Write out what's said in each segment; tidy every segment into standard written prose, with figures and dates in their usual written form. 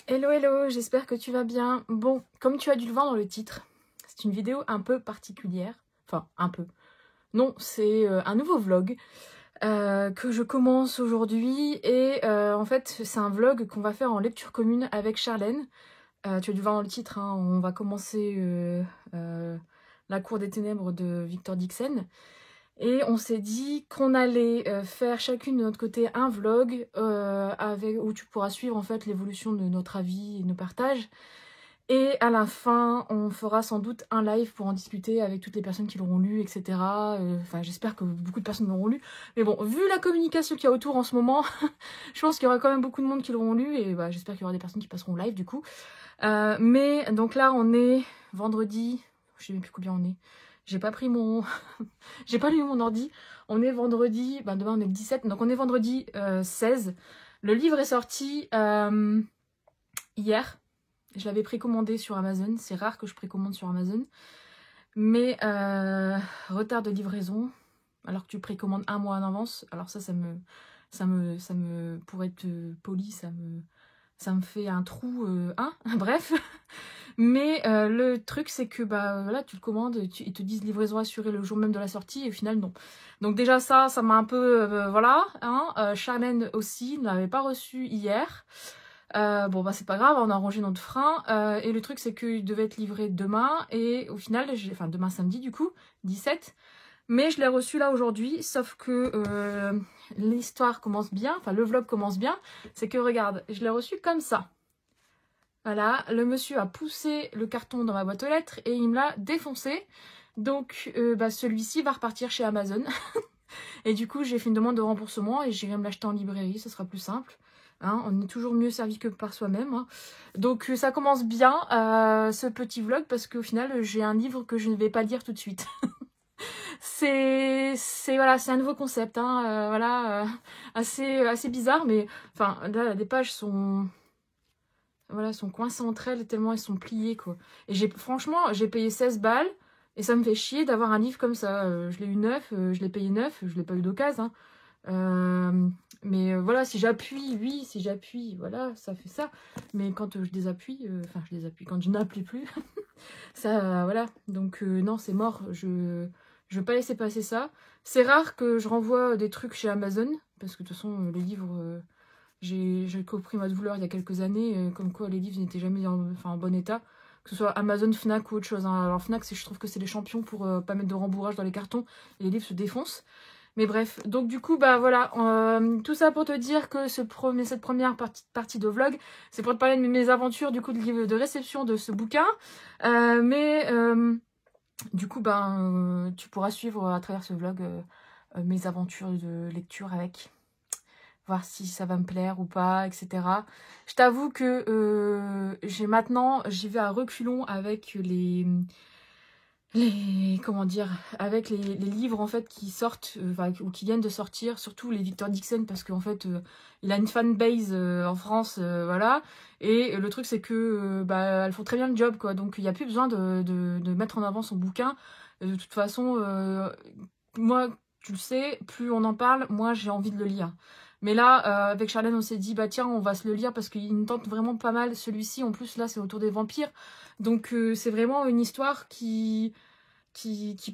Hello hello, j'espère que tu vas bien. Bon, comme tu as dû le voir dans le titre, c'est une vidéo un peu particulière. Enfin, un peu. Non, c'est un nouveau vlog que je commence aujourd'hui. Et en fait, c'est un vlog qu'on va faire en lecture commune avec Charlène. Tu as dû le voir dans le titre, hein, on va commencer La Cour des Ténèbres de Victor Dixon. Et on s'est dit qu'on allait faire chacune de notre côté un vlog où tu pourras suivre en fait l'évolution de notre avis et nos partages. Et à la fin, on fera sans doute un live pour en discuter avec toutes les personnes qui l'auront lu, etc. Enfin, j'espère que beaucoup de personnes l'auront lu. Mais bon, vu la communication qu'il y a autour en ce moment, je pense qu'il y aura quand même beaucoup de monde qui l'auront lu. Et bah, j'espère qu'il y aura des personnes qui passeront live du coup. Mais donc là, on est vendredi. Je sais même plus combien on est. J'ai pas pris mon... J'ai pas lu mon ordi. On est vendredi... Ben demain, on est le 17. Donc on est vendredi 16. Le livre est sorti hier. Je l'avais précommandé sur Amazon. C'est rare que je précommande sur Amazon. Mais retard de livraison. Alors que tu précommandes un mois en avance. Alors ça me... Pour être poli, ça me fait un trou, bref. Mais le truc, c'est que bah voilà, tu le commandes, ils te disent livraison assurée le jour même de la sortie, et au final, non. Donc déjà ça m'a un peu, voilà. Hein, Charlène aussi ne l'avait pas reçu hier. Bon bah c'est pas grave, on a arrangé notre frein. Et le truc, c'est qu'il devait être livré demain, et au final, enfin demain samedi du coup, 17. Mais je l'ai reçu là aujourd'hui, sauf que l'histoire commence bien, enfin le vlog commence bien. C'est que regarde, je l'ai reçu comme ça. Voilà, le monsieur a poussé le carton dans ma boîte aux lettres et il me l'a défoncé. Donc bah, celui-ci va repartir chez Amazon. Et du coup j'ai fait une demande de remboursement et j'irai me l'acheter en librairie, ce sera plus simple. Hein, on est toujours mieux servi que par soi-même. Hein. Donc ça commence bien ce petit vlog parce qu'au final j'ai un livre que je ne vais pas lire tout de suite. C'est voilà, c'est un nouveau concept, hein, voilà, assez bizarre, mais enfin là les pages sont voilà, sont coincées entre elles tellement elles sont pliées quoi. Et franchement, j'ai payé 16 balles et ça me fait chier d'avoir un livre comme ça. Je l'ai eu neuf, je l'ai payé neuf, je l'ai pas eu d'occasion. Hein. Mais voilà, si j'appuie, oui, si j'appuie, voilà, ça fait ça. Mais quand je désappuie, enfin je désappuie, quand je n'appuie plus, ça, voilà. Donc non, c'est mort. Je veux pas laisser passer ça. C'est rare que je renvoie des trucs chez Amazon, parce que de toute façon, les livres, j'ai compris ma douleur il y a quelques années, comme quoi les livres n'étaient jamais en bon état. Que ce soit Amazon, Fnac ou autre chose. Hein. Alors Fnac, je trouve que c'est les champions pour pas mettre de rembourrage dans les cartons, et les livres se défoncent. Mais bref, donc du coup, bah voilà, tout ça pour te dire que cette première partie de vlog, c'est pour te parler de mes aventures du coup de réception de ce bouquin. Du coup, ben, tu pourras suivre à travers ce vlog mes aventures de lecture avec, voir si ça va me plaire ou pas, etc. Je t'avoue que j'y vais à reculons avec comment dire, avec les livres en fait qui sortent ou qui viennent de sortir, surtout les Victor Dixon, parce qu'en fait il a une fanbase en France, voilà. Et le truc c'est que bah elles font très bien le job quoi, donc il n'y a plus besoin de mettre en avant son bouquin. De toute façon, moi tu le sais, plus on en parle, moi j'ai envie de le lire. Mais là, avec Charlène, on s'est dit, bah tiens, on va se le lire parce qu'il me tente vraiment pas mal celui-ci. En plus, là, c'est autour des vampires. Donc, c'est vraiment une histoire qui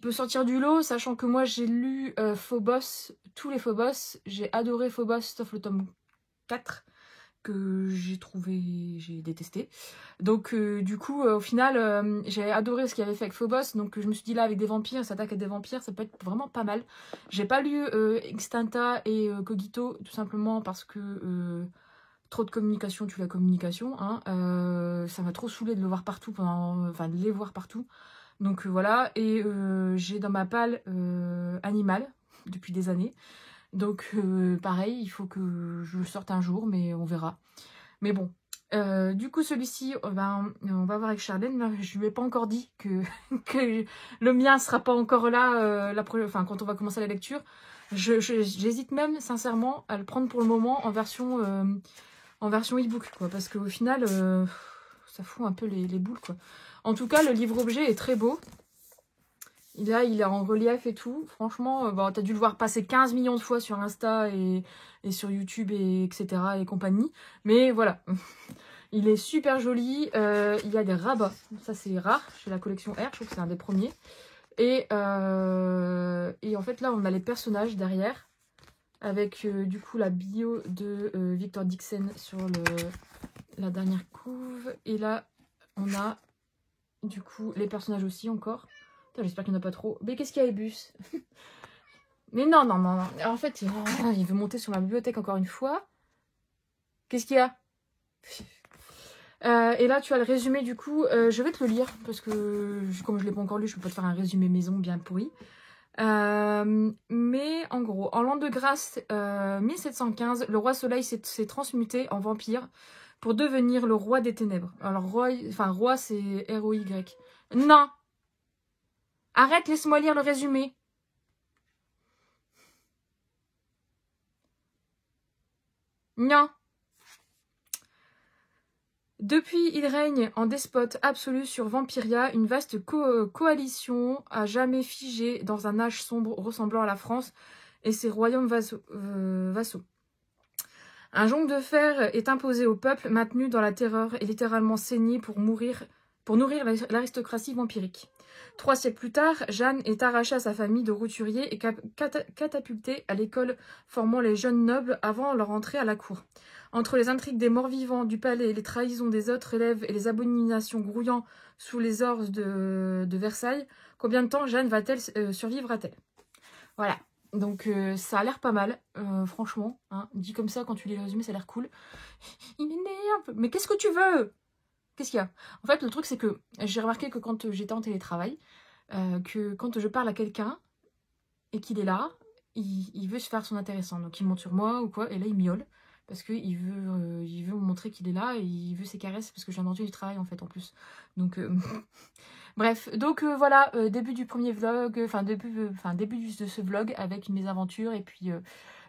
peut sortir du lot, sachant que moi, j'ai lu Phobos, tous les Phobos. J'ai adoré Phobos, sauf le tome 4, que j'ai détesté. Donc du coup au final j'ai adoré ce qu'il avait fait avec Phobos, donc je me suis dit là avec des vampires, s'attaque à des vampires, ça peut être vraiment pas mal. J'ai pas lu Extincta et Cogito tout simplement parce que trop de communication tue la communication, hein. Ça m'a trop saoulé de le voir partout enfin de les voir partout. Donc voilà, et j'ai dans ma palle Animal depuis des années. Donc pareil, il faut que je le sorte un jour, mais on verra. Mais bon, du coup celui-ci, ben, on va voir avec Charlène. Je lui ai pas encore dit que, que le mien sera pas encore là quand on va commencer la lecture. J'hésite même sincèrement à le prendre pour le moment en version e-book, quoi, parce qu'au final, ça fout un peu les boules, quoi. En tout cas, le livre-objet est très beau. Là, il est en relief et tout. Franchement, bon, t'as dû le voir passer 15 millions de fois sur Insta et sur YouTube, et etc. et compagnie. Mais voilà, il est super joli. Il y a des rabats. Ça, c'est rare chez la collection R. Je trouve que c'est un des premiers. Et en fait, là, on a les personnages derrière. Avec, du coup, la bio de Victor Dixon sur la dernière couve. Et là, on a, du coup, les personnages aussi encore. J'espère qu'il n'y en a pas trop. Mais qu'est-ce qu'il y a, Ebus? Mais non, non, non, non. En fait, il veut monter sur ma bibliothèque encore une fois. Qu'est-ce qu'il y a? Et là, tu as le résumé, du coup. Je vais te le lire, parce que comme je ne l'ai pas encore lu, je ne peux pas te faire un résumé maison bien pourri. Mais en gros, en l'an de grâce 1715, le roi Soleil s'est transmuté en vampire pour devenir le roi des ténèbres. Alors, roi c'est R-O-Y. Non! Arrête, laisse-moi lire le résumé. Non. Depuis, il règne en despote absolu sur Vampiria, une vaste coalition à jamais figée dans un âge sombre ressemblant à la France et ses royaumes vassaux. Un jonc de fer est imposé au peuple, maintenu dans la terreur et littéralement saigné pour nourrir l'aristocratie vampirique. 3 siècles plus tard, Jeanne est arrachée à sa famille de routuriers et catapultée à l'école formant les jeunes nobles avant leur entrée à la cour. Entre les intrigues des morts-vivants du palais, les trahisons des autres élèves et les abominations grouillant sous les ors de Versailles, combien de temps Jeanne va-t-elle survivra-t-elle? Voilà. Donc ça a l'air pas mal, franchement. Hein. Dit comme ça, quand tu lis le résumé, ça a l'air cool. Il m'énerve. Mais qu'est-ce que tu veux? Qu'est-ce qu'il y a? En fait, le truc, c'est que j'ai remarqué que quand j'étais en télétravail, que quand je parle à quelqu'un et qu'il est là, il veut se faire son intéressant. Donc il monte sur moi ou quoi, et là il miaule. Parce qu'il veut me montrer qu'il est là et il veut ses caresses parce que j'ai entendu du travail en fait en plus. Donc bref, donc voilà, début du premier vlog, début de ce vlog avec mes aventures et puis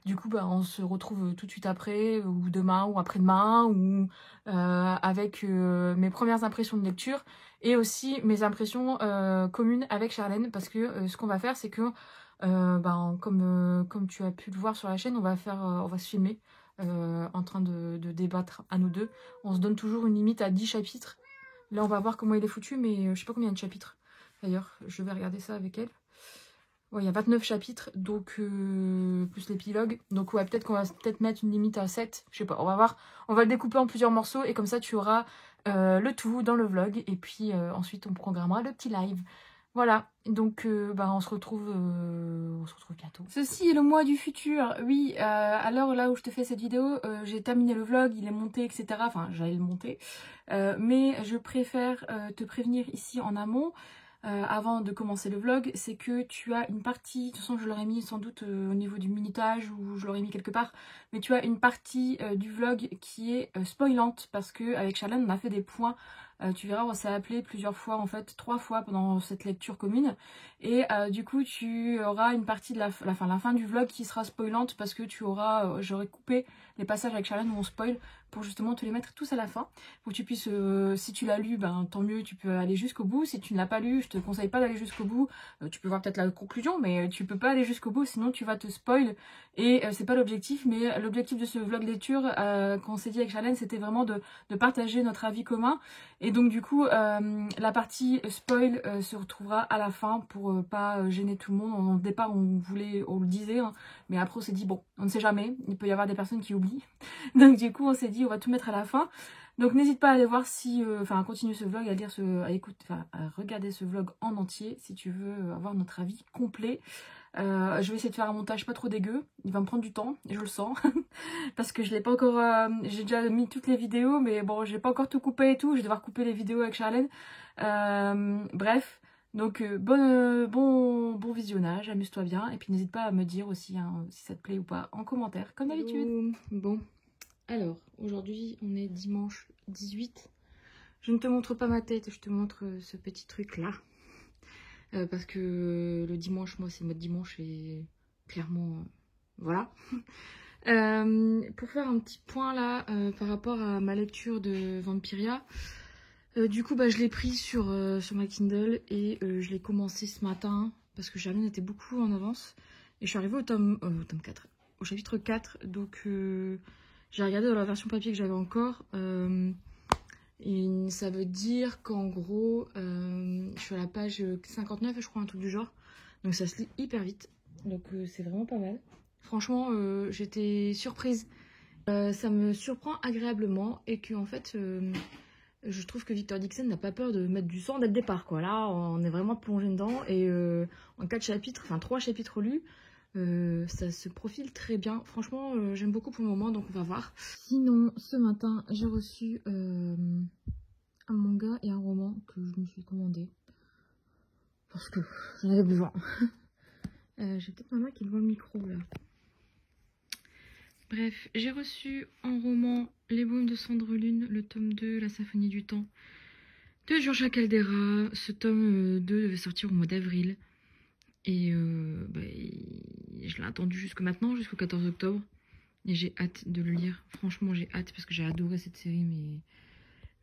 du coup bah, on se retrouve tout de suite après ou demain ou après-demain ou avec mes premières impressions de lecture et aussi mes impressions communes avec Charlène parce que ce qu'on va faire c'est que comme tu as pu le voir sur la chaîne, on va se filmer en train de débattre à nous deux. On se donne toujours une limite à 10 chapitres. Là, on va voir comment il est foutu, mais je sais pas combien de chapitres. D'ailleurs, je vais regarder ça avec elle. Ouais, il y a 29 chapitres, donc plus l'épilogue. Donc ouais, peut-être qu'on va mettre une limite à 7. Je sais pas, on va voir. On va le découper en plusieurs morceaux et comme ça, tu auras le tout dans le vlog. Et puis ensuite, on programmera le petit live. Voilà, donc on se retrouve bientôt. Ceci est le mois du futur. Oui, à l'heure là où je te fais cette vidéo, j'ai terminé le vlog, il est monté, etc. Enfin, j'allais le monter. Mais je préfère te prévenir ici en amont, avant de commencer le vlog, c'est que tu as une partie, de toute façon je l'aurais mis sans doute au niveau du minutage ou je l'aurais mis quelque part, mais tu as une partie du vlog qui est spoilante parce que avec Charlène on a fait des points. Tu verras, on s'est appelé plusieurs fois, en fait 3 fois pendant cette lecture commune. Et du coup, tu auras une partie de la fin du vlog qui sera spoilante parce que j'aurai coupé les passages avec Charlène où on spoil pour justement te les mettre tous à la fin. Pour que tu puisses, si tu l'as lu, ben tant mieux, tu peux aller jusqu'au bout. Si tu ne l'as pas lu, je te conseille pas d'aller jusqu'au bout. Tu peux voir peut-être la conclusion, mais tu peux pas aller jusqu'au bout, sinon tu vas te spoil. Et c'est pas l'objectif, mais l'objectif de ce vlog lecture, qu'on s'est dit avec Charlène, c'était vraiment de partager notre avis commun. Et donc du coup, la partie spoil se retrouvera à la fin pour pas gêner tout le monde. Au départ, on le disait, hein, mais après on s'est dit, bon, on ne sait jamais, il peut y avoir des personnes qui oublient. Donc du coup, on s'est dit, on va tout mettre à la fin. Donc n'hésite pas à aller voir à continuer ce vlog, à regarder ce vlog en entier si tu veux avoir notre avis complet. Je vais essayer de faire un montage pas trop dégueu, il va me prendre du temps, je le sens, parce que je l'ai pas encore, j'ai déjà mis toutes les vidéos, mais bon, j'ai pas encore tout coupé et tout, je vais devoir couper les vidéos avec Charlène. Bref, donc bon visionnage, amuse-toi bien, et puis n'hésite pas à me dire aussi hein, si ça te plaît ou pas en commentaire, comme d'habitude. Bon, alors, aujourd'hui on est dimanche 18, je ne te montre pas ma tête, je te montre ce petit truc là. Parce que le dimanche, moi, c'est mode dimanche et clairement, voilà. Pour faire un petit point là, par rapport à ma lecture de Vampiria, Du coup, je l'ai pris sur ma Kindle et je l'ai commencé ce matin parce que Charline était beaucoup en avance. Et je suis arrivée au tome 4, au chapitre 4. Donc, j'ai regardé dans la version papier que j'avais encore. Et ça veut dire qu'en gros, je suis à la page 59, je crois, un truc du genre. Donc, ça se lit hyper vite. Donc, c'est vraiment pas mal. Franchement, j'étais surprise. Ça me surprend agréablement et que, en fait... je trouve que Victor Dixon n'a pas peur de mettre du sang dès le départ, quoi. Là, on est vraiment plongé dedans. Et en 4 chapitres, enfin 3 chapitres lus, ça se profile très bien. Franchement, j'aime beaucoup pour le moment, donc on va voir. Sinon, ce matin, j'ai reçu un manga et un roman que je me suis commandé. Parce que j'en avais besoin. J'ai peut-être ma main qui est devant le micro, là. Bref, j'ai reçu en roman Les Baumes de Cendre Lune, le tome 2, La Symphonie du Temps, de Georgia Caldera. Ce tome 2 devait sortir au mois d'avril. Et je l'ai attendu jusque maintenant, jusqu'au 14 octobre. Et j'ai hâte de le lire. Franchement, j'ai hâte parce que j'ai adoré cette série.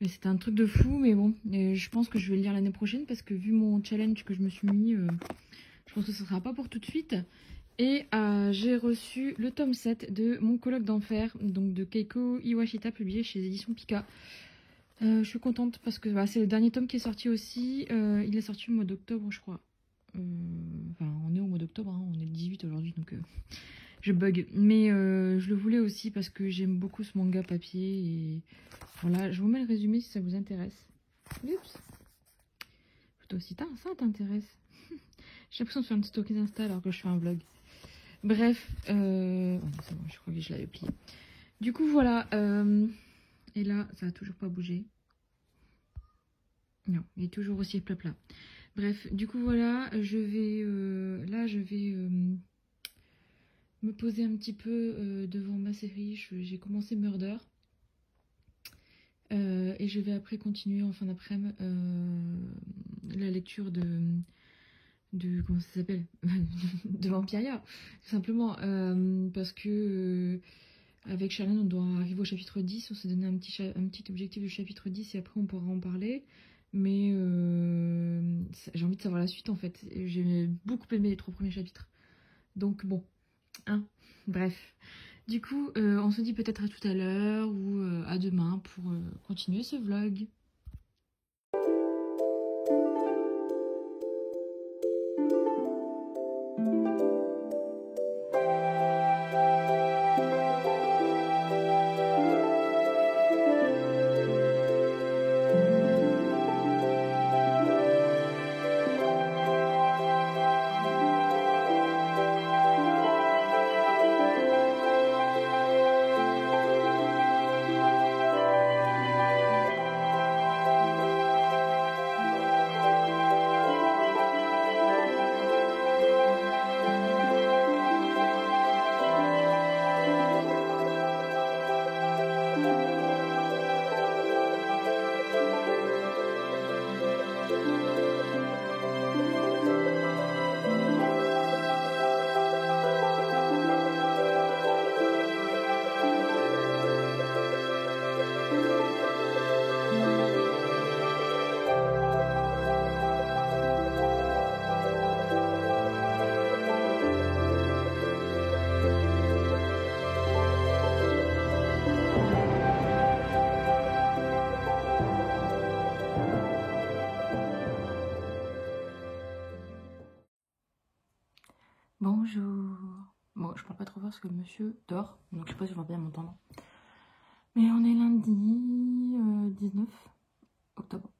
Mais c'était un truc de fou. Mais bon, et je pense que je vais le lire l'année prochaine parce que vu mon challenge que je me suis mis, je pense que ce ne sera pas pour tout de suite. Et j'ai reçu le tome 7 de Mon colloque d'enfer, donc de Keiko Iwashita, publié chez Éditions Pika. Je suis contente parce que c'est le dernier tome qui est sorti aussi. Il est sorti au mois d'octobre, je crois. Enfin, on est au mois d'octobre, hein, on est le 18 aujourd'hui, donc je bug. Mais je le voulais aussi parce que j'aime beaucoup ce manga papier. Et voilà, je vous mets le résumé si ça vous intéresse. Oups. Toi aussi, ça t'intéresse. J'ai l'impression de faire une story Insta alors que je fais un vlog. Bref, c'est bon, je crois que je l'avais plié. Du coup, voilà. Et là, ça a toujours pas bougé. Non, il est toujours aussi plat. Bref, du coup, voilà. Je vais me poser un petit peu devant ma série. J'ai commencé Murder. Et je vais après continuer en fin d'après-midi la lecture de comment ça s'appelle de Vampiria, tout simplement, parce que avec Charlène on doit arriver au chapitre 10, on s'est donné un petit objectif du chapitre 10 et après on pourra en parler, mais j'ai envie de savoir la suite en fait. J'ai beaucoup aimé les 3 premiers chapitres, donc bon, hein, bref. Du coup, on se dit peut-être à tout à l'heure ou à demain pour continuer ce vlog. Bonjour. Bon, je parle pas trop fort parce que monsieur dort, donc je sais pas si on va bien m'entendre. Mais on est lundi 19 octobre.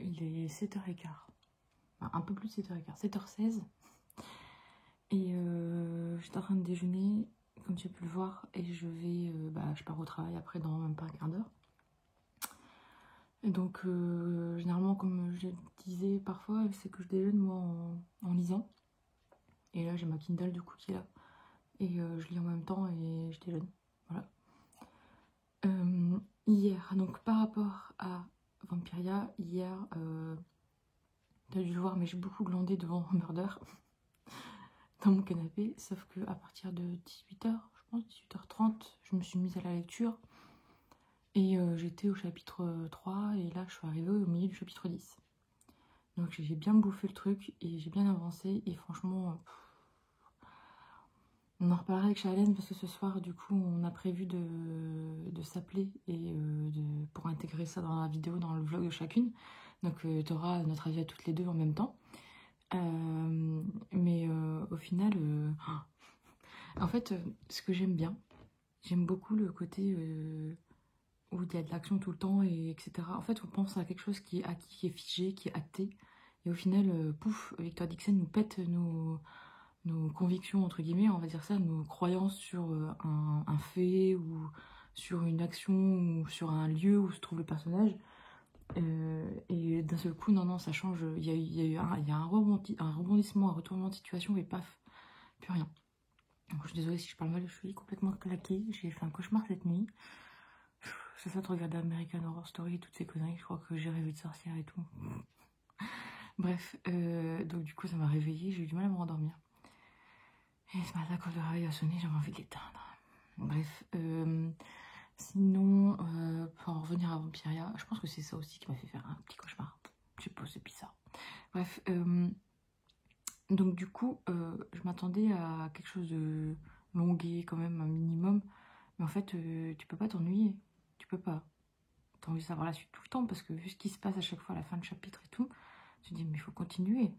Il est 7h15. Enfin, un peu plus de 7h15. 7h16. Et j'étais en train de déjeuner, comme tu as pu le voir, et je pars au travail après dans même pas un quart d'heure. Et donc, généralement, comme je le disais parfois, c'est que je déjeune moi en lisant. Et là, j'ai ma Kindle du coup qui est là. Et je lis en même temps et je déjeune. Voilà. Hier, donc par rapport à Vampiria, hier, t'as dû le voir, mais j'ai beaucoup glandé devant Murder dans mon canapé. Sauf que à partir de 18h, je pense, 18h30, je me suis mise à la lecture. Et j'étais au chapitre 3 et là je suis arrivée au milieu du chapitre 10. Donc j'ai bien bouffé le truc et j'ai bien avancé et franchement, on en reparlera avec Charlène parce que ce soir du coup on a prévu de s'appeler et pour intégrer ça dans la vidéo, dans le vlog de chacune. Donc tu auras notre avis à toutes les deux en même temps. Mais au final, en fait, ce que j'aime bien, j'aime beaucoup le côté où il y a de l'action tout le temps, et etc. En fait, on pense à quelque chose qui est acquis, qui est figé, qui est acté. Et au final, pouf, Victor Dixon nous pète nos convictions, entre guillemets, on va dire ça, nos croyances sur un fait, ou sur une action, ou sur un lieu où se trouve le personnage. Et d'un seul coup, non, ça change. Il y a un rebondissement, un retournement de situation, et paf, plus rien. Donc, je suis désolée si je parle mal, je suis complètement claquée. J'ai fait un cauchemar cette nuit. C'est ça de regarder American Horror Story, toutes ces conneries. Je crois que j'ai rêvé de sorcière et tout. Bref, donc du coup, ça m'a réveillée. J'ai eu du mal à me rendormir. Et ce matin, quand le réveil a sonné, j'avais envie de l'éteindre. Bref, sinon, pour en revenir à Vampiria, je pense que c'est ça aussi qui m'a fait faire un petit cauchemar. Je sais pas, c'est bizarre. Bref, donc du coup, je m'attendais à quelque chose de longué quand même, un minimum. Mais en fait, tu peux pas t'ennuyer. Tu peux pas. T'as envie de savoir la suite tout le temps, parce que vu ce qui se passe à chaque fois à la fin de chapitre et tout, tu te dis, mais il faut continuer.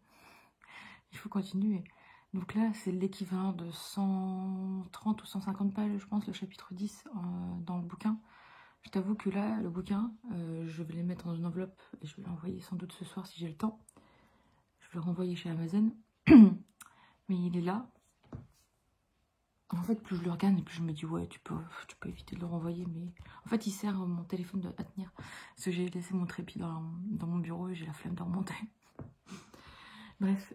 Il faut continuer. Donc là, c'est l'équivalent de 130 ou 150 pages, je pense, le chapitre 10 dans le bouquin. Je t'avoue que là, le bouquin, je vais les mettre dans une enveloppe et je vais l'envoyer sans doute ce soir si j'ai le temps. Je vais le renvoyer chez Amazon. Mais il est là. En fait, plus je le regarde et plus je me dis, ouais, tu peux éviter de le renvoyer. Mais en fait, il sert mon téléphone à tenir. Parce que j'ai laissé mon trépied dans mon bureau et j'ai la flemme de remonter. Bref,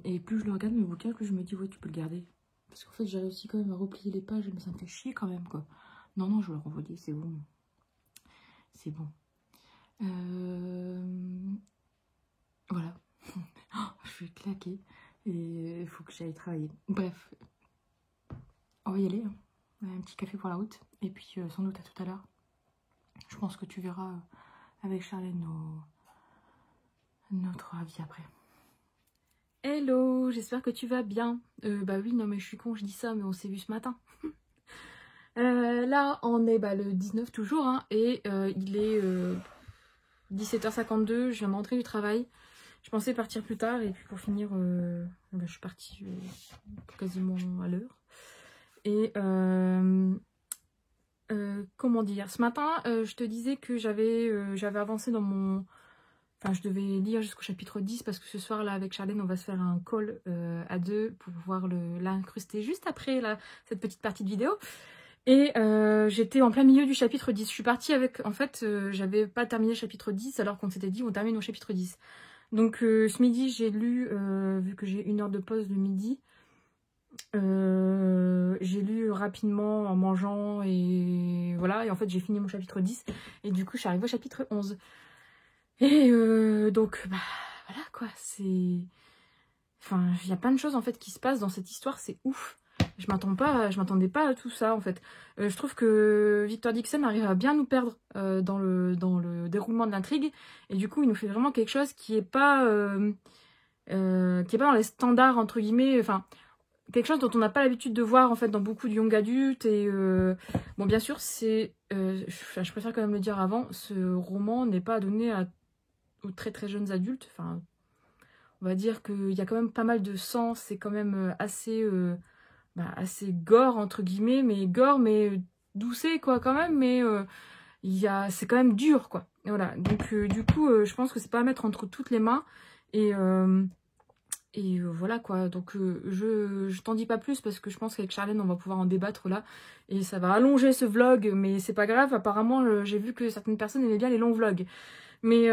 et plus je le regarde, mes bouquins, plus je me dis, ouais, tu peux le garder. Parce qu'en fait, j'ai réussi quand même à replier les pages, mais ça me fait chier quand même, quoi. Non, je vais le renvoyer, c'est bon. C'est bon. Voilà. Je suis claquée. Et il faut que j'aille travailler. Bref. On va y aller. Hein. Un petit café pour la route. Et puis, sans doute à tout à l'heure. Je pense que tu verras avec Charlène notre avis après. Hello, j'espère que tu vas bien. Bah oui, non mais je suis con, je dis ça, mais on s'est vu ce matin. Là, on est le 19 toujours, hein, et il est 17h52, je viens de rentrer du travail. Je pensais partir plus tard, et puis pour finir, je suis partie quasiment à l'heure. Et comment dire, ce matin, je te disais que j'avais avancé dans mon... Enfin, je devais lire jusqu'au chapitre 10 parce que ce soir, là, avec Charlène, on va se faire un call à deux pour pouvoir l'incruster juste après cette petite partie de vidéo. Et j'étais en plein milieu du chapitre 10. Je suis partie avec... En fait, j'avais pas terminé le chapitre 10 alors qu'on s'était dit on termine au chapitre 10. Donc, ce midi, j'ai lu, vu que j'ai 1 heure de pause le midi, j'ai lu rapidement en mangeant et voilà. Et en fait, j'ai fini mon chapitre 10 et du coup, je suis arrivée au chapitre 11. Et donc, voilà quoi, c'est... Enfin, il y a plein de choses en fait qui se passent dans cette histoire, c'est ouf. Je m'attendais pas à tout ça en fait. Je trouve que Victor Dixon arrive à bien nous perdre dans le déroulement de l'intrigue. Et du coup, il nous fait vraiment quelque chose qui est pas dans les standards entre guillemets. Enfin, quelque chose dont on n'a pas l'habitude de voir en fait dans beaucoup de young adultes. Et bon, bien sûr, c'est... je préfère quand même le dire avant, ce roman n'est pas donné aux très très jeunes adultes. Enfin, on va dire qu'il y a quand même pas mal de sang, c'est quand même assez gore entre guillemets, mais gore mais doucet quoi quand même, mais c'est quand même dur quoi. Et voilà, donc du coup je pense que c'est pas à mettre entre toutes les mains et voilà quoi, donc je t'en dis pas plus parce que je pense qu'avec Charlène on va pouvoir en débattre là et ça va allonger ce vlog, mais c'est pas grave, apparemment j'ai vu que certaines personnes aimaient bien les longs vlogs. Mais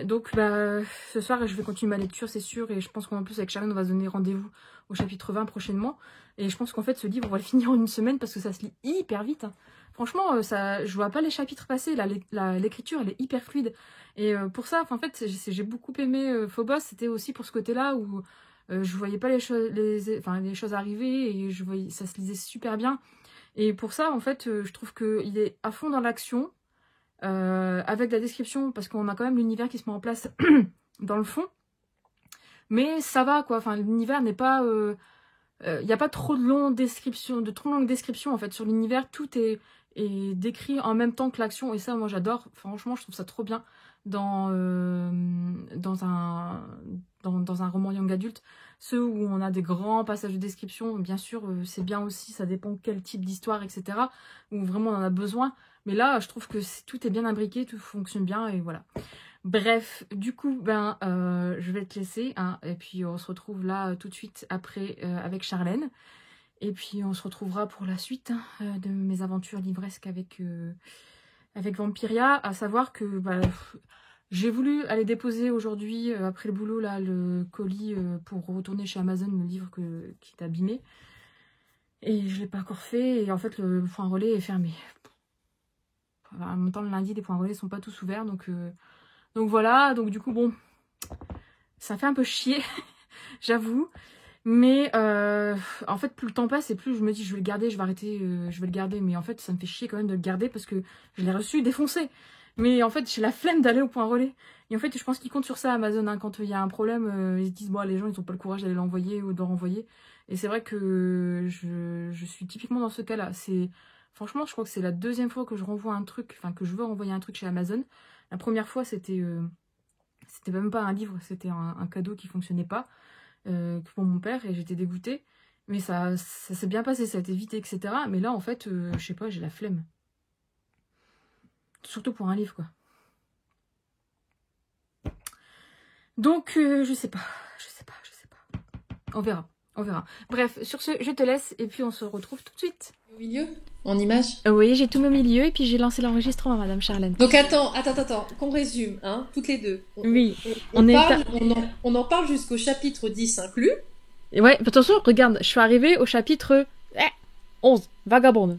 donc ce soir je vais continuer ma lecture c'est sûr, et je pense qu'en plus avec Charlène on va se donner rendez-vous au chapitre 20 prochainement, et je pense qu'en fait ce livre on va le finir en 1 semaine parce que ça se lit hyper vite hein. Franchement je vois pas les chapitres passer, l'écriture elle est hyper fluide, et pour ça en fait j'ai beaucoup aimé Phobos, c'était aussi pour ce côté là où je voyais pas les choses arriver et ça se lisait super bien, et pour ça en fait je trouve qu'il est à fond dans l'action. avec la description, parce qu'on a quand même l'univers qui se met en place dans le fond. Mais ça va, quoi. Enfin, l'univers n'est pas... il n'y a pas trop de longues descriptions, en fait, sur l'univers. Tout est décrit en même temps que l'action. Et ça, moi, j'adore. Franchement, je trouve ça trop bien dans un roman young adulte. Ceux où on a des grands passages de description, bien sûr, c'est bien aussi. Ça dépend quel type d'histoire, etc. Où vraiment on en a besoin. Mais là, je trouve que tout est bien imbriqué, tout fonctionne bien, et voilà. Bref, du coup, je vais te laisser, hein, et puis on se retrouve là tout de suite après avec Charlène. Et puis on se retrouvera pour la suite de mes aventures livresques avec Vampiria, à savoir que j'ai voulu aller déposer aujourd'hui, après le boulot, là, le colis pour retourner chez Amazon, le livre qui est abîmé. Et je ne l'ai pas encore fait, et en fait le point relais est fermé. En même temps, le lundi, les points relais ne sont pas tous ouverts, donc voilà, donc du coup, bon, ça fait un peu chier, j'avoue. Mais en fait, plus le temps passe et plus je me dis je vais le garder, je vais arrêter, je vais le garder. Mais en fait, ça me fait chier quand même de le garder parce que je l'ai reçu défoncé. Mais en fait, j'ai la flemme d'aller au point relais. Et en fait, je pense qu'ils comptent sur ça, Amazon, hein. Quand il y a un problème, ils se disent, bon, les gens, ils n'ont pas le courage d'aller l'envoyer ou de le renvoyer. Et c'est vrai que je suis typiquement dans ce cas-là. Franchement, je crois que c'est la deuxième fois que je renvoie un truc, enfin, que je veux renvoyer un truc chez Amazon. La première fois, c'était même pas un livre, c'était un cadeau qui fonctionnait pas. Pour mon père, et j'étais dégoûtée, mais ça s'est bien passé, ça a été vite, etc. Mais là, en fait, je sais pas, j'ai la flemme. Surtout pour un livre, quoi. Donc, je sais pas. On verra. Bref, sur ce, je te laisse, et puis on se retrouve tout de suite. Au milieu, en image. Oui, j'ai tout mis au milieu, et puis j'ai lancé l'enregistrement, Madame Charlène. Donc attends, qu'on résume, hein, toutes les deux. Oui. On en parle jusqu'au chapitre 10 inclus. Et ouais, attention, regarde, je suis arrivée au chapitre 11, Vagabonde.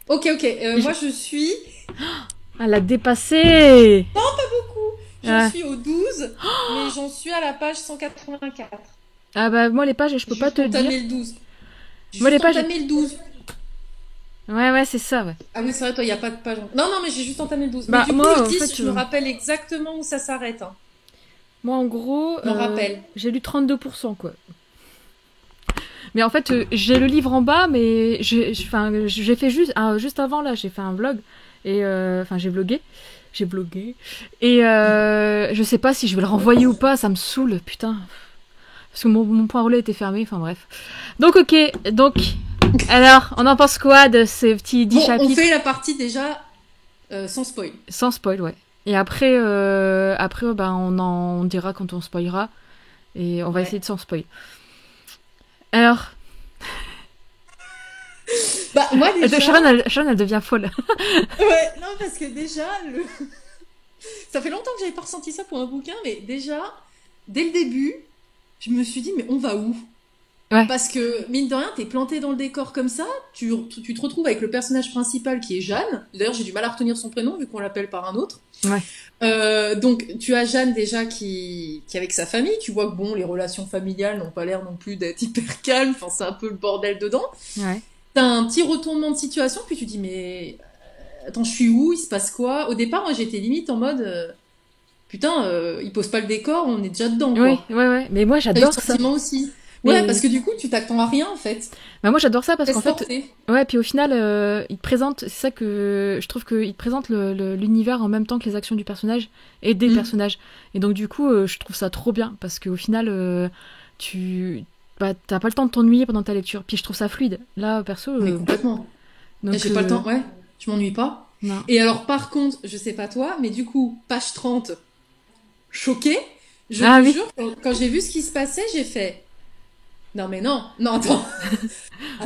Ok, moi je suis... Elle a dépassé. Non, pas beaucoup. J'en suis au 12, mais j'en suis à la page 184. Ah bah moi les pages, je peux pas te dire. Le 12. Moi les pages... le 12. Ouais, c'est ça, ouais. Ah oui, c'est vrai, toi, il n'y a pas de page. Non, mais j'ai juste entamé le 12. Bah, mais du moi, coup, le 10, en fait, je me rappelle exactement où ça s'arrête. Hein. Moi, en gros, je me rappelle. J'ai lu 32%, quoi. Mais en fait, j'ai le livre en bas, mais j'ai fait juste avant, là, j'ai fait un vlog. Et, j'ai vlogué. Et je sais pas si je vais le renvoyer ou pas, ça me saoule, putain. Parce que mon point relais était fermé, enfin bref. Donc, ok, alors, on en pense quoi de ces petits 10 chapitres? On fait la partie déjà sans spoil. Sans spoil, ouais. Et après, on dira quand on spoilera. Et on va essayer de sans spoil. Alors... moi déjà... Sharon, elle devient folle. Ouais, non, parce que déjà, ça fait longtemps que j'avais pas ressenti ça pour un bouquin, mais déjà, dès le début, je me suis dit, mais on va où? Ouais. Parce que, mine de rien, t'es planté dans le décor comme ça, tu te retrouves avec le personnage principal qui est Jeanne. D'ailleurs, j'ai du mal à retenir son prénom vu qu'on l'appelle par un autre. Ouais. Donc, tu as Jeanne déjà qui est avec sa famille. Tu vois que bon, les relations familiales n'ont pas l'air non plus d'être hyper calmes. Enfin, c'est un peu le bordel dedans. Ouais. T'as un petit retournement de situation, puis tu dis, mais attends, je suis où? Il se passe quoi? Au départ, moi, j'étais limite en mode... Putain, il pose pas le décor, on est déjà dedans, quoi. Ouais. Mais moi, j'adore ça. Sentiment aussi. Ouais, parce que du coup, tu t'attends à rien, en fait. Bah, moi, j'adore ça parce qu'en fait... Porter. Ouais, puis au final, il te présente... C'est ça que je trouve qu'il te présente l'univers en même temps que les actions du personnage et des personnages. Et donc, du coup, je trouve ça trop bien parce qu'au final, t'as pas le temps de t'ennuyer pendant ta lecture. Puis je trouve ça fluide. Là, perso... Mais complètement. Donc, j'ai pas le temps, ouais. Je m'ennuie pas. Non. Et alors, par contre, je sais pas toi, mais du coup, page 30, choquée. Je te jure, quand j'ai vu ce qui se passait, j'ai fait... Non, mais non, attends.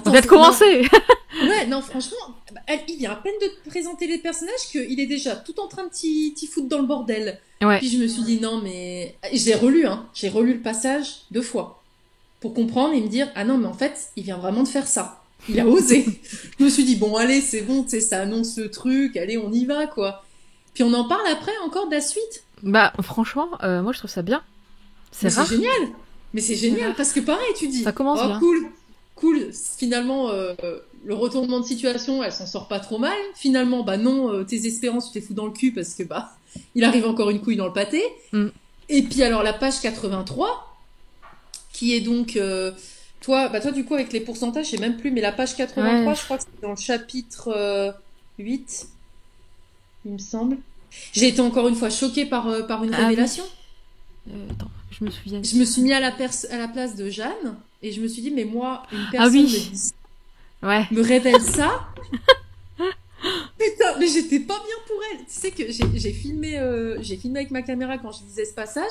On vient de commencer. Ouais, non, franchement, il vient à peine de te présenter les personnages qu'il est déjà tout en train de t'y foutre dans le bordel. Ouais. Puis je me suis dit, non, mais... J'ai relu le passage 2 fois pour comprendre et me dire, ah non, mais en fait, il vient vraiment de faire ça. Il a osé. Je me suis dit, bon, allez, c'est bon, tu sais, ça annonce le truc, allez, on y va, quoi. Puis on en parle après encore de la suite. Bah, franchement, moi, je trouve ça bien. C'est rare. C'est génial. Mais c'est génial parce que pareil, tu dis, ça commence bien. Cool. Finalement, le retournement de situation, elle s'en sort pas trop mal. Finalement, bah non, tes espérances, tu t'es fous dans le cul parce que bah il arrive encore une couille dans le pâté. Mm. Et puis alors la page 83, qui est donc toi du coup avec les pourcentages, je sais même plus, mais la page 83, Ouais. je crois que c'est dans le chapitre 8, il me semble. J'ai été encore une fois choquée par une Ah oui. révélation. Attends, je me souviens. Je me suis mis à la place de Jeanne et je me suis dit, mais moi, une Ah personne oui. me Ouais. révèle ça. Putain, mais j'étais pas bien pour elle. Tu sais que j'ai filmé avec ma caméra quand je lisais ce passage.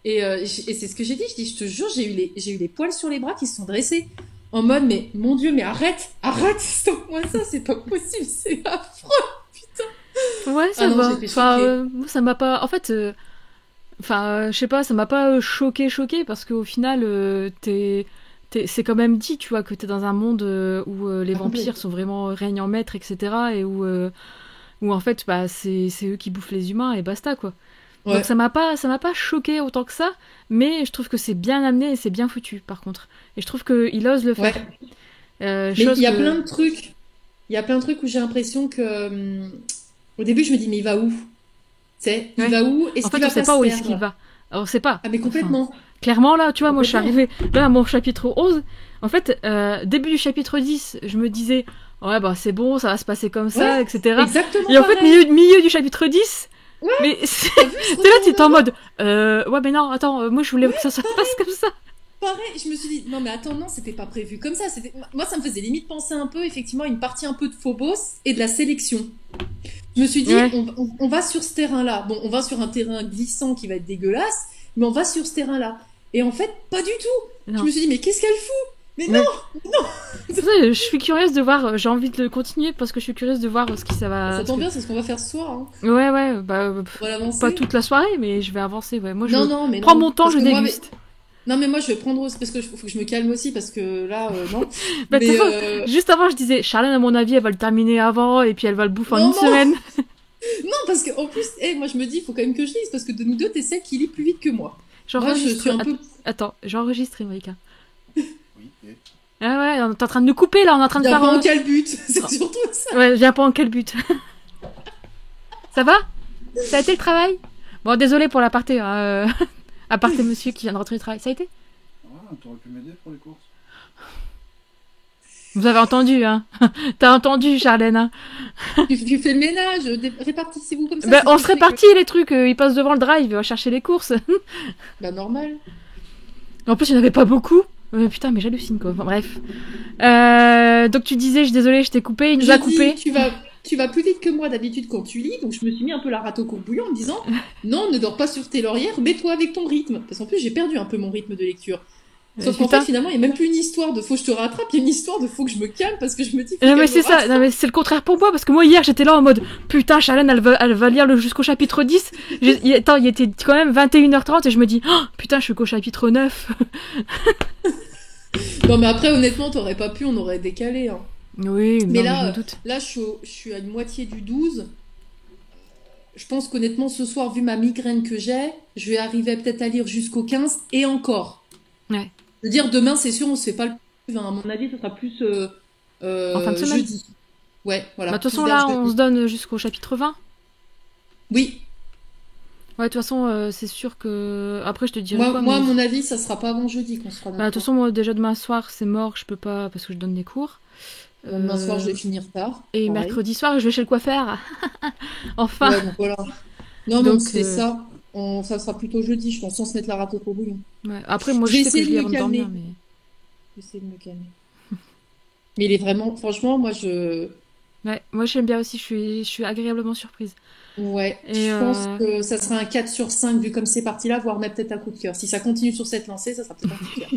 Et c'est ce que j'ai dit. Je dis, je te jure, j'ai eu les poils sur les bras qui se sont dressés. En mode, mais mon Dieu, mais arrête, stop-moi ça, c'est pas possible, c'est affreux, putain. Ouais, ça Ah non, va. j'étais Enfin, choquée. moi, ça m'a pas. En fait, je sais pas, ça m'a pas choqué parce qu'au final, c'est quand même dit, tu vois, que t'es dans un monde où les Ah, vampires complètement. sont vraiment régnants maîtres, etc. Et où en fait, bah, c'est eux qui bouffent les humains et basta, quoi. Donc Ouais. ça m'a pas choqué autant que ça, mais je trouve que c'est bien amené et c'est bien foutu, par contre. Et je trouve qu'il ose le faire. Ouais. Mais il Chose y a plein que. de trucs. Il y a plein de trucs où j'ai l'impression que, au début, je me dis, mais il va où? Tu sais, il Ouais. va où? En Est-ce qu'il fait, on va sait pas pas se où est-ce qu'il perdre? va. Alors, on sait pas. Ah, mais Enfin, complètement. clairement, là, tu vois, moi, je suis Complètement. arrivée là à mon chapitre 11. En fait, début du chapitre 10, je me disais, ouais, bah, c'est bon, ça va se passer comme Ouais, ça, etc. exactement Et en fait, pareil. milieu du chapitre 10, Ouais, mais t'as vu ce t'es là, t'es en retournement? mode, ouais, mais non, attends, moi, je voulais que ça se passe comme ça. Pareil, je me suis dit, non mais attends, non, c'était pas prévu comme ça. Moi, ça me faisait limite penser un peu, effectivement, à une partie un peu de Phobos et de la sélection. Je me suis dit, Ouais. on va sur ce terrain-là. Bon, on va sur un terrain glissant qui va être dégueulasse, mais on va sur ce terrain-là. Et en fait, pas du tout. Je Non. me suis dit, mais qu'est-ce qu'elle fout? Mais Ouais. non, non. C'est pour ça que je suis curieuse de voir, j'ai envie de le continuer parce que je suis curieuse de voir ce qui ça va. Ça tombe bien, c'est ce qu'on va faire ce soir. Hein. Ouais, bah, On va pas l'avancer. toute la soirée, mais je vais avancer, ouais. Moi, je Non, non, mais prends non. mon temps, Parce je que moi, déguste. non, mais moi, je vais prendre parce que faut que je me calme aussi parce que là, non. Bah, de toute Mais façon, juste avant, je disais, Charlène, à mon avis, elle va le terminer avant, et puis elle va le bouffer en une non, non, semaine. non, parce que en plus, moi, je me dis, il faut quand même que je lise parce que de nous deux, t'es celle qui lit plus vite que moi. Moi, je suis J'enregistre. un peu. Attends, j'enregistre, Erika. Oui, et Ah ouais, on est en train de nous couper, là, on est en train de Viens faire pas en un. quel but, c'est surtout ça. Ouais, viens pas en quel but. Ça va? Ça a été le travail? Bon, désolé pour l'aparté, hein, aparté monsieur qui vient de rentrer du travail. Ça a été? ah, t'aurais pu m'aider pour les courses. Vous avez entendu, hein? T'as entendu, Charlène, hein? Tu fais le ménage, répartissez-vous comme ça. Ben, c'est ce on que se je fais répartit les trucs, ils passent devant le drive, il va chercher les courses. Bah, normal. En plus, il n'y en avait pas beaucoup. Putain, mais j'hallucine quoi. Enfin, bref. Donc tu disais, je suis désolée, je t'ai coupé, il nous Je a dis, coupé. tu vas plus vite que moi d'habitude quand tu lis, donc je me suis mis un peu la rate au courbouillon en me disant, non, ne dors pas sur tes laurières, mets-toi avec ton rythme. Parce qu'en plus, j'ai perdu un peu mon rythme de lecture. Sauf qu'en fait, Putain. finalement, il n'y a même plus une histoire de faut que je te rattrape, il y a une histoire de faut que je me calme parce que je me dis, faut qu'elle Mais me c'est ça, rattrape. non, mais c'est le contraire pour moi, parce que moi hier j'étais là en mode putain, Charlène elle va lire jusqu'au chapitre 10. Attends, il était quand même 21h30 et je me dis oh, putain, je suis qu'au chapitre 9. Non, mais après, honnêtement, t'aurais pas pu, on aurait décalé. Hein. Oui, non, Mais mais je là, me doute. je suis à une moitié du 12. Je pense qu'honnêtement, ce soir, vu ma migraine que j'ai, je vais arriver peut-être à lire jusqu'au 15 et encore. Ouais. Je veux dire, demain, c'est sûr, on se fait pas le plus. Hein. À mon avis, ce sera plus En fin de semaine. jeudi. Ouais, voilà. Bah, de toute Plus façon vers là, on jeudi. se donne jusqu'au chapitre 20. Oui, Ouais, de toute façon, c'est sûr que. Après, je te dirai quoi, moi, à mais. mon avis, ça sera pas avant jeudi qu'on sera Bah, de toute d'accord. façon, moi, déjà demain soir, c'est mort, je peux pas parce que je donne des cours. Bon, demain soir, je Euh, vais finir tard. Et Pareil. mercredi soir, je vais chez le coiffeur. Enfin. Ouais, donc voilà. Non, donc Donc, c'est ça. Ça sera plutôt jeudi, je pense, sans se mettre la rate au courbouillon. ouais. Après, moi, Je je vais sais que essayer je de lis me avant de dormir, calmer. mais. J'essaie de me calmer. Mais il est vraiment, franchement, moi je. Ouais, moi j'aime bien aussi, je suis agréablement surprise. Ouais, Et je pense que ça sera un 4 sur 5 vu comme c'est parti là, voire même peut-être un coup de cœur. Si ça continue sur cette lancée, ça sera peut-être un coup de cœur.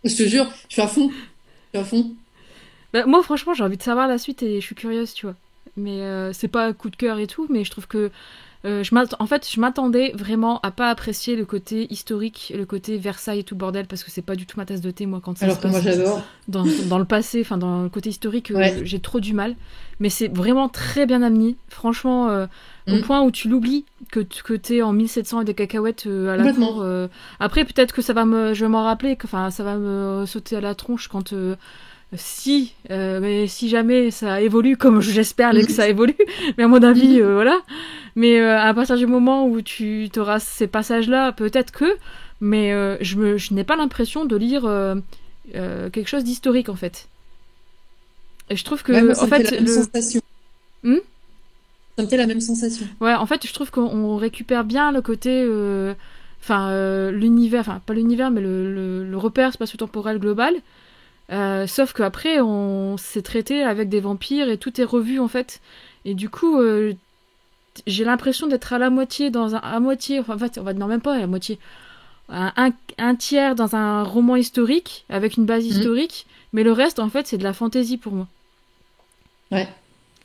Je te jure, je suis à fond. Je suis à fond. bah, moi franchement j'ai envie de savoir la suite et je suis curieuse, tu vois. Mais c'est pas un coup de cœur et tout, mais je trouve que en fait je m'attendais vraiment à pas apprécier le côté historique, le côté Versailles et tout bordel, parce que c'est pas du tout ma tasse de thé moi quand ça se Alors que moi passe j'adore. dans le passé, enfin dans le côté historique, Ouais. j'ai trop du mal. Mais c'est vraiment très bien amené, franchement, au Mm. point où tu l'oublies que t'es en 1700 et des cacahuètes à la Complètement. cour. Après peut-être que je vais m'en rappeler, enfin ça va me sauter à la tronche quand mais si jamais ça évolue, comme j'espère que ça évolue, mais à mon avis, voilà. Mais à partir du moment où tu auras ces passages-là, peut-être que, mais je n'ai pas l'impression de lire quelque chose d'historique, en fait. Et je trouve Ouais, moi, que, ça en me fait fait, la même sensation. Hmm. Ça me fait la même sensation. Ouais, en fait, je trouve qu'on récupère bien le côté, l'univers, enfin pas l'univers, mais le repère spatio-temporel global. Sauf qu'après, on s'est traité avec des vampires et tout est revu en fait. Et du coup, j'ai l'impression d'être à la moitié à moitié, enfin, en fait, on va non même pas à la moitié, un tiers dans un roman historique avec une base historique, mais le reste en fait c'est de la fantaisie pour moi. Ouais.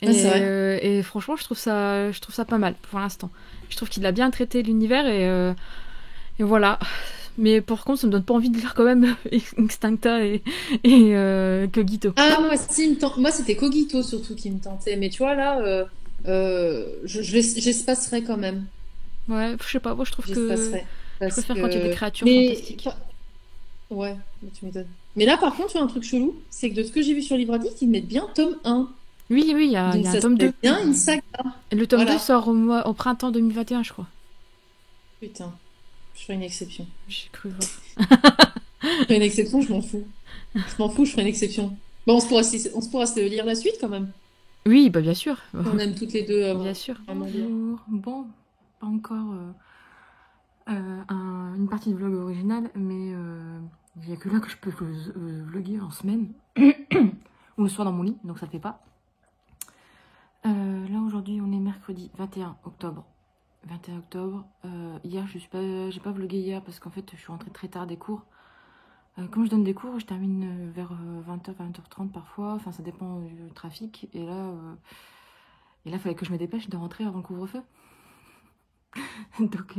C'est vrai. Et franchement, je trouve ça pas mal pour l'instant. Je trouve qu'il a bien traité l'univers et voilà. Mais par contre, ça me donne pas envie de lire quand même Extincta et Cogito. Ah, moi, c'était Cogito surtout qui me tentait. Mais tu vois, là, j'espacerais quand même. Ouais, je sais pas, moi je trouve que J'espacerais. je Parce préfère quand il y a des que. créatures Mais. fantastiques. Ouais, mais tu m'étonnes. Mais là, par contre, tu vois, un truc chelou, c'est que de ce que j'ai vu sur Livre Addict, ils mettent bien tome 1. Oui, il y Donc a un ça tome serait 2. bien une saga. Et le tome 2 Voilà. sort au printemps 2021, je crois. Putain, je ferai une exception. J'ai cru voir. Je ferai une exception, je m'en fous. Je m'en fous, je ferai une exception. Bon, on se pourra se lire la suite quand même. Oui, bah bien sûr. On aime toutes les deux Bien sûr. vraiment bien. Bon, pas encore une partie de vlog originale, mais il n'y a que là que je peux vlogger en semaine. Ou le soir dans mon lit, donc ça fait pas. Là aujourd'hui on est mercredi 21 octobre. 21 octobre. Hier j'ai pas vlogué hier parce qu'en fait je suis rentrée très tard des cours. Comme je donne des cours, je termine vers 20h, 20h30 parfois. Enfin ça dépend du trafic. Et là il fallait que je me dépêche de rentrer avant le couvre-feu. Donc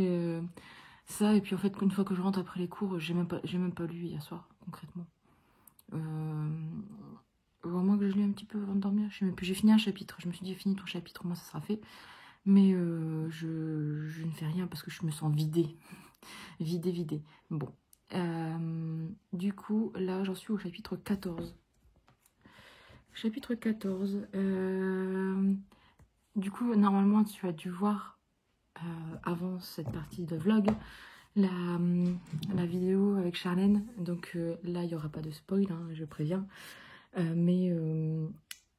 ça, et puis en fait une fois que je rentre après les cours, j'ai même pas lu hier soir concrètement. Vraiment que je lis un petit peu avant de dormir. J'ai fini un chapitre. Je me suis dit, fini ton chapitre, au moins ça sera fait. Mais je ne fais rien parce que je me sens vidée. Vidée. Bon. Du coup, là, j'en suis au chapitre 14. Chapitre 14. Du coup, normalement, tu as dû voir, avant cette partie de vlog, la vidéo avec Charlène. Donc là, il n'y aura pas de spoil, hein, je préviens.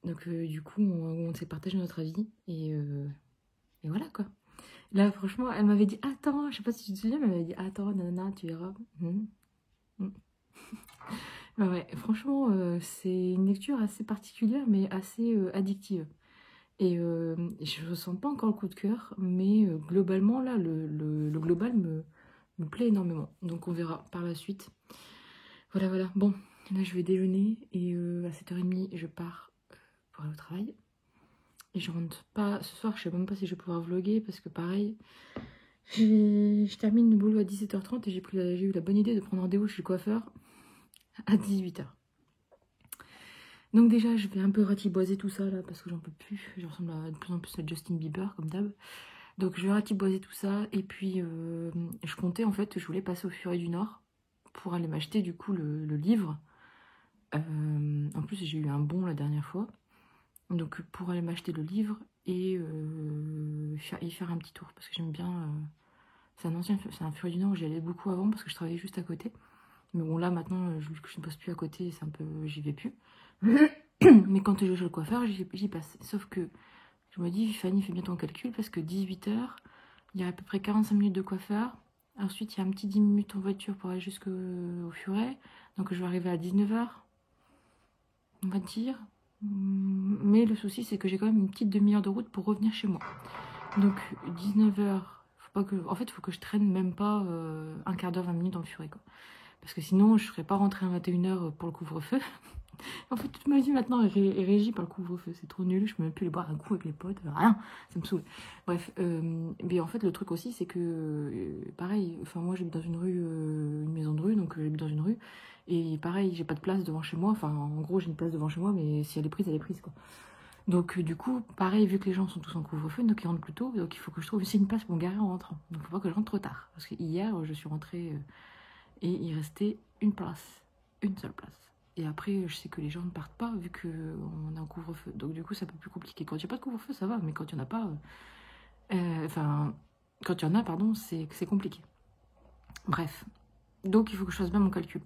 Donc du coup on s'est partagé notre avis et voilà quoi. Là franchement elle m'avait dit attends, je sais pas si tu te souviens, mais elle m'avait dit attends nanana tu verras. Bah ouais, franchement c'est une lecture assez particulière mais assez addictive. Et je ressens pas encore le coup de cœur, mais globalement là le global me plaît énormément. Donc on verra par la suite. Voilà. Bon, là je vais déjeuner et à 7h30 je pars pour aller au travail. Et je rentre pas ce soir, je sais même pas si je vais pouvoir vlogger parce que pareil, je termine le boulot à 17h30 et j'ai eu la bonne idée de prendre rendez-vous chez le coiffeur à 18h. Donc déjà je vais un peu ratiboiser tout ça là parce que j'en peux plus. Je ressemble de plus en plus à Justin Bieber comme d'hab. Donc je vais ratiboiser tout ça et puis je comptais en fait, je voulais passer au Furet du Nord pour aller m'acheter du coup le livre. En plus j'ai eu un bon la dernière fois. Donc pour aller m'acheter le livre et y faire un petit tour. Parce que j'aime bien... c'est un Furet du Nord où j'y allais beaucoup avant parce que je travaillais juste à côté. Mais bon là maintenant, vu que je ne passe plus à côté, c'est un peu... j'y vais plus. Mais quand je vais chez le coiffeur, j'y passe. Sauf que je me dis, Fanny, fais bien ton calcul parce que 18h, il y a à peu près 45 minutes de coiffeur. Ensuite, il y a un petit 10 minutes en voiture pour aller jusqu'au Furet. Donc je vais arriver à 19h, on va dire. Mais le souci, c'est que j'ai quand même une petite demi-heure de route pour revenir chez moi. Donc 19h, en fait, il faut que je traîne même pas un quart d'heure, 20 minutes dans le Furet, quoi. Parce que sinon, je ne serais pas rentrée à 21h pour le couvre-feu. En fait, toute ma vie maintenant est régie par le couvre-feu. C'est trop nul, je ne peux même plus aller boire un coup avec les potes, rien, ça me saoule. Bref, mais en fait, le truc aussi, c'est que, pareil, enfin moi j'habite dans une rue, une maison de rue, donc j'habite dans une rue, et pareil, j'ai pas de place devant chez moi, enfin en gros j'ai une place devant chez moi, mais si elle est prise, quoi. Donc du coup, pareil, vu que les gens sont tous en couvre-feu, donc ils rentrent plus tôt, donc il faut que je trouve aussi une place pour me garer en rentrant. Donc il faut pas que je rentre trop tard, parce que hier, je suis rentrée et il restait une seule place. Et après, je sais que les gens ne partent pas vu qu'on a un couvre-feu. Donc du coup, c'est un peu plus compliqué. Quand il n'y a pas de couvre-feu, ça va. Mais quand il n'y en a pas... Enfin, quand il y en a, pardon, c'est compliqué. Bref. Donc il faut que je fasse bien mon calcul.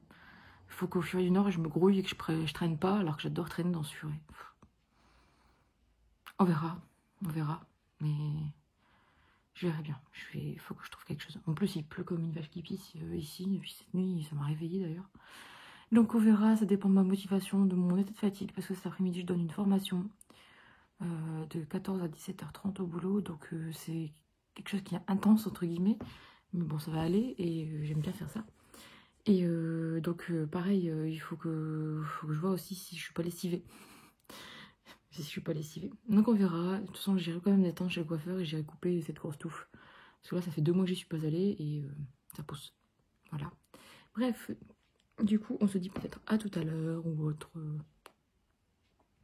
Il faut qu'au Furet du Nord, je me grouille et que je traîne pas, alors que j'adore traîner dans ce Furet. On verra. On verra. Mais... je verrai bien. Il faut que je trouve quelque chose. En plus, il pleut comme une vache qui pisse ici. Depuis cette nuit, ça m'a réveillée d'ailleurs. Donc on verra, ça dépend de ma motivation, de mon état de fatigue, parce que cet après-midi, je donne une formation de 14 à 17h30 au boulot. Donc c'est quelque chose qui est intense, entre guillemets. Mais bon, ça va aller et j'aime bien faire ça. Et donc pareil, il faut que je vois aussi si je suis pas lessivée. Si je suis pas lessivée. Donc on verra. De toute façon, j'irai quand même des temps chez le coiffeur et j'irai couper cette grosse touffe. Parce que là, ça fait 2 mois que j'y suis pas allée et ça pousse. Voilà. Bref, du coup, on se dit peut-être à tout à l'heure ou autre...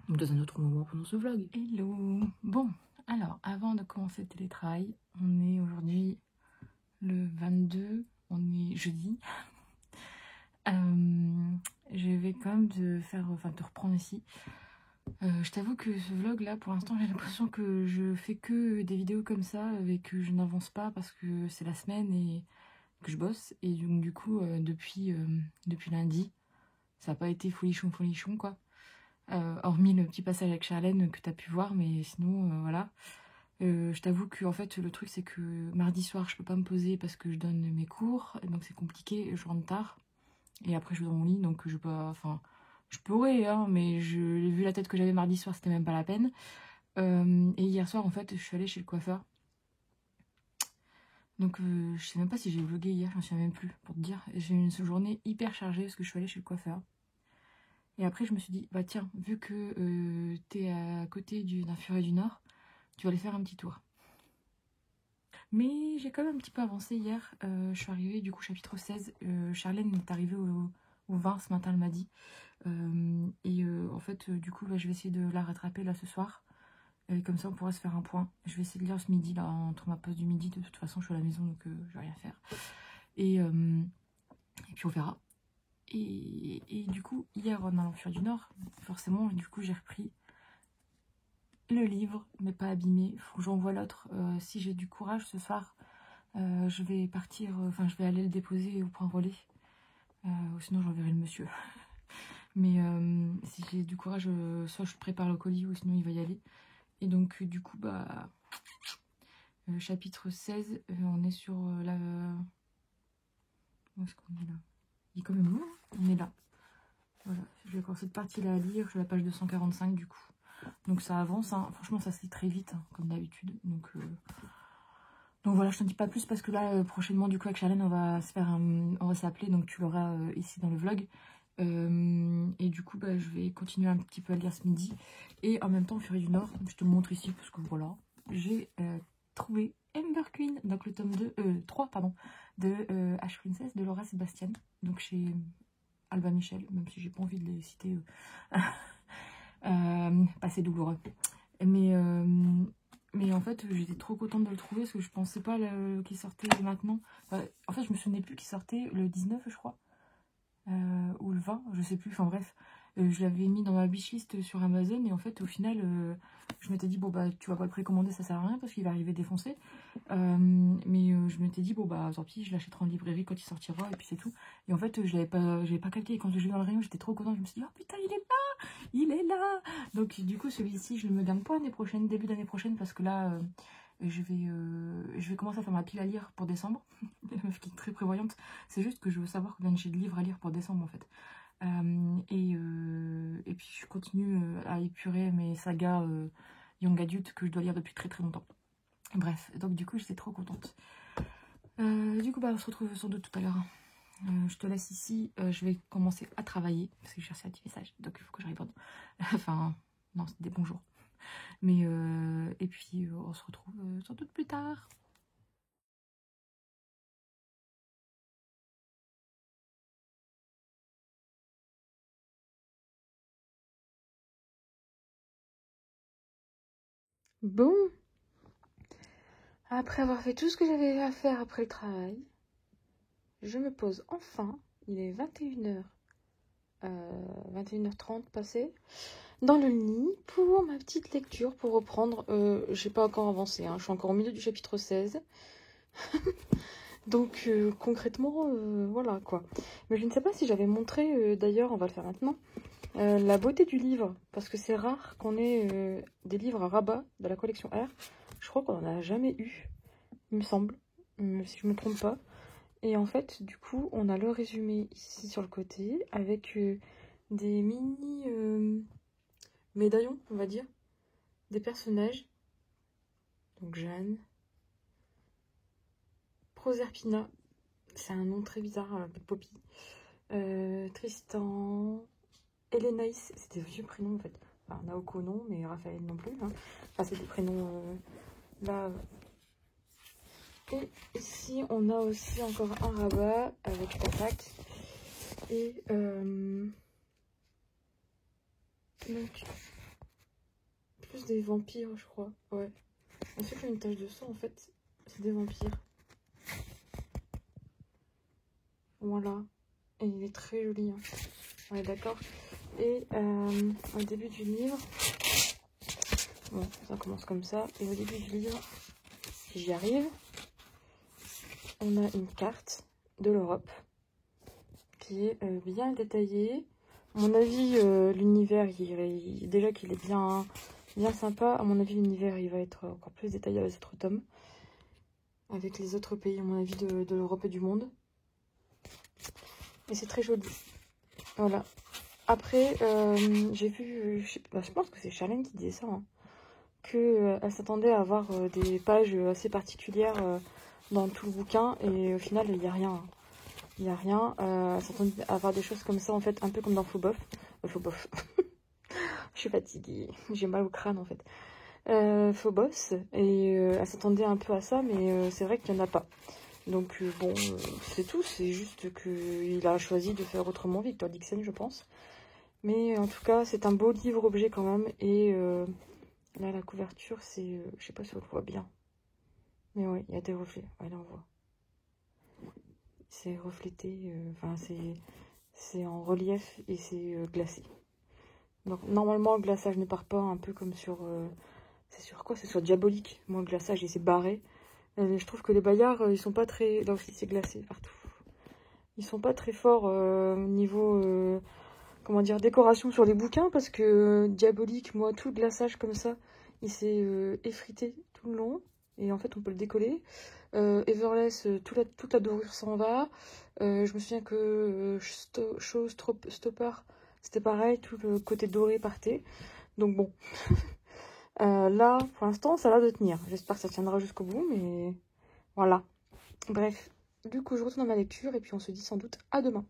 dans un autre moment pendant ce vlog. Hello. Bon, alors, avant de commencer le télétravail, on est aujourd'hui le 22, on est jeudi. Je vais quand même te reprendre ici. Je t'avoue que ce vlog là, pour l'instant, j'ai l'impression que je fais que des vidéos comme ça et que je n'avance pas parce que c'est la semaine et que je bosse. Et donc, du coup, depuis lundi, ça n'a pas été folichon quoi. Hormis le petit passage avec Charlène que tu as pu voir, mais sinon, voilà. Je t'avoue que en fait, le truc, c'est que mardi soir, je peux pas me poser parce que je donne mes cours, donc c'est compliqué, je rentre tard. Et après, je vais dans mon lit, donc je peux pas... Enfin, je pourrais, hein, mais vu la tête que j'avais mardi soir, c'était même pas la peine. Et hier soir, en fait, je suis allée chez le coiffeur. Donc, je sais même pas si j'ai vlogué hier, je m'en souviens même plus, pour te dire. J'ai eu une journée hyper chargée parce que je suis allée chez le coiffeur. Et après, je me suis dit, bah tiens, vu que t'es à côté d'un Furet du Nord, tu vas aller faire un petit tour. Mais j'ai quand même un petit peu avancé hier. Je suis arrivée du coup chapitre 16. Charlène est arrivée au 20 ce matin, elle m'a dit. En fait, du coup, je vais essayer de la rattraper là ce soir. Et comme ça, on pourra se faire un point. Je vais essayer de lire ce midi, là, entre ma pause du midi. De toute façon, je suis à la maison, donc je vais rien faire. Et puis on verra. Et du coup, hier, en allant Furet du Nord, forcément, du coup, j'ai repris le livre, mais pas abîmé. Il faut que j'envoie l'autre. Si j'ai du courage ce soir, je vais partir, je vais aller le déposer au point relais. Ou sinon, j'enverrai le monsieur. Mais si j'ai du courage, soit je prépare le colis, ou sinon il va y aller. Et donc, du coup, chapitre 16, on est sur la... Où est-ce qu'on est là? Il est quand même long, hein. On est là. Voilà, je vais encore cette partie-là à lire. Je suis à la page 245 du coup. Donc ça avance, hein. Franchement ça se lit très vite, hein, comme d'habitude. Donc voilà, je t'en dis pas plus parce que là, prochainement, du coup, avec Charlène, on va s'appeler, donc tu l'auras ici dans le vlog. Et du coup, je vais continuer un petit peu à lire ce midi. Et en même temps, Furet du Nord, je te montre ici parce que voilà, j'ai trouvé Ember Queen, donc le tome 3, pardon, de Ash Princess, de Laura Sébastien, donc chez Alba Michel, même si j'ai pas envie de les citer. Pas douloureux. Mais en fait, j'étais trop contente de le trouver parce que je pensais pas qu'il sortait maintenant. En fait, je me souvenais plus qu'il sortait le 19, je crois. Ou le 20, je sais plus. Enfin bref, je l'avais mis dans ma wishlist sur Amazon et en fait, au final, je m'étais dit, bon, tu vas pas le précommander, ça sert à rien parce qu'il va arriver défoncé. Mais je m'étais dit, bon, tant pis, je l'achèterai en librairie quand il sortira et puis c'est tout. Et en fait, je l'avais pas calqué. Et quand je l'ai vu dans le rayon, j'étais trop contente. Je me suis dit, oh putain, il est là! Il est là! Donc, du coup, celui-ci, je ne me garde pas l'année prochaine, début d'année prochaine, parce que là, je vais commencer à faire ma pile à lire pour décembre. La meuf qui est très prévoyante. C'est juste que je veux savoir combien j'ai de livres à lire pour décembre, en fait. Et puis, je continue à épurer mes sagas Young Adult que je dois lire depuis très très longtemps. Bref, donc du coup, j'étais trop contente. Du coup, on se retrouve sans doute tout à l'heure. Je te laisse ici. Je vais commencer à travailler parce que j'ai reçu un petit message, donc il faut que je réponde. Enfin, non, c'est des bonjours. Mais et puis on se retrouve sans doute plus tard. Bon, après avoir fait tout ce que j'avais à faire après le travail, je me pose enfin. Il est 21h 21h30 passé dans le lit pour ma petite lecture, pour reprendre. J'ai pas encore avancé, hein, je suis encore au milieu du chapitre 16. Donc concrètement, voilà quoi. Mais je ne sais pas si j'avais montré, d'ailleurs, on va le faire maintenant, la beauté du livre. Parce que c'est rare qu'on ait des livres à rabat de la collection R. Je crois qu'on n'en a jamais eu, il me semble, si je me trompe pas. Et en fait, du coup, on a le résumé ici sur le côté avec des mini médaillons, on va dire, des personnages. Donc Jeanne, Proserpina, c'est un nom très bizarre, un peu de Poppy. Tristan, Hélénaïs, c'est des vieux prénoms en fait. Enfin, Naoko non, mais Raphaël non plus. Hein. Enfin, c'est des prénoms là. Et ici, on a aussi encore un rabat avec attaque. Et donc, plus des vampires, je crois. Ouais. Ensuite, il y a une tache de sang, en fait. C'est des vampires. Voilà. Et il est très joli. Hein. On est d'accord. Et au début du livre... Bon, ça commence comme ça. Et au début du livre, si j'y arrive... On a une carte de l'Europe qui est bien détaillée. À mon avis, l'univers, déjà qu'il est bien sympa. À mon avis, l'univers, il va être encore plus détaillé avec les autres tomes. Avec les autres pays, à mon avis, de l'Europe et du monde. Et c'est très joli. Voilà. Après, j'ai vu, je pense que c'est Charlène qui disait ça, hein, qu'elle s'attendait à avoir des pages assez particulières dans tout le bouquin, et au final il n'y a rien. Il n'y a rien. S'attendait à avoir des choses comme ça, en fait, un peu comme dans Phobos. Phobos. Je suis fatiguée, j'ai mal au crâne en fait. Phobos, et elle s'attendait un peu à ça, mais c'est vrai qu'il n'y en a pas. Donc bon, c'est tout, c'est juste qu'il a choisi de faire autrement, Victor Dixon, je pense. Mais en tout cas, c'est un beau livre-objet quand même, et là la couverture, c'est, je sais pas si on le voit bien. Mais oui, il y a des reflets. Ouais, là on voit. C'est reflété, enfin c'est en relief et c'est glacé. Donc normalement le glaçage ne part pas, un peu comme sur... c'est sur quoi? C'est sur Diabolique. Moi le glaçage il s'est barré. Je trouve que les Bayards ils sont pas très... Là aussi c'est glacé partout. Ils sont pas très forts au niveau... comment dire, décoration sur les bouquins, parce que Diabolique, moi tout le glaçage comme ça, il s'est effrité tout le long. Et en fait, on peut le décoller. Everless, toute la dorure s'en va. Je me souviens que Stopper, c'était pareil, tout le côté doré partait. Donc bon, là, pour l'instant, ça a l'air de tenir. J'espère que ça tiendra jusqu'au bout, mais voilà. Bref, du coup, je retourne à ma lecture et puis on se dit sans doute à demain.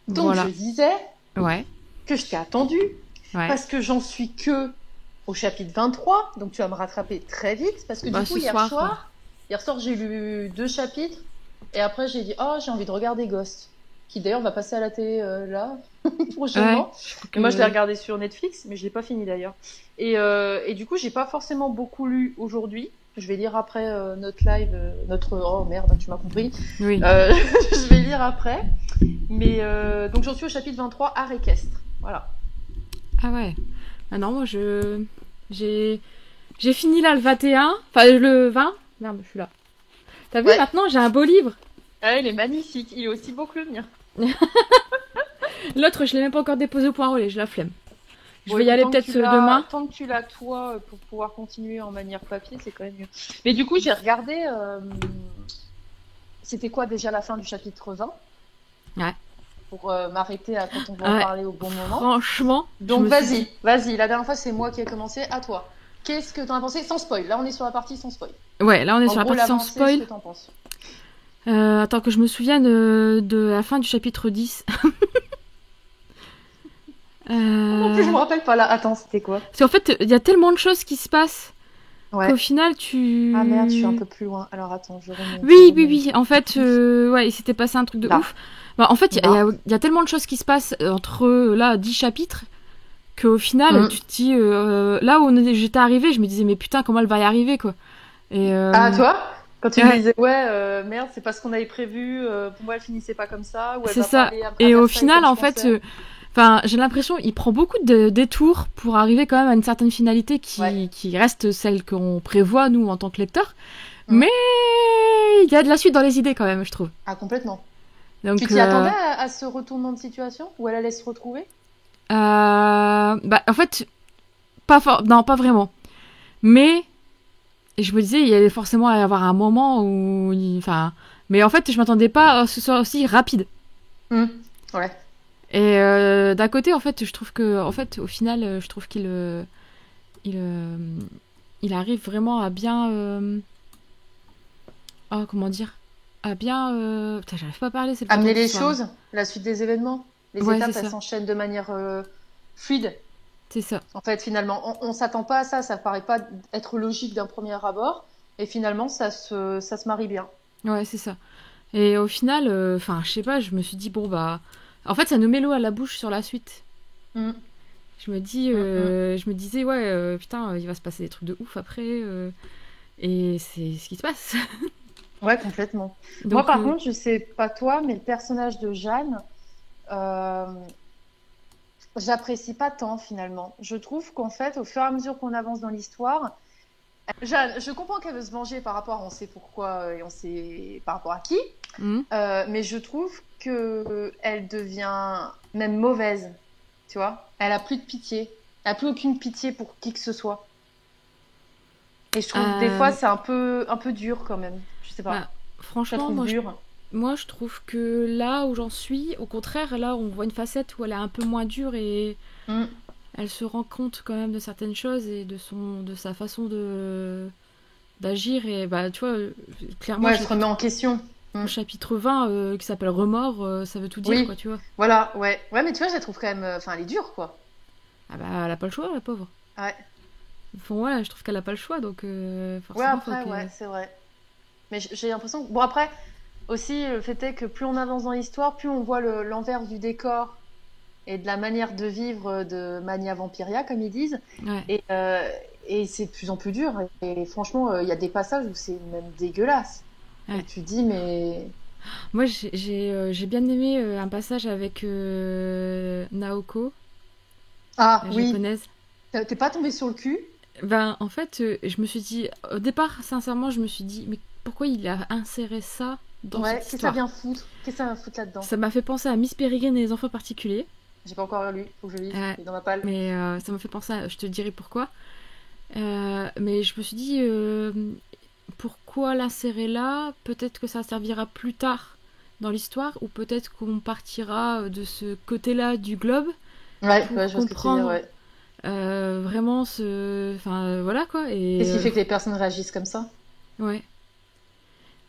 Donc Voilà. je disais Ouais, que je t'ai attendu ouais. parce que j'en suis que au chapitre 23, donc tu vas me rattraper très vite parce que Bah, du coup ce hier soir, soir j'ai lu 2 chapitres et après j'ai dit oh j'ai envie de regarder Ghost, qui d'ailleurs va passer à la télé là prochainement. Ouais, je crois Et moi je l'ai que... regardé sur Netflix mais je l'ai pas fini d'ailleurs. Et du coup j'ai pas forcément beaucoup lu aujourd'hui. Je vais lire après notre live, oh merde tu m'as compris. Oui. Je vais lire après. Mais donc j'en suis au chapitre 23, art équestre. Voilà. Ah ouais. Ah non, moi j'ai fini là le 21, enfin le 20. Merde, je suis là. T'as vu, Ouais. maintenant j'ai un beau livre. Ah, il est magnifique, il est aussi beau que le mien. L'autre, je l'ai même pas encore déposé au point relais, je la flemme. Je Bon, vais y aller tant que peut-être tu l'as- demain. Tant que tu l'as toi pour pouvoir continuer en manière papier, c'est quand même mieux. Mais du coup, j'ai regardé. C'était quoi déjà la fin du chapitre 20? Ouais. Pour m'arrêter à quand on va en Ouais. parler au bon moment. Franchement, Donc je me suis dit- vas-y. La dernière fois, c'est moi qui ai commencé. À toi. Qu'est-ce que t'en as pensé? Sans spoil. Là, on est sur la partie sans spoil. Ouais, là on est En sur la gros, partie sans l'avancée, spoil. ce que t'en penses. Attends que je me souvienne de la fin du chapitre 10. Non plus, je me rappelle pas là. Attends, c'était quoi? Parce qu'en fait, il y a tellement de choses qui se passent Ouais. qu'au final, tu... Ah merde, je suis un peu plus loin. Alors attends, je Oui, oui, remets. oui. En fait, ouais, il s'était passé un truc de Là, ouf. Bah, en fait, là. il y a tellement de choses qui se passent entre, là, 10 chapitres, qu'au final, tu Mm. te dis... là où j'étais arrivée, je me disais, mais putain, comment elle va y arriver, quoi. Et Ah, toi? Quand tu me ouais, disais, ouais, merde, c'est pas ce qu'on avait prévu, pour moi elle finissait pas comme ça, ou elle c'est va pas ça. aller à Et au Versailles final, comme je en fait... pensais. Enfin, j'ai l'impression il prend beaucoup de détours pour arriver quand même à une certaine finalité Ouais. qui reste celle qu'on prévoit, nous, en tant que lecteurs. Mm. Mais il y a de la suite dans les idées quand même, je trouve. Ah, complètement. Tu Donc, t'y attendais à ce retournement de situation? Où elle allait se retrouver? bah, en fait, non, pas vraiment. Mais je me disais, il y allait forcément y avoir un moment où... Enfin... Mais en fait, je m'attendais pas à ce soit aussi rapide. Mm. Ouais. Et d'un côté, en fait, je trouve que... En fait, au final, je trouve il, euh, il arrive vraiment à bien... oh, comment dire? À bien... Putain, j'arrive pas à parler, c'est le retour Amener les d'histoire, là. choses, la suite des événements. Les Ouais, c'est étapes, elles ça. s'enchaînent de manière fluide. C'est ça. En fait, finalement, on s'attend pas à ça, ça paraît pas être logique d'un premier abord, et finalement, ça se marie bien. Ouais, c'est ça. Et au final, enfin, je sais pas, je me suis dit, bon, bah... En fait, ça nous met l'eau à la bouche sur la suite. Mm. Mm, mm. Je me disais, ouais, putain, il va se passer des trucs de ouf après. Et c'est ce qui se passe. Ouais, complètement. Moi, Donc, par contre, je sais pas toi, mais le personnage de Jeanne, euh, j'apprécie pas tant finalement. Je trouve qu'en fait, au fur et à mesure qu'on avance dans l'histoire, Jeanne, je comprends qu'elle veut se venger par rapport, on sait pourquoi et on sait par rapport à qui, hmm, mais je trouve que elle devient même mauvaise, tu vois. Elle a plus de pitié, elle a plus aucune pitié pour qui que ce soit. Et je trouve que des fois, euh, c'est un peu dur quand même. Je sais bah, pas. Je la franchement, trouve dure. moi, je trouve que là où j'en suis, au contraire, là, on voit une facette où elle est un peu moins dure et Mm. elle se rend compte quand même de certaines choses et de sa façon d'agir. Et bah, tu vois, clairement, Ouais, elle se remet en question. le Mm. chapitre 20 qui s'appelle Remords, ça veut tout dire, quoi, Oui, tu vois. voilà, ouais. Ouais, mais tu vois, je la trouve quand même. Enfin, elle est dure, quoi. Ah bah, elle a pas le choix, la pauvre. Ouais. Enfin, voilà, je trouve qu'elle a pas le choix, donc Ouais, forcément, faut après, ouais, que... c'est vrai. Mais j'ai l'impression que. Bon, après, aussi, le fait est que plus on avance dans l'histoire, plus on voit l'envers du décor et de la manière de vivre de Mania Vampiria, comme ils disent. Ouais, Et, euh, et c'est de plus en plus dur. Et franchement, il y a des passages où c'est même dégueulasse. Et ouais. tu te dis, mais. Moi, j'ai bien aimé un passage avec Naoko, Ah, la oui. japonaise. T'es pas tombé sur le cul? Ben, en fait, je me suis dit... Au départ, sincèrement, je me suis dit, mais pourquoi il a inséré ça dans Ouais, cette qu'est-ce que ça histoire? vient foutre? Qu'est-ce que ça vient foutre là-dedans? Ça m'a fait penser à Miss Peregrine et les enfants particuliers. J'ai pas encore lu, faut que je lise. Euh, Il est dans ma palle. mais ça m'a fait penser à... Je te dirai pourquoi. Mais je me suis dit, pourquoi l'insérer là? Peut-être que ça servira plus tard dans l'histoire, ou peut-être qu'on partira de ce côté-là du globe Ouais, ouais, pour je vois ce que tu veux dire, comprendre ouais. vraiment ce... Enfin, voilà quoi. Et Qu'est-ce qui fait que les personnes réagissent comme ça? ouais.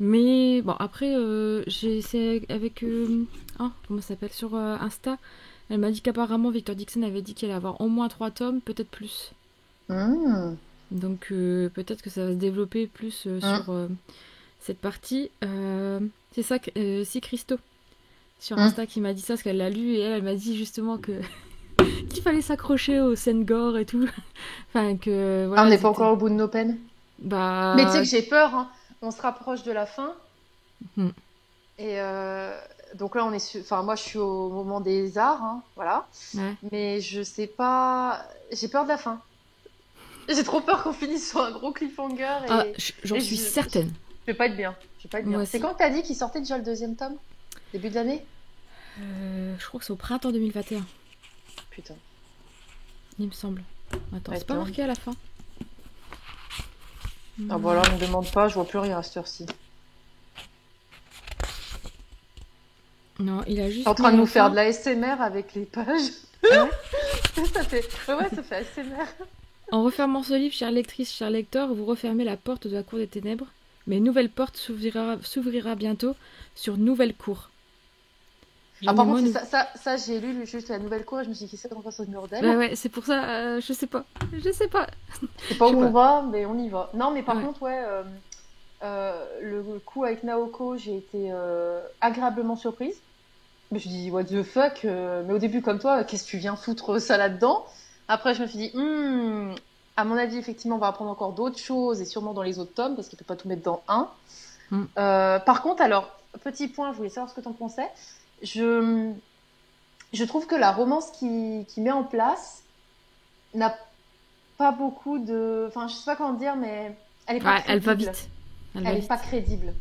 Mais bon, après, j'ai essayé avec... oh, comment ça s'appelle? Sur Insta. Elle m'a dit qu'apparemment Victor Dixon avait dit qu'il allait avoir au moins 3 tomes, peut-être plus. Hmm, Donc peut-être que ça va se développer plus hmm, sur cette partie. C'est ça, si Christo sur hmm. Insta qui m'a dit ça, parce qu'elle l'a lu et elle m'a dit justement que qu'il fallait s'accrocher aux scènes gore et tout. Enfin que Ah, on voilà, n'est pas c'était... encore au bout de nos peines. Mais tu sais Bah... que j'ai peur, hein. On se rapproche de la fin. hmm, Et donc là, enfin, moi, je suis au moment des arts, hein, voilà. ouais. Mais je sais pas. J'ai peur de la fin. J'ai trop peur qu'on finisse sur un gros cliffhanger Ah, j'en et suis je certaine. vais pas être bien. Je vais pas être Moi bien. C'est aussi. quand que t'as dit qu'il sortait déjà le deuxième tome? Début de l'année? Je crois que c'est au printemps 2021, Putain. il me semble. Attends, c'est pas Attends. marqué à la fin. Ah Hmm. voilà, on me demande pas, je vois plus rien à cette heure-ci. Non, il a T'es en juste mis train à de la nous faire fin. de la SMR avec les pages. Ah ouais. Ça fait. Ouais, ouais, ça fait ASMR. En refermant ce livre, chère lectrice, cher lecteur, vous refermez la porte de la cour des ténèbres, mais une nouvelle porte s'ouvrira bientôt sur nouvelle cour. Ah, par contre, Moi, ça j'ai lu juste la nouvelle cour et je me suis dit, qui c'est qu'on passe au mur d'elle? bah ouais, c'est pour ça, je sais pas. Je sais pas. Je sais pas Je sais où on pas. va, mais on y va. Non, mais par Ouais. contre, ouais, le coup avec Naoko, j'ai été agréablement surprise. Je me suis dit, what the fuck? Mais au début, comme toi, qu'est-ce que tu viens foutre ça là-dedans? Après, je me suis dit, à mon avis, effectivement, on va apprendre encore d'autres choses et sûrement dans les autres tomes parce qu'il peut pas tout mettre dans un. Mm. Par contre, alors, petit point, je voulais savoir ce que tu en pensais. Je, je trouve que la romance qui met en place n'a pas beaucoup de. Enfin, je sais pas comment dire, mais elle est pas Ouais, elle va crédible. vite. Elle va Elle est pas vite. crédible.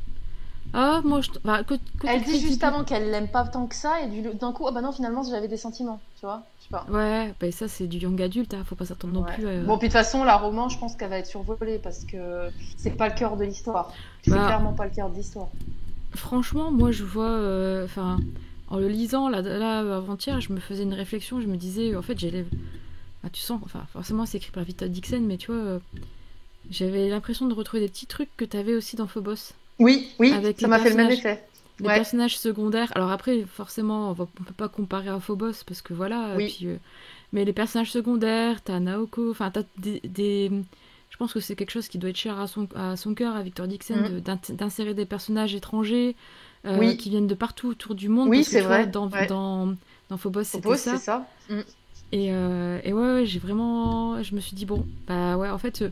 Ah, moi, bah, côté Elle dit juste crédible. avant qu'elle l'aime pas tant que ça, et d'un coup, ah bah non, finalement, j'avais des sentiments, tu vois? Je sais pas. Ouais, bah ça, c'est du young adulte, hein, faut pas s'attendre non Ouais. plus à. Bon, puis de toute façon, la romance, je pense qu'elle va être survolée parce que c'est pas le cœur de l'histoire. C'est Bah, clairement pas le cœur de l'histoire. franchement, moi, je vois. Enfin, en le lisant, là, avant-hier, je me faisais une réflexion, je me disais, en fait, j'élève. Bah, tu sens, enfin, forcément, c'est écrit par Victor Dixon, mais tu vois, j'avais l'impression de retrouver des petits trucs que t'avais aussi dans Phobos. Oui, oui, Avec ça m'a fait le même effet. les Ouais, personnages secondaires. Alors après, forcément, on peut pas comparer à Phobos parce que voilà. Et oui. puis, mais les personnages secondaires, t'as Naoko, enfin, t'as je pense que c'est quelque chose qui doit être cher à son cœur, à Victor Dixon, Mm. d'insérer des personnages étrangers Oui, qui viennent de partout autour du monde. oui, Parce que c'est tu vois, vrai. Ouais. dans Phobos, c'était Propose, c'est ça. ça. Mm. Et ouais, j'ai vraiment. Je me suis dit, bon, bah ouais, en fait,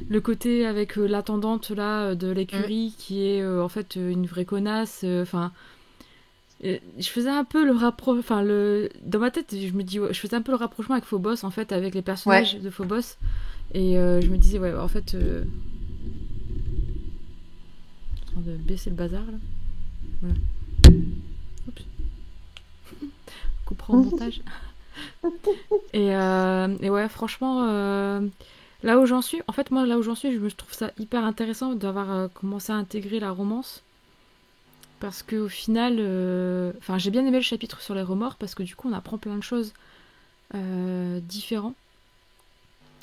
le côté avec l'intendante là de Mm. l'écurie qui est en fait une vraie connasse. Enfin, je faisais un peu le rapprochement. Enfin, dans ma tête, je me dis, ouais, je faisais un peu le rapprochement avec Phobos en fait, avec les Ouais. personnages de Phobos. Et je me disais, ouais, en fait. Je suis en train de baisser le bazar là. Voilà. Oups. Coupera au montage. Et ouais, franchement, là où j'en suis, en fait, moi, là où j'en suis, je me trouve ça hyper intéressant d'avoir commencé à intégrer la romance. Parce qu'au final, enfin, j'ai bien aimé le chapitre sur les remords parce que du coup, on apprend plein de choses différentes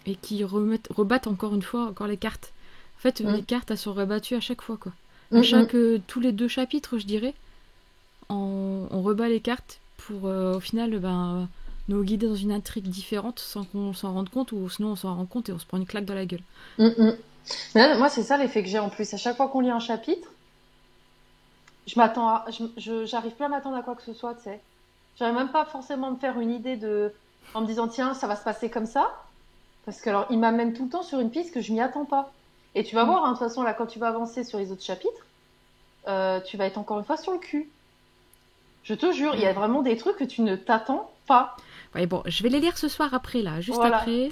et qui rebattent encore une fois encore les cartes. En fait, les Mm. cartes, elles sont rebattues à chaque fois, quoi. Mm, mm. Tous les 2 chapitres, je dirais, on rebat les cartes pour au final nous guider dans une intrigue différente sans qu'on s'en rende compte ou sinon on s'en rend compte et on se prend une claque dans la gueule. Mm, mm. Mais là, moi, c'est ça l'effet que j'ai en plus. À chaque fois qu'on lit un chapitre, j'arrive plus à m'attendre à quoi que ce soit, tu sais. J'arrive même pas forcément à me faire une idée en me disant, tiens, ça va se passer comme ça. Parce que alors, il m'amène tout le temps sur une piste que je m'y attends pas. Et tu vas Mm. voir, hein, de toute façon, là, quand tu vas avancer sur les autres chapitres, tu vas être encore une fois sur le cul. Je te jure, il y a vraiment des trucs que tu ne t'attends pas. Ouais, bon, je vais les lire ce soir après, là, juste Voilà. après.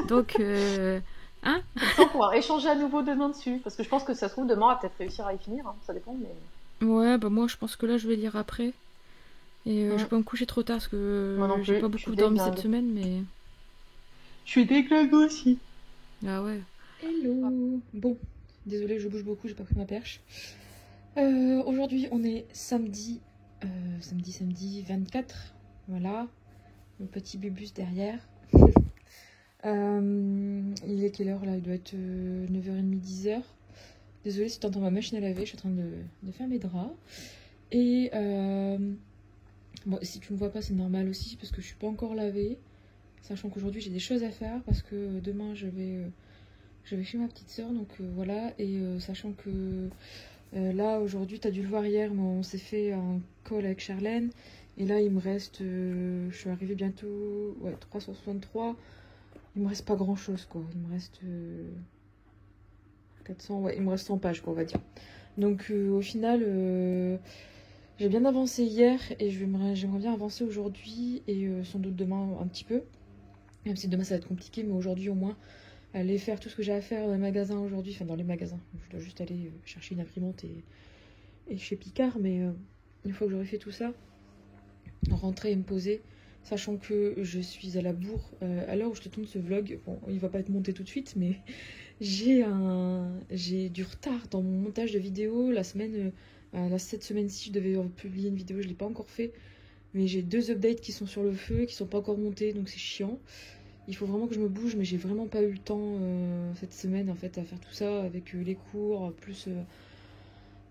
Donc, hein. Comme ça, on pourra échanger à nouveau demain dessus. Parce que je pense que ça se trouve, demain, on va peut-être réussir à y finir. Hein. Ça dépend, mais. Ouais, bah moi je pense que là je vais lire après. Et je Mm. vais pas me coucher trop tard parce que Moi non j'ai plus, pas je suis beaucoup dormi cette déglingue. semaine, mais. Je suis déglingue aussi. Ah ouais. Hello. Bon, désolée, je bouge beaucoup, j'ai pas pris ma perche. Aujourd'hui on est samedi 24. Voilà. Le petit bubus derrière. Il est quelle heure là? Il doit être 9h30, 10h. Désolée si t'entends ma machine à laver, je suis en train de faire mes draps. Et bon, si tu me vois pas, c'est normal aussi parce que je suis pas encore lavée. Sachant qu'aujourd'hui j'ai des choses à faire parce que demain je vais chez ma petite soeur, donc voilà. Et sachant que là aujourd'hui, t'as dû le voir hier, mais on s'est fait un call avec Charlène. Et là il me reste, je suis arrivée bientôt, ouais, 363. Il me reste pas grand chose quoi. Il me reste 400, ouais, il me reste 100 pages quoi, on va dire. Donc au final, j'ai bien avancé hier et j'aimerais bien avancer aujourd'hui et sans doute demain un petit peu. Même si demain ça va être compliqué, mais aujourd'hui au moins aller faire tout ce que j'ai à faire dans les magasins aujourd'hui, enfin dans les magasins. Je dois juste aller chercher une imprimante et chez Picard, mais une fois que j'aurai fait tout ça, rentrer et me poser, sachant que je suis à la bourre à l'heure où je te tourne ce vlog. Bon, il va pas être monté tout de suite, mais j'ai du retard dans mon montage de vidéo. Cette semaine-ci, je devais publier une vidéo, je l'ai pas encore fait. Mais j'ai 2 updates qui sont sur le feu, qui sont pas encore montés, donc c'est chiant. Il faut vraiment que je me bouge, mais j'ai vraiment pas eu le temps cette semaine en fait à faire tout ça avec les cours, plus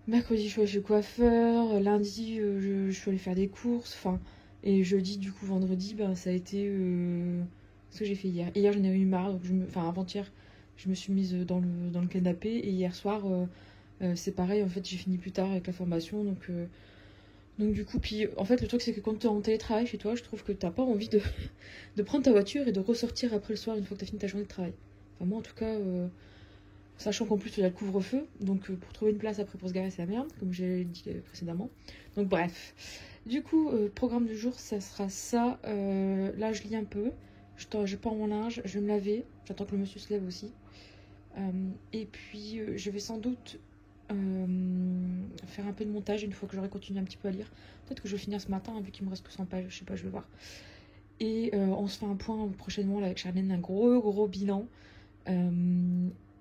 Mercredi, je suis allée chez le coiffeur. Lundi, je suis allée faire des courses. Enfin, et jeudi, du coup, vendredi, ben, ça a été ce que j'ai fait hier. Hier, j'en ai eu marre. Donc enfin, avant-hier, je me suis mise dans le canapé. Et hier soir, c'est pareil. En fait, j'ai fini plus tard avec la formation. Donc du coup, puis en fait, le truc, c'est que quand tu es en télétravail chez toi, je trouve que t'as pas envie de prendre ta voiture et de ressortir après le soir une fois que tu as fini ta journée de travail. Enfin, moi, en tout cas, sachant qu'en plus, il y a le couvre-feu. Donc, pour trouver une place après pour se garer, c'est la merde, comme j'ai dit précédemment. Donc, bref. Du coup, programme du jour, ça sera ça. Là, je lis un peu. Je pends mon linge, je vais me laver. J'attends que le monsieur se lève aussi. Et puis, je vais sans doute faire un peu de montage une fois que j'aurai continué un petit peu à lire. Peut-être que je vais finir ce matin, vu qu'il me reste que 100 pages. Je sais pas, je vais voir. Et on se fait un point prochainement là, avec Charlène, un gros bilan.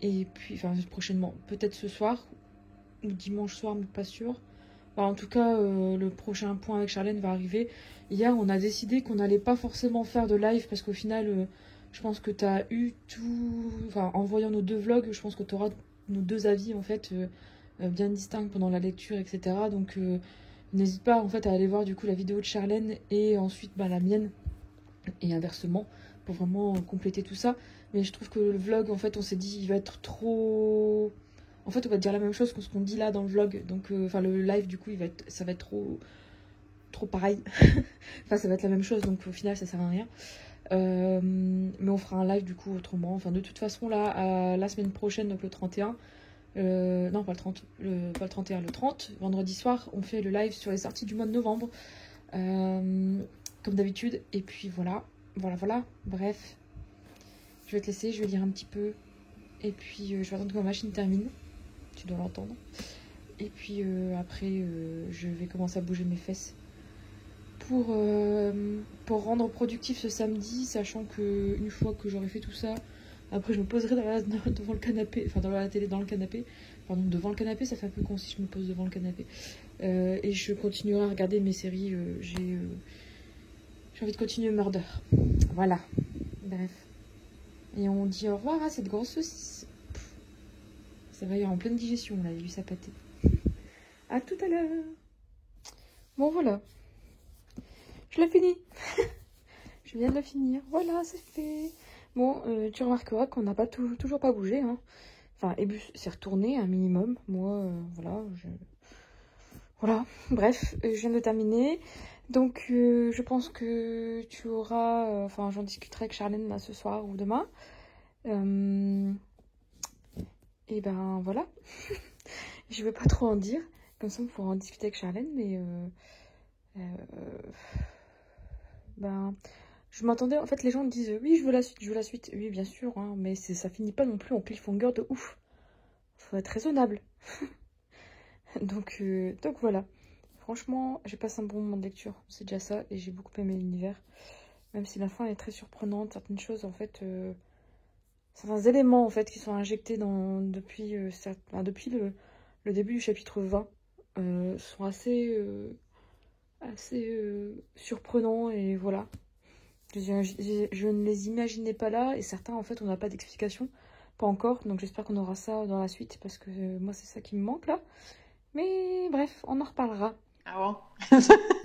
Et puis, enfin, prochainement, peut-être ce soir ou dimanche soir, mais pas sûr. Enfin, en tout cas, le prochain point avec Charlène va arriver. Hier, on a décidé qu'on n'allait pas forcément faire de live parce qu'au final, je pense que tu as eu tout. Enfin, en voyant nos 2 vlogs, je pense que tu auras nos 2 avis en fait bien distincts pendant la lecture, etc. Donc, n'hésite pas en fait à aller voir du coup la vidéo de Charlène et ensuite bah, la mienne et inversement pour vraiment compléter tout ça. Mais je trouve que le vlog, en fait, on s'est dit, il va être trop... En fait, on va dire la même chose que ce qu'on dit là dans le vlog. Donc, enfin, le live, du coup, ça va être trop pareil. Enfin, ça va être la même chose, donc au final, ça sert à rien. Mais on fera un live, du coup, autrement. Enfin, de toute façon, là, la semaine prochaine, donc le 31... non, pas le 30, pas le 31, le 30, vendredi soir, on fait le live sur les sorties du mois de novembre. Comme d'habitude. Et puis, voilà. Bref. Je vais te laisser, je vais lire un petit peu. Et puis, je vais attendre que ma machine termine. Tu dois l'entendre. Et puis, après, je vais commencer à bouger mes fesses. Pour rendre productif ce samedi, sachant que une fois que j'aurai fait tout ça, après, je me poserai devant le canapé. Enfin, dans la télé, dans le canapé. Pardon, devant le canapé, ça fait un peu con si je me pose devant le canapé. Et je continuerai à regarder mes séries. J'ai envie de continuer Murder. Voilà. Bref. Et on dit au revoir à cette grosse saucisse. Ça va y en pleine digestion, là, il a eu sa pâtée. À tout à l'heure. Bon, voilà. Je l'ai fini. Je viens de le finir. Voilà, c'est fait. Bon, tu remarqueras qu'on n'a pas toujours pas bougé. Hein. Enfin, Ebus s'est retourné un minimum. Moi, voilà. Voilà. Bref, je viens de terminer. Donc, je pense que tu auras... Enfin, j'en discuterai avec Charlène là, ce soir ou demain. Et ben, voilà. Je vais pas trop en dire. Comme ça, on pourra en discuter avec Charlène. Mais... ben... Je m'attendais... En fait, les gens me disent... Oui, je veux la suite. Oui, bien sûr. Hein, mais ça finit pas non plus en cliffhanger de ouf. Faut être raisonnable. donc voilà. Franchement, j'ai passé un bon moment de lecture, c'est déjà ça, et j'ai beaucoup aimé l'univers. Même si la fin est très surprenante, certaines choses, en fait, certains éléments, en fait, qui sont injectés depuis le début du chapitre 20, sont assez surprenants, et voilà. Je ne les imaginais pas là, et certains, en fait, on n'a pas d'explication, pas encore, donc j'espère qu'on aura ça dans la suite, parce que moi, c'est ça qui me manque, là. Mais bref, on en reparlera. Ah bon.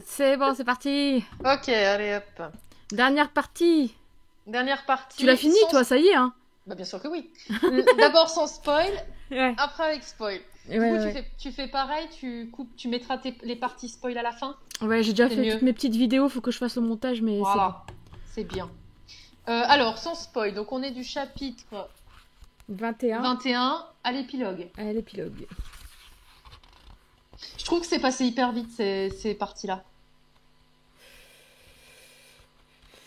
C'est bon, c'est parti. Ok, allez hop. Dernière partie. Dernière partie. Tu l'as fini, toi, ça y est, hein? Bah bien sûr que oui. D'abord sans spoil, ouais. Après avec spoil. Du coup, tu fais pareil, tu mettras les parties spoil à la fin. Ouais, j'ai déjà fait toutes mes petites vidéos, faut que je fasse le montage, mais voilà, c'est bien. Alors, sans spoil, donc on est du chapitre 21 à l'épilogue. À l'épilogue. Je trouve que c'est passé hyper vite ces parties-là.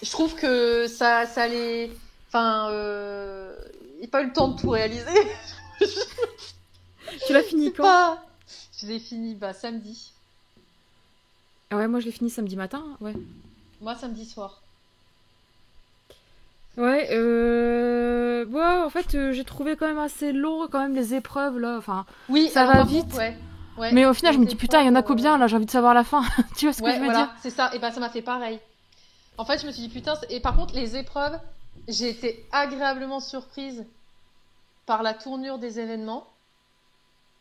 Je trouve que ça allait... Enfin, il n'y a pas eu le temps de tout réaliser. Tu l'as fini quand? Je l'ai fini samedi. Ah ouais, moi je l'ai fini samedi matin, ouais. Moi samedi soir. Ouais, en fait, j'ai trouvé quand même assez long, quand même, les épreuves, là, enfin, oui, ça va vite. Ouais, mais au final, je me dis, putain, il y en a combien, là, j'ai envie de savoir la fin. Tu vois ce que je veux dire? C'est ça, et ça m'a fait pareil. En fait, je me suis dit, putain, et par contre, les épreuves, j'ai été agréablement surprise par la tournure des événements.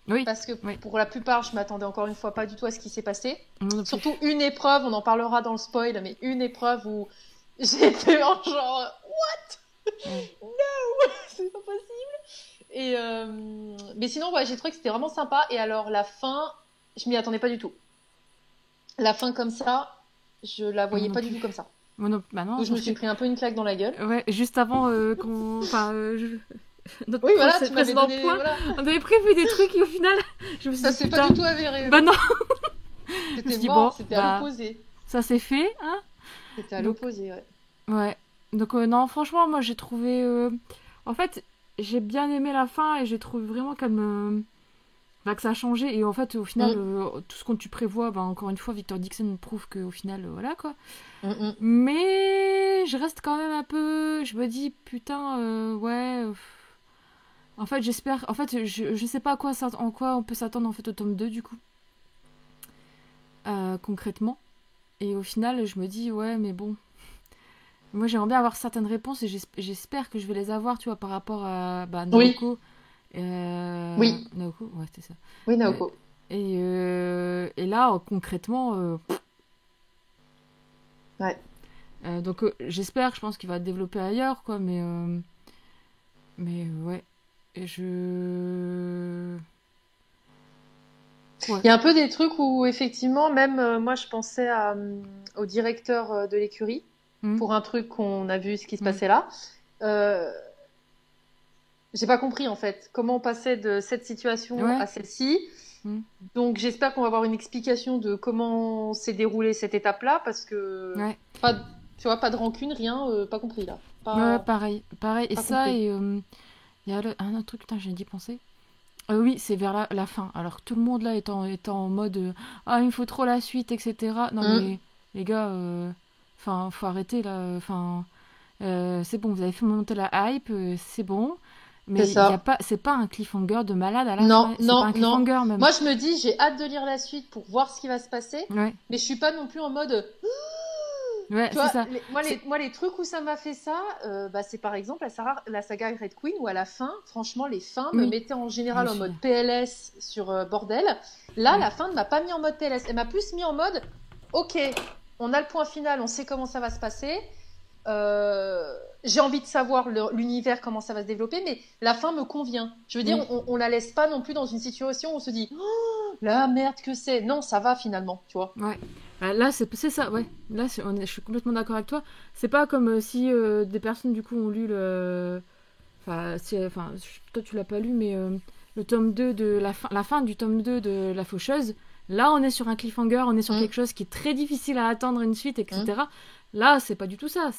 Oui, parce que oui. pour la plupart, je m'attendais encore une fois pas du tout à ce qui s'est passé. Moi non plus. Surtout une épreuve, on en parlera dans le spoil, mais une épreuve où j'étais en genre Ouais. c'est pas possible. Et mais sinon, ouais, j'ai trouvé que c'était vraiment sympa. Et alors la fin, je m'y attendais pas du tout. La fin comme ça, je la Moi voyais non pas du plus. tout comme ça. Moi non... Bah non, Donc je me parce que... suis pris un peu une claque dans la gueule. Ouais, juste avant qu'on... Enfin, notre Oui, voilà, tu m'avais précédent donné, point, voilà. on avait prévu des trucs et au final, je me suis Ça dit, s'est pas putain... du tout avéré. Bah non, je me C'était suis dit, mort, bon, c'était à bah, l'opposé. ça c'est fait, hein. C'était à Donc, l'opposé, ouais. ouais. Donc, non, franchement, moi j'ai trouvé... En fait, j'ai bien aimé la fin et j'ai trouvé vraiment qu'elle me... Enfin, que ça a changé. Et en fait, au final, tout ce que tu prévois, bah, encore une fois, Victor Dixon prouve qu'au final, voilà quoi. Mm. Mais je reste quand même un peu... Je me dis, putain, ouais... En fait, j'espère... En fait, je sais pas en quoi on peut s'attendre en fait au tome 2 du coup. Concrètement. Et au final, je me dis, ouais, mais bon... Moi, j'aimerais bien avoir certaines réponses et j'espère que je vais les avoir, tu vois, par rapport à Oui, Naoko. oui, Naoko, ouais, c'était ça. oui, Euh, Naoko. et là, concrètement, Ouais. donc j'espère, je pense qu'il va développer ailleurs, quoi, mais ouais, et ouais, Il y a un peu des trucs où, effectivement, même moi, je pensais au directeur de l'écurie hmm, pour un truc qu'on a vu ce qui se hmm, passait là. Euh, j'ai pas compris, en fait, comment on passait de cette situation ouais, à celle-ci. hmm, Donc, j'espère qu'on va avoir une explication de comment s'est déroulée cette étape-là, parce que, ouais, pas, tu vois, pas de rancune, rien, pas compris, là. ouais, Pas, pareil, pareil, et pas ça, compris. et il y a un autre truc, putain, j'ai dit penser. Oui, c'est vers la fin. Alors que tout le monde là est en mode ah, il me faut trop la suite, etc. Non Hum, mais les gars, enfin, faut arrêter là. Enfin, c'est bon, vous avez fait monter la hype, c'est bon. c'est Mais il y a ça. pas, c'est pas un cliffhanger de malade à la Non, fin. C'est pas non, un non. cliffhanger même. Moi, je me dis, j'ai hâte de lire la suite pour voir ce qui va se passer, Ouais, mais je suis pas non plus en mode. ouais, Tu c'est vois, ça. moi, C'est, les trucs où ça m'a fait ça, bah, c'est par exemple la saga Red Queen, où à la fin, franchement, les fins me oui, mettaient en je me général en mode souviens. PLS sur bordel. Là, Ouais, la fin ne m'a pas mis en mode PLS. Elle m'a plus mis en mode, ok, on a le point final, on sait comment ça va se passer. J'ai envie de savoir l'univers, comment ça va se développer, mais la fin me convient. Je veux dire, oui, on la laisse pas non plus dans une situation où on se dit, oh, la merde que c'est. Non, ça va finalement, tu vois. ouais. Là, c'est ça, ouais. Là, je suis complètement d'accord avec toi. C'est pas comme si des personnes du coup ont lu le. Enfin, toi tu l'as pas lu, mais le tome 2 de la fin du tome 2 de La Faucheuse, là on est sur un cliffhanger, on est sur Hum, quelque chose qui est très difficile à attendre une suite, hum. etc. Là, c'est pas du tout ça.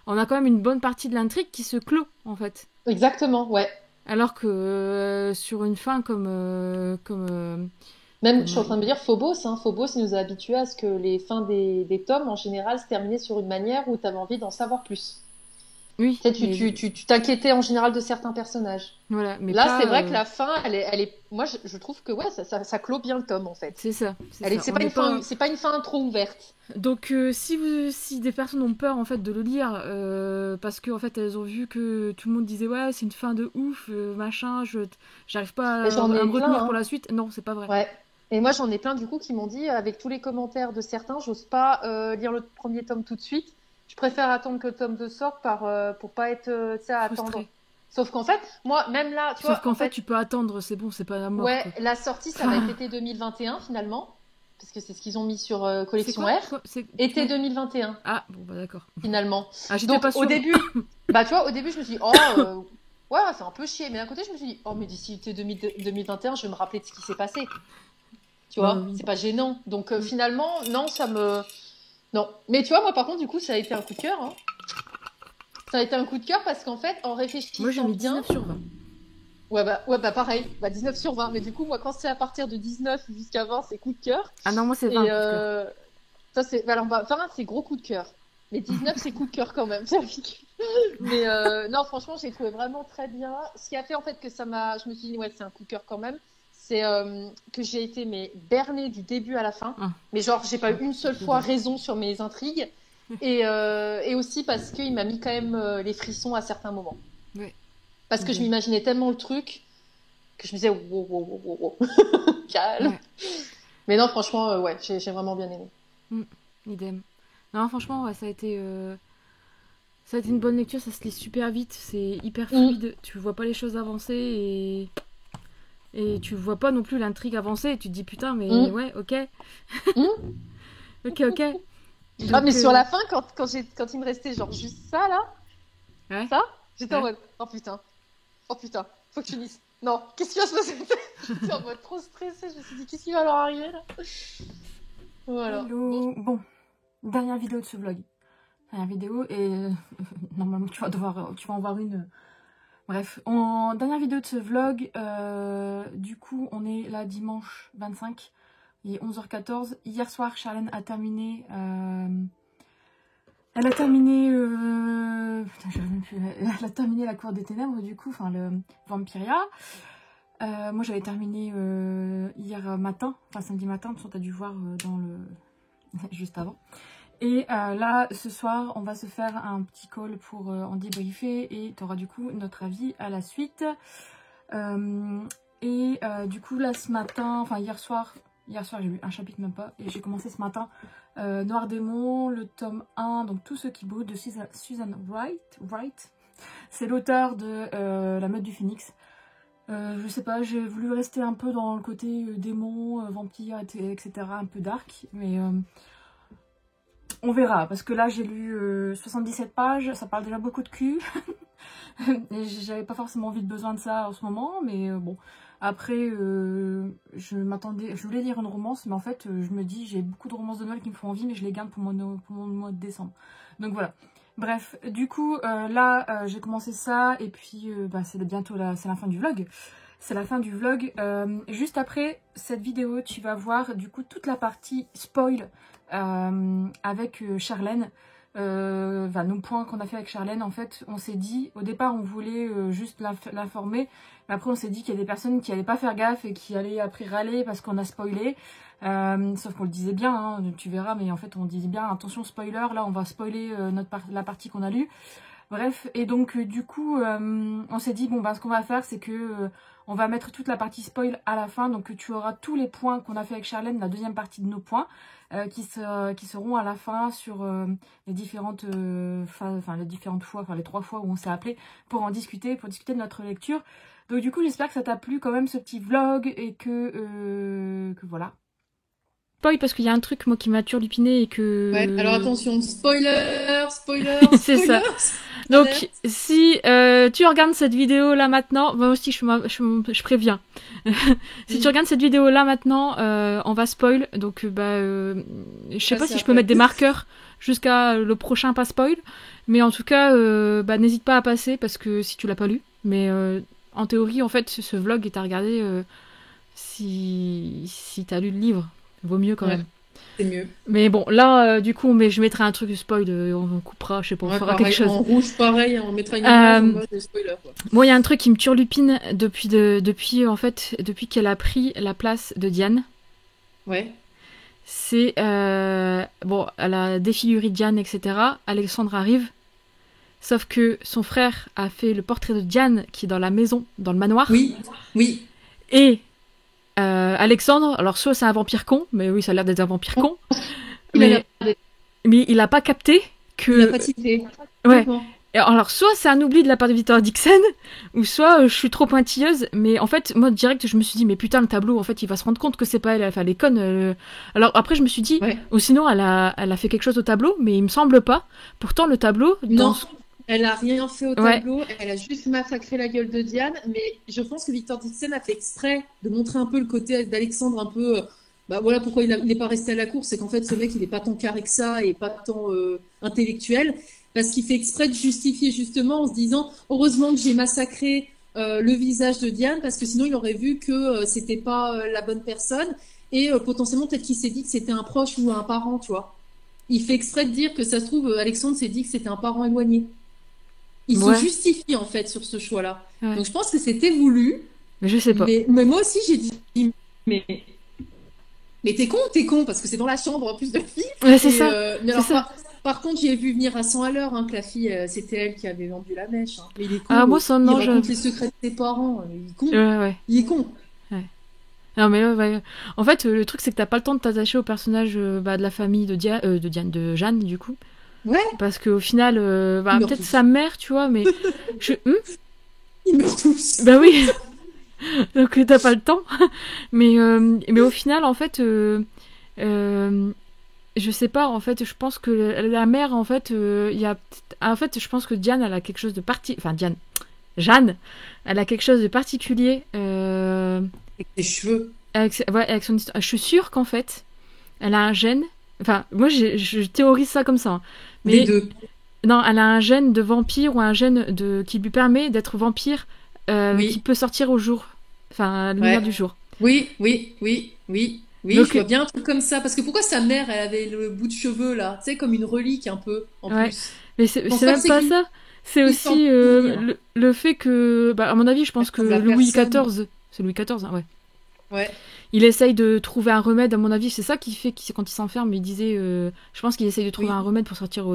On a quand même une bonne partie de l'intrigue qui se clôt, en fait. Exactement, ouais. Alors que sur une fin Même, je comme suis en train de me dire Phobos, hein. Phobos il nous a habitués à ce que les fins des tomes, en général, se terminaient sur une manière où tu avais envie d'en savoir plus. oui, Tu sais, mais tu t'inquiétais en général de certains personnages. voilà, mais Là, c'est pas. vrai que la fin, elle est... Moi, je trouve que ouais, ça clôt bien le tome, en fait. C'est ça, c'est Elle est, ça. On n'est pas. c'est pas une fin trop ouverte. Donc si des personnes ont peur en fait de le lire parce que en fait elles ont vu que tout le monde disait ouais c'est une fin de ouf machin j'arrive pas Et j'en à ai me plein, retenir pour hein. la suite, non c'est pas vrai. Ouais. Et moi, j'en ai plein, du coup, qui m'ont dit, avec tous les commentaires de certains, j'ose pas lire le premier tome tout de suite. Je préfère attendre que le tome 2 sorte pour pas être, tu sais, à attendre. Frustrée. Sauf qu'en fait, moi, même là, tu Sauf vois, qu'en en fait fait, tu peux attendre, c'est bon, c'est pas la mort ouais, quoi. la sortie, ça va être Enfin, été 2021, finalement. Parce que c'est ce qu'ils ont mis sur c'est Collection quoi, R. c'est tu Été m'as 2021, ah bon bah d'accord. finalement. Ah j'étais Donc, pas au sûre. début, bah, tu vois, au début, je me suis dit, oh, ouais, c'est un peu chier. Mais d'un côté, je me suis dit, oh, mais d'ici été 2021, je vais me rappeler de ce qui s'est passé. Tu Bah vois, oui. c'est pas gênant. Donc Mm. finalement, non, ça me... Non. Mais tu vois, moi par contre, du coup, ça a été un coup de cœur, hein. Ça a été un coup de cœur parce qu'en fait, en Moi j'ai réfléchissant mis bien... 19/20. Ouais, bah pareil, bah 19 sur 20. Mais du coup, moi, quand c'est à partir de 19 jusqu'à 20, c'est coup de cœur. Ah non moi c'est 20 Et coup de cœur. ça, c'est... Alors, bah, 20, c'est gros coup de cœur. Mais 19, c'est coup de cœur quand même. C'est ridicule. Mais non, franchement, j'ai trouvé vraiment très bien. Ce qui a fait en fait que ça m'a... Je me suis dit, ouais, c'est un coup de cœur quand même. C'est que j'ai été mais bernée du début à la fin. Ah, Mais genre, j'ai pas eu ah, une seule c'est fois vrai. raison sur mes intrigues. Et aussi parce qu'il m'a mis quand même les frissons à certains moments. Ouais. Parce que je Ok. m'imaginais tellement le truc. que je me disais, wow, wow, wow, wow, wow. Calme. Ouais. Mais non, franchement, ouais, j'ai vraiment bien aimé. Idem. Non, franchement, ouais, ça a été une bonne lecture, ça se lit super vite, c'est hyper fluide, tu vois pas les choses avancer et tu vois pas non plus l'intrigue avancer, et tu te dis putain, mais ouais, ok. Ok. Donc, mais sur la fin, quand il me restait genre juste ça, là, ouais. ça, j'étais en Ouais. mode, oh putain, faut que tu lises. Non, qu'est-ce qui va se passer? J'étais en mode trop stressée, je me suis dit, qu'est-ce qui va leur arriver, là? Voilà. Hello. Bon, dernière vidéo de ce vlog. Dernière vidéo, et normalement tu vas en voir une. Bref, dernière vidéo de ce vlog, du coup on est là dimanche 25, il est 11h14. Hier soir Charlène a terminé, elle a terminé, putain, elle a terminé la Cour des Ténèbres du coup, enfin le Vampiria. Moi j'avais terminé hier matin, enfin samedi matin, de toute façon t'as dû voir dans le... juste avant. Et là, ce soir, on va se faire un petit call pour en débriefer et tu auras du coup notre avis à la suite. Du coup, là, ce matin, enfin hier soir j'ai lu un chapitre même pas et j'ai commencé ce matin Noir Démon, le tome 1, donc Tous ceux qui broutent de Susan Wright. C'est l'auteur de La Meute du Phénix. Je sais pas, j'ai voulu rester un peu dans le côté démon, vampire, etc., un peu dark, mais... on verra, parce que là j'ai lu 77 pages, ça parle déjà beaucoup de cul. Et j'avais pas forcément besoin de ça en ce moment, mais bon. Après, je voulais lire une romance, mais en fait, je me dis, j'ai beaucoup de romances de Noël qui me font envie, mais je les garde pour mon mois de décembre. Donc voilà. Bref, du coup, là, j'ai commencé ça, et puis c'est bientôt c'est la fin du vlog. C'est la fin du vlog. Juste après cette vidéo, tu vas voir du coup toute la partie spoil avec Charlène. Nos points qu'on a fait avec Charlène, en fait, on s'est dit, au départ on voulait juste l'informer, mais après on s'est dit qu'il y a des personnes qui allaient pas faire gaffe et qui allaient après râler parce qu'on a spoilé. Sauf qu'on le disait bien, hein, tu verras, mais en fait on disait bien, attention spoiler, là on va spoiler la partie qu'on a lue. Bref, et donc du coup, on s'est dit, bon, ce qu'on va faire, c'est que on va mettre toute la partie spoil à la fin. Donc tu auras tous les points qu'on a fait avec Charlène, la deuxième partie de nos points, qui seront à la fin sur les différentes fois, enfin les 3 fois où on s'est appelé pour discuter de notre lecture. Donc du coup, j'espère que ça t'a plu quand même ce petit vlog et que voilà. Spoil parce qu'il y a un truc moi qui m'a turlupiné et que... Ouais, alors attention, spoiler. C'est ça. Donc, si tu regardes cette vidéo là maintenant, moi aussi je préviens. Si tu regardes cette vidéo là maintenant, on va spoil. Donc, je sais pas si je peux mettre des marqueurs jusqu'à le prochain pas spoil. Mais en tout cas, n'hésite pas à passer parce que si tu l'as pas lu. Mais en théorie, en fait, ce vlog est à regarder si t'as lu le livre. Vaut mieux quand même. C'est mieux. Mais bon, là, du coup, je mettrai un truc de spoil, on coupera, je sais pas, on fera quelque chose. En rouge, pareil, on mettra une image en mode spoiler. Quoi. Bon, il y a un truc qui me turlupine depuis qu'elle a pris la place de Diane. Ouais. C'est, elle a défiguré Diane, etc. Alexandre arrive. Sauf que son frère a fait le portrait de Diane qui est dans la maison, dans le manoir. Oui. Et... Alexandre, alors soit c'est un vampire con, mais oui, ça a l'air d'être un vampire con, mais il a pas capté que... Il a pas tilté. Ouais. Et alors, soit c'est un oubli de la part de Victor Dixon, ou soit je suis trop pointilleuse, mais en fait, moi, direct, je me suis dit, mais putain, le tableau, en fait, il va se rendre compte que c'est pas elle, elle est conne. Alors après, je me suis dit, ou sinon, elle a fait quelque chose au tableau, mais il me semble pas. Pourtant, le tableau... Non. Elle a rien fait au tableau, elle a juste massacré la gueule de Diane, mais je pense que Victor Dixon a fait exprès de montrer un peu le côté d'Alexandre un peu... voilà pourquoi il n'est pas resté à la cour, c'est qu'en fait ce mec il n'est pas tant carré que ça et pas tant intellectuel, parce qu'il fait exprès de justifier justement en se disant heureusement que j'ai massacré le visage de Diane, parce que sinon il aurait vu que c'était pas la bonne personne, et potentiellement peut-être qu'il s'est dit que c'était un proche ou un parent, tu vois. Il fait exprès de dire que ça se trouve Alexandre s'est dit que c'était un parent éloigné. Il se justifie en fait sur ce choix-là. Ouais. Donc je pense que c'était voulu. Mais je sais pas. Mais moi aussi j'ai dit mais t'es con, parce que c'est dans la chambre en plus de filles. Ouais, c'est ça. Mais alors, Par contre, j'ai vu venir à 100 à l'heure hein, que la fille, c'était elle qui avait vendu la mèche. Hein. Mais il est con, Ah, moi, ça, il non, raconte les secrets de ses parents. Il est con. ouais. Il est con. Ouais. Non, mais ouais. En fait, le truc, c'est que t'as pas le temps de t'attacher au personnage de la famille de Diane, de Jeanne, du coup. Ouais, Parce qu'au final, ils meurent peut-être tous. sa mère, tu vois, mais. Je... Ils meurent tous. Bah oui, donc t'as pas le temps. Mais au final, en fait, je sais pas, en fait, je pense que la mère, en fait, en fait, je pense que Diane, elle a quelque chose de Enfin, Jeanne, elle a quelque chose de particulier Avec les cheveux. avec son histoire. Je suis sûre qu'en fait, elle a un gène. Enfin, moi, je théorise ça comme ça. Hein. Des Mais deux. non, elle a un gène de vampire ou un gène qui lui permet d'être vampire qui Oui. peut sortir au jour. Enfin, à la lumière Ouais. du jour. Oui, je Donc, vois bien un truc comme ça. Parce que pourquoi sa mère, elle avait le bout de cheveux là, tu sais, comme une relique un peu, en ouais. plus. Mais Je pense c'est pas que même c'est pas qu'une ça. C'est histoire de aussi souvenir. le fait que, à mon avis, je Elle pense que ressemble à Louis personne. XIV, c'est Louis XIV, hein, ouais. Ouais, Il essaye de trouver un remède, à mon avis, c'est ça qui fait quand il s'enferme, il disait, je pense qu'il essaye de trouver oui, un remède pour sortir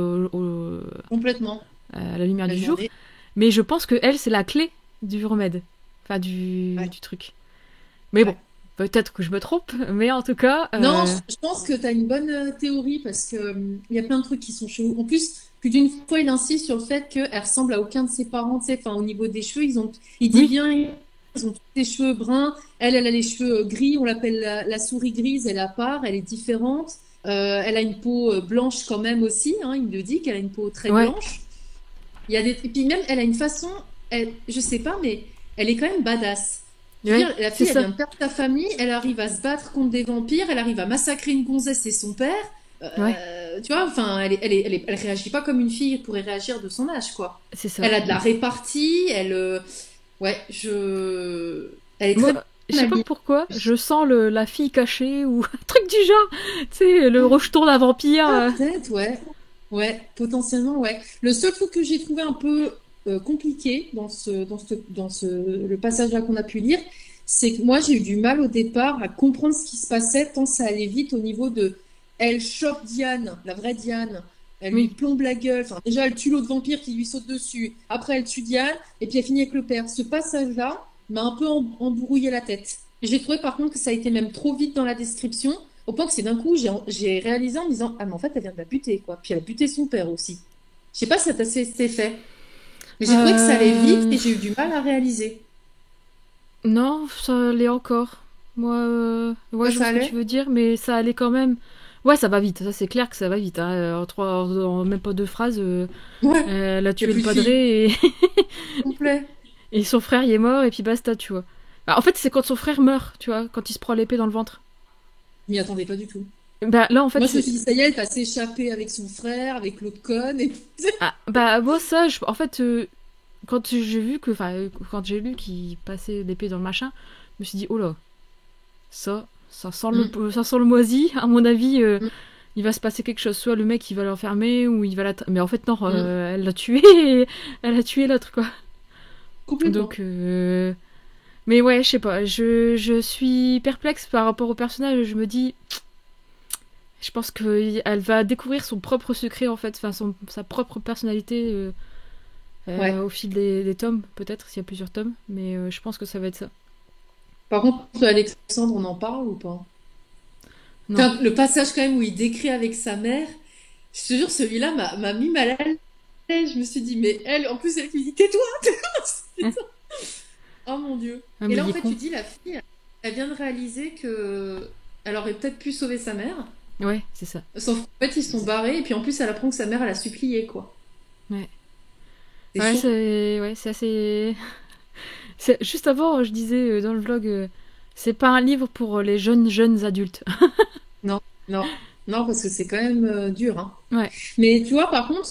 complètement. à la lumière La du jour. journée. Mais je pense que elle, c'est la clé du remède. Enfin, Ouais, du truc. Mais bon, ouais. peut-être que je me trompe, mais en tout cas, Non, je pense que tu as une bonne théorie parce que il y a plein de trucs qui sont chelous. En plus d'une fois, il insiste sur le fait qu'elle ressemble à aucun de ses parents. Tu sais, enfin, au niveau des cheveux, il dit oui, bien, ils ont tous les cheveux bruns. Elle a les cheveux gris. On l'appelle la souris grise. Elle est à part. Elle est différente. Elle a une peau blanche quand même aussi. Hein, il le dit qu'elle a une peau très ouais, blanche. Il y a des... Et puis même, elle a une façon, je sais pas, mais elle est quand même badass. Je veux ouais, dire, la c'est fille, elle ça. vient de perdre sa famille, elle arrive à se battre contre des vampires, elle arrive à massacrer une gonzesse et son père. Ouais, Tu vois, enfin, elle réagit pas comme une fille pourrait réagir de son âge, quoi. c'est ça. Elle a de la répartie, ouais, elle est très Moi, je bien sais pas habillée. pourquoi, je sens la fille cachée ou un truc du genre. Tu sais, le rejeton d'un vampire. Ah, peut-être, ouais. Ouais, potentiellement, ouais. Le seul truc que j'ai trouvé un peu compliqué le passage là qu'on a pu lire, c'est que moi j'ai eu du mal au départ à comprendre ce qui se passait tant ça allait vite au niveau de elle chope Diane, la vraie Diane, elle lui Oui, plombe la gueule, enfin déjà elle tue l'autre vampire qui lui saute dessus, après elle tue Diane et puis elle finit avec le père. Ce passage-là m'a un peu embrouillé la tête. J'ai trouvé par contre que ça a été même trop vite dans la description. Au point que c'est d'un coup, j'ai réalisé en me disant, ah, mais en fait, elle vient de la buter, quoi. Puis elle a buté son père aussi. Je sais pas si ça t'a fait cet effet. Mais j'ai trouvé que ça allait vite euh... et j'ai eu du mal à réaliser. non, ça allait encore. Moi, ouais, Toi, je vois ça ce que tu allait? veux dire, mais ça allait quand même. Ouais, ça va vite, ça c'est clair que ça va vite. Hein. En même pas deux phrases, Ouais. elle a Il n'y a tué le plus de filles. padré Complet. et son frère il est mort et puis basta, tu vois. En fait, c'est quand son frère meurt, tu vois, quand il se prend l'épée dans le ventre. Je m'y attendais pas du tout. Là, en fait, Moi, je me suis dit, ça y est, elle va s'échapper avec son frère, avec l'autre conne. Et... moi, ça, en fait, quand j'ai vu que. Enfin, quand j'ai lu qu'il passait l'épée dans le machin, je me suis dit, oh là, Mm, ça sent le moisi. À mon avis, mm, il va se passer quelque chose. Soit le mec, il va l'enfermer, ou il va la. Mais en fait, non, mm. elle l'a tué, elle a tué l'autre, quoi. Donc. Complètement. Mais ouais, je sais pas, je suis perplexe par rapport au personnage. Je me dis, je pense qu'elle va découvrir son propre secret, en fait, enfin, sa propre personnalité. Ouais. Au fil des tomes, peut-être, s'il y a plusieurs tomes, mais je pense que ça va être ça. Par contre, Alexandre, on en parle ou pas? Non. Putain, le passage quand même où il décrit avec sa mère, je te jure, celui-là m'a mis mal à l'aise. Je me suis dit, mais elle, en plus, elle lui dit, tais-toi, Hein. tais-toi. Oh mon Dieu. Ah, Et mais là, il en est fait, tu con. dis, la fille, elle vient de réaliser que elle aurait peut-être pu sauver sa mère. Ouais, c'est ça. Sauf qu'en fait, ils sont barrés. Et puis en plus, elle apprend que sa mère, elle a supplié, quoi. Ouais. C'est chaud. Ouais, c'est assez. Juste avant, je disais dans le vlog, c'est pas un livre pour les jeunes adultes. Non, non, non, parce que c'est quand même dur, hein. Ouais. Mais tu vois, par contre,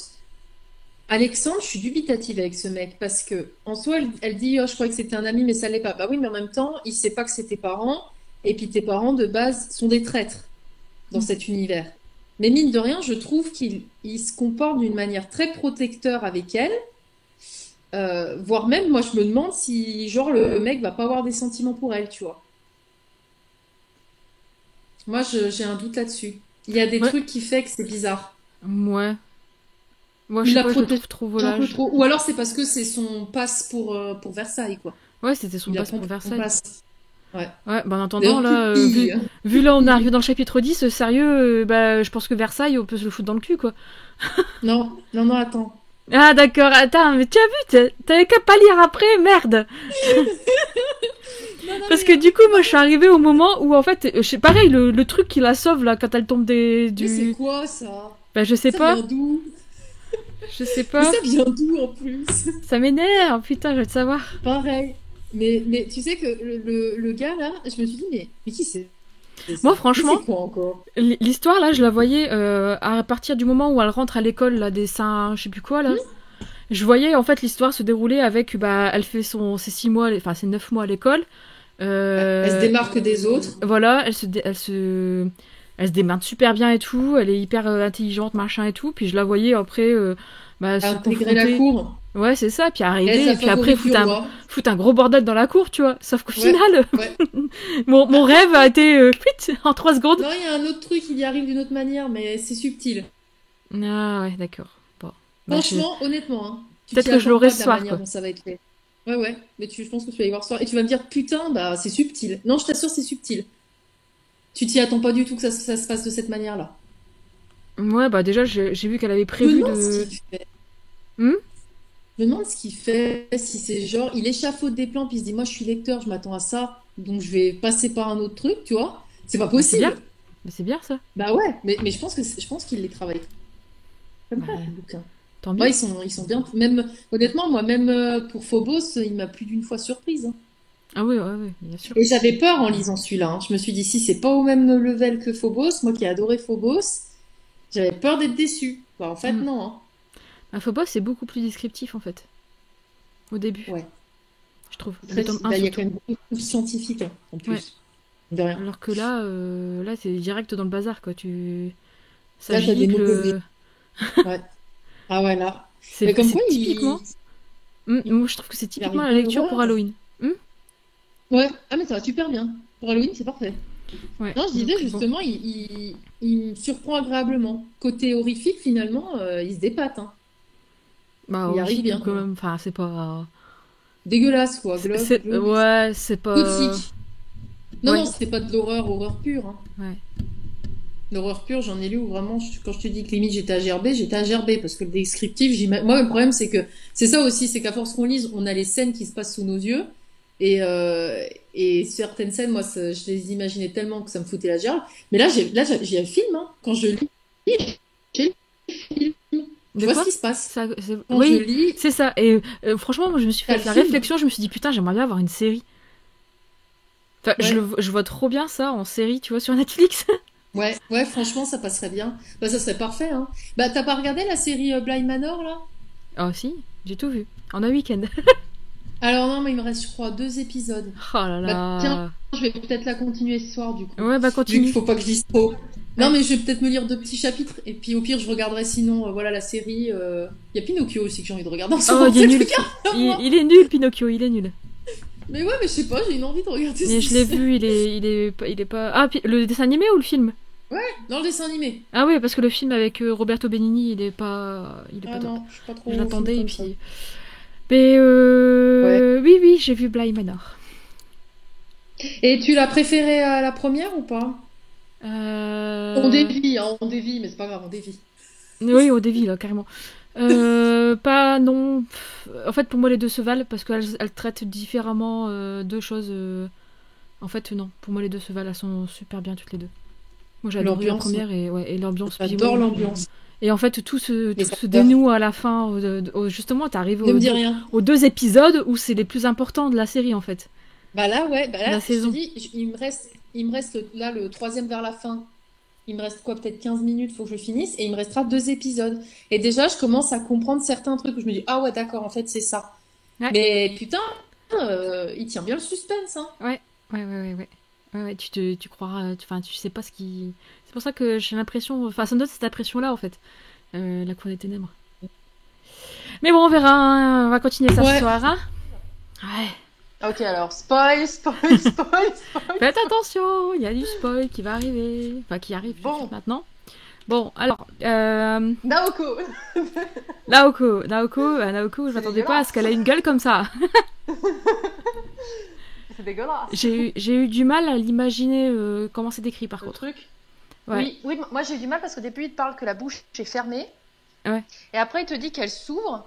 Alexandre, je suis dubitative avec ce mec parce que en soi, elle dit, oh, je croyais que c'était un ami, mais ça l'est pas. Bah oui, mais en même temps, il sait pas que c'est tes parents. Et puis tes parents, de base, sont des traîtres dans Mm. cet univers. Mais mine de rien, je trouve qu'il se comporte d'une manière très protecteur avec elle. Voire même, moi, je me demande si, genre, le mec va pas avoir des sentiments pour elle, tu vois. Moi, j'ai un doute là-dessus. Il y a des Ouais. trucs qui fait que c'est bizarre. Ouais. Moi, je Il sais l'a pas, je le protégé trouve trop un peu volage. trop. Ou alors c'est parce que c'est son passe pour Versailles, quoi. Ouais, c'était son Il a passe pour pris son Versailles. passe. Ouais. Ouais, bah en attendant, D'ailleurs, là, qui... vu là, on est arrivé dans le chapitre 10, sérieux, bah, je pense que Versailles, on peut se le foutre dans le cul, quoi. Non, non, non, attends. Ah, d'accord, attends, mais tu as vu, t'avais qu'à pas lire après, merde! Non, non, Parce que du coup, moi, je suis arrivée au moment où, en fait, pareil, le truc qui la sauve, là, quand elle tombe mais c'est du... quoi ça? Bah, je sais Ça pas, vient d'où? je sais Mais pas. ça vient d'où en plus? Ça m'énerve, putain, je veux te savoir. Pareil. Mais tu sais que le gars là, je me suis dit, mais qui c'est Moi, ça? Mais franchement, c'est quoi encore? l'histoire, là, je la voyais à partir du moment où elle rentre à l'école, là, des Saints, je sais plus quoi, là. Je voyais, en fait, l'histoire se dérouler avec, bah, elle fait ses 6 mois, enfin, ses 9 mois à l'école. Elle se démarque des autres. Voilà, elle se démerde super bien et tout. Elle est hyper intelligente, machin et tout. Puis je la voyais après, bah, se Intégrer la confronter. cour. Ouais, c'est ça. Puis Elle est arriver, sa et puis après favorite du roi. foutre un gros bordel dans la cour, tu vois. Sauf qu'au Ouais, final, ouais. mon rêve a été fuite en 3 secondes. Non, il y a un autre truc, il y arrive d'une autre manière, mais c'est subtil. Ah ouais, d'accord. Bon. Bah, Franchement, honnêtement, hein, tu peut-être t'y que je attends l'aurai pas ce de la soir, manière quoi. dont ça va être fait. Ouais, ouais, mais je pense que tu vas y voir ce soir. Et tu vas me dire, putain, bah c'est subtil. Non, je t'assure, c'est subtil. Tu t'y attends pas du tout que ça se passe de cette manière-là. Ouais, bah déjà, j'ai vu qu'elle avait Je me prévu demande ce de... qu'il fait. Hmm. Je me demande ce qu'il fait, si c'est genre, il échafaude des plans, puis il se dit, moi je suis lecteur, je m'attends à ça, donc je vais passer par un autre truc, tu vois. C'est pas Bah, c'est bien. possible. Bah, c'est bien, ça. Bah ouais, mais je pense qu'il les travaille comme Bah, ça, ce bouquin. tant Ouais, mieux. ils sont bien. Même, honnêtement, moi, même pour Phobos, il m'a plus d'une fois surprise, hein. Ah oui, ouais, ouais, bien sûr. Et j'avais peur en lisant celui-là, hein. Je me suis dit, si c'est pas au même level que Phobos, moi qui ai adoré Phobos, j'avais peur d'être déçue. Bah, en fait, Hmm. non, hein. Bah, Phobos, c'est beaucoup plus descriptif, en fait. Au début, Ouais. je trouve. Le Après, tome 1 bah, il y a surtout. quand même beaucoup de scientifiques, hein, en Ouais. plus. De rien. Alors que là, c'est direct dans le bazar, quoi. Ça Là, t'as des gicle. nouveaux. Ouais. Ah ouais, là. Mais comme C'est quoi, typiquement. Moi, je trouve que c'est il typiquement arrive la plein lecture pour d'horreur. Halloween. Ouais. Ah, mais ça va super bien. Pour Halloween, c'est parfait. Ouais, Non, je disais donc bon. justement, il me surprend agréablement. Côté horrifique, finalement, il se dépâte, hein. Bah, Il y arrive horrifique, bien. quand même. Enfin, c'est pas. Dégueulasse, quoi. Glauque. Ouais, c'est pas. Gothique. Non, Ouais, non, c'était pas de l'horreur, horreur pure, hein. ouais. L'horreur pure, j'en ai lu où vraiment, quand je te dis que limite j'étais à gerber, parce que le descriptif, moi, le problème, c'est que, c'est ça aussi, c'est qu'à force qu'on lise, on a les scènes qui se passent sous nos yeux, et certaines scènes, moi, je les imaginais tellement que ça me foutait la gerbe. Mais là, j'ai un film, hein. Quand je lis, j'ai le film. Je De vois ce quoi qui se passe. Quand je Oui, lis, c'est ça. Et franchement, moi, je me suis t'as fait le la film. réflexion. Je me suis dit, putain, j'aimerais bien avoir une série. Enfin, Ouais. je vois trop bien ça en série, tu vois, sur Netflix. Ouais, ouais, franchement, ça passerait bien. Bah, ça serait parfait, hein. Bah, t'as pas regardé la série Blind Manor, là? Oh, si, j'ai tout vu. En un week-end. Alors non, mais il me reste, je crois, 2 épisodes. Oh là Bah tiens, là. je vais peut-être la continuer ce soir du coup. Ouais, bah Vu qu'il continue. faut pas que je lise trop. Non Ouais. mais je vais peut-être me lire 2 petits chapitres et puis au pire je regarderai sinon voilà la série. Il y a Pinocchio aussi que j'ai envie de regarder en ce Oh, moment. il est C'est le nul. truc à moi. Il est nul, Pinocchio, il est nul. Mais ouais mais je sais pas, j'ai une envie de regarder Mais je l'ai ça. vu, il est pas... Ah, puis le dessin animé ou le film? Dans le dessin animé. Ah oui, parce que le film avec Roberto Benigni, il est pas Ah top. non, je suis pas trop Je film l'attendais et comme ça. puis... Mais Ouais. oui, j'ai vu Bly Manor. Et tu l'as préférée à la première ou pas? On Euh... dévie, hein, on dévie, mais c'est pas grave, on dévie. Oui, au début, là, carrément. Pas, non. En fait, pour moi, les deux se valent parce qu'elles traitent différemment deux choses. En fait, non. Pour moi, les deux se valent. Elles sont super bien toutes les deux. Moi, j'ai adoré la L'ambiance, première et l'ambiance. Puis, j'adore ouais, l'ambiance. et en fait, tout Les se acteurs. dénoue à la fin. Justement, t'arrives Ne me dis rien. aux deux épisodes où c'est les plus importants de la série, en fait. Bah là, ouais, bah La là, je te saison. dis, il me reste là le troisième vers la fin. Il me reste quoi, peut-être 15 minutes, faut que je finisse, et il me restera 2 épisodes. Et déjà, je commence à comprendre certains trucs où je me dis, ah ouais, d'accord, en fait, c'est ça. Ouais. Mais putain, il tient bien le suspense, hein. Ouais. Ouais, tu croiras. Enfin, tu sais pas ce qui. C'est pour ça que j'ai l'impression. Enfin, ça me donne cette impression-là, en fait. La cour des ténèbres. Mais bon, on verra, hein. On va continuer ça ce Ouais. soir, hein. Ouais. Ok, alors, spoil. Faites attention, il y a du spoil qui va arriver. Enfin, qui arrive tout de Bon. suite maintenant. Bon, alors, Naoko. Naoko, je m'attendais pas à ce qu'elle ait une gueule comme ça. C'est dégueulasse. J'ai eu du mal à l'imaginer comment c'est décrit par Le contre. truc. Ouais. Oui, moi j'ai eu du mal parce qu'au début il te parle que la bouche est fermée. Ouais. Et après il te dit qu'elle s'ouvre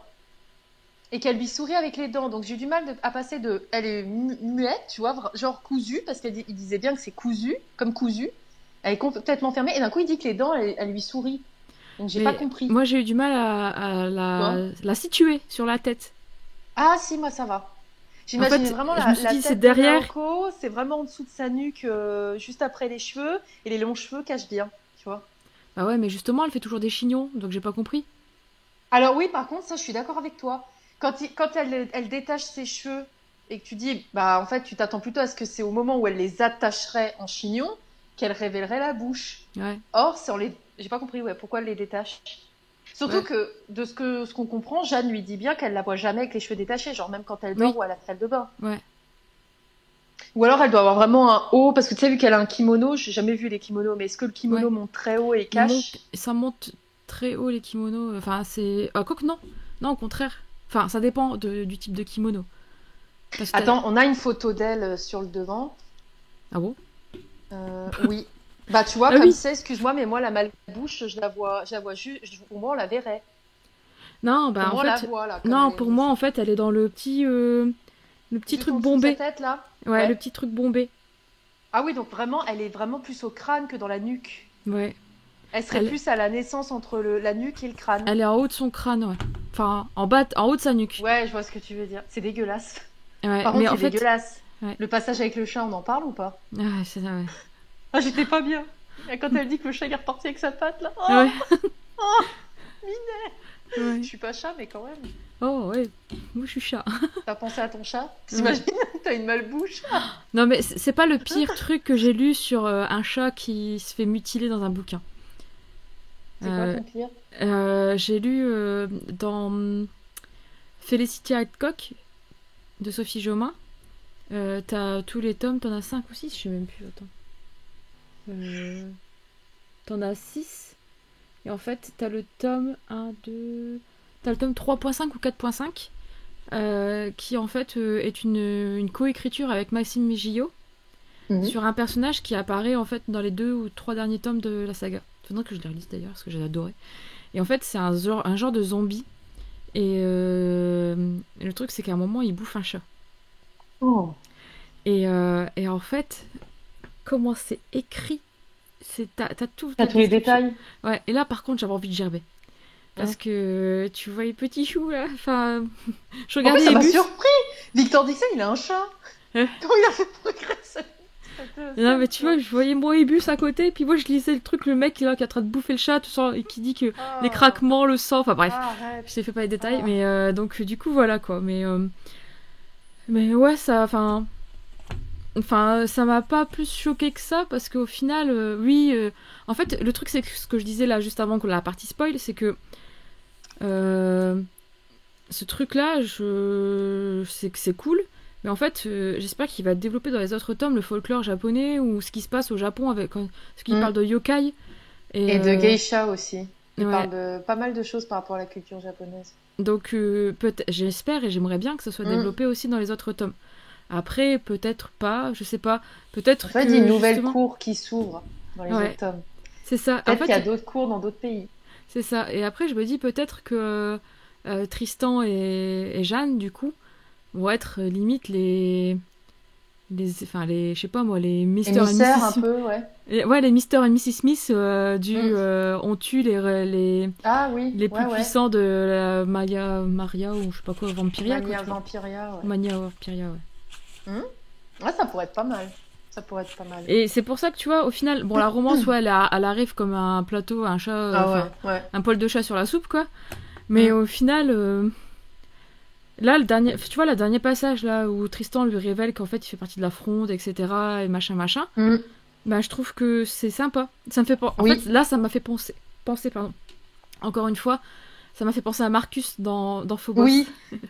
et qu'elle lui sourit avec les dents. Donc j'ai eu du mal à passer de. Elle est muette, tu vois, genre cousue, parce qu'il disait bien que c'est cousu, comme cousu. Elle est complètement fermée et d'un coup il dit que les dents elle lui sourit. Donc j'ai pas compris. Moi j'ai eu du mal à la situer sur la tête. Ah si, moi ça va. J'imaginais vraiment je me suis la dit, tête c'est derrière. de Naoko, c'est vraiment en dessous de sa nuque, juste après les cheveux, et les longs cheveux cachent bien, tu vois. Bah ouais, mais justement, elle fait toujours des chignons, donc j'ai pas compris. Alors oui, par contre, ça, je suis d'accord avec toi. Quand elle détache ses cheveux, et que tu dis, bah en fait, tu t'attends plutôt à ce que c'est au moment où elle les attacherait en chignon, qu'elle révélerait la bouche. Ouais. Or, j'ai pas compris, ouais, pourquoi elle les détache. Surtout que, de ce qu'on comprend, Jeanne lui dit bien qu'elle la voit jamais avec les cheveux détachés, genre même quand elle dort ou à la salle de bain. Ouais. Ou alors elle doit avoir vraiment un haut, parce que tu sais, vu qu'elle a un kimono, j'ai jamais vu les kimonos, mais est-ce que le kimono monte très haut et cache? Ça monte très haut les kimonos, enfin c'est... quoique non, non au contraire. Enfin ça dépend du type de kimono. Attends, on a une photo d'elle sur le devant. Ah bon? Oui. Bah tu vois, comme ça, excuse-moi, mais moi la malbouche, je la vois juste, au moins on la verrait. Non, bah en fait... non, pour moi en fait elle est dans le petit truc bombé. Sa tête, là. Ouais, le petit truc bombé. Ah oui, donc vraiment, elle est vraiment plus au crâne que dans la nuque. Ouais. Elle serait plus à la naissance entre la nuque et le crâne. Elle est en haut de son crâne, ouais. Enfin, en haut de sa nuque. Ouais, je vois ce que tu veux dire. C'est dégueulasse. Ouais, par contre, c'est dégueulasse. Ouais. Le passage avec le chat, on en parle ou pas? Ah, c'est ça, ouais. Ah, j'étais pas bien. Quand elle dit que le chat est reparti avec sa patte, là. Oh, ouais. Oh, Minet. Ouais. Je suis pas chat, mais quand même. Oh, ouais. Moi, je suis chat. T'as pensé à ton chat? T'imagines? T'as une malbouche. Non, mais c'est pas le pire truc que j'ai lu sur un chat qui se fait mutiler dans un bouquin. C'est quoi ton pire? J'ai lu dans Felicity Hadcock de Sophie Jomain. T'as tous les tomes, t'en as 5 ou 6, je sais même plus. Attends. T'en as 6. Et en fait, t'as le tome 1, 2... T'as le tome 3.5 ou 4.5 qui en fait est une coécriture avec Maxime Migillot sur un personnage qui apparaît en fait dans les 2 ou 3 derniers tomes de la saga. Faudrait que je les relise d'ailleurs parce que j'ai adoré. Et en fait, c'est un genre de zombie. Et le truc, c'est qu'à un moment, il bouffe un chat. Oh. Et en fait, comment c'est écrit, t'as tout. T'as tous les détails. Ouais. Et là, par contre, j'avais envie de gerber. Parce que tu vois les petits choux là. Enfin, je regardais. Ça m'a surpris. Victor Dixon, il a un chat. Comment il a fait progresser? Non mais tu vois, je voyais Moebius à côté, et puis moi je lisais le truc, le mec là qui est en train de bouffer le chat, tout ça, et qui dit que les craquements, le sang, enfin bref, je t'ai fait pas les détails, mais donc du coup voilà quoi, mais ouais ça, enfin ça m'a pas plus choqué que ça, parce qu'au final, oui, en fait le truc c'est que ce que je disais là juste avant que la partie spoil, c'est que ce truc là, c'est que c'est cool. Mais en fait, j'espère qu'il va développer dans les autres tomes le folklore japonais ou ce qui se passe au Japon avec ce qu'il parle de yokai. Et de geisha aussi. Il parle de pas mal de choses par rapport à la culture japonaise. Donc, j'espère et j'aimerais bien que ça soit développé aussi dans les autres tomes. Après, peut-être pas, je sais pas. Peut-être en fait, il y a une nouvelle cour qui s'ouvre dans les autres tomes. C'est ça. Peut-être qu'il y a d'autres cours dans d'autres pays. C'est ça. Et après, je me dis peut-être que Tristan et Jeanne, du coup, vont être limite les je sais pas moi, les Mr. et Mrs. un peu, ouais. Les Mr. et Mrs. Smith on tue les plus puissants de la Maria ou je sais pas quoi, Vampiria. Mania Vampiria, ouais. Mania Vampiria, ouais. Ouais, ça pourrait être pas mal. Ça pourrait être pas mal. Et c'est pour ça que tu vois, au final, bon, la romance, ouais, elle arrive comme un plateau, un chat, un poil de chat sur la soupe, quoi. Mais au final... Là, le dernier passage là où Tristan lui révèle qu'en fait il fait partie de la fronde, etc. et machin. Bah, je trouve que c'est sympa. Ça me fait en fait, là, ça m'a fait penser, pardon. Encore une fois, ça m'a fait penser à Marcus dans Phobos.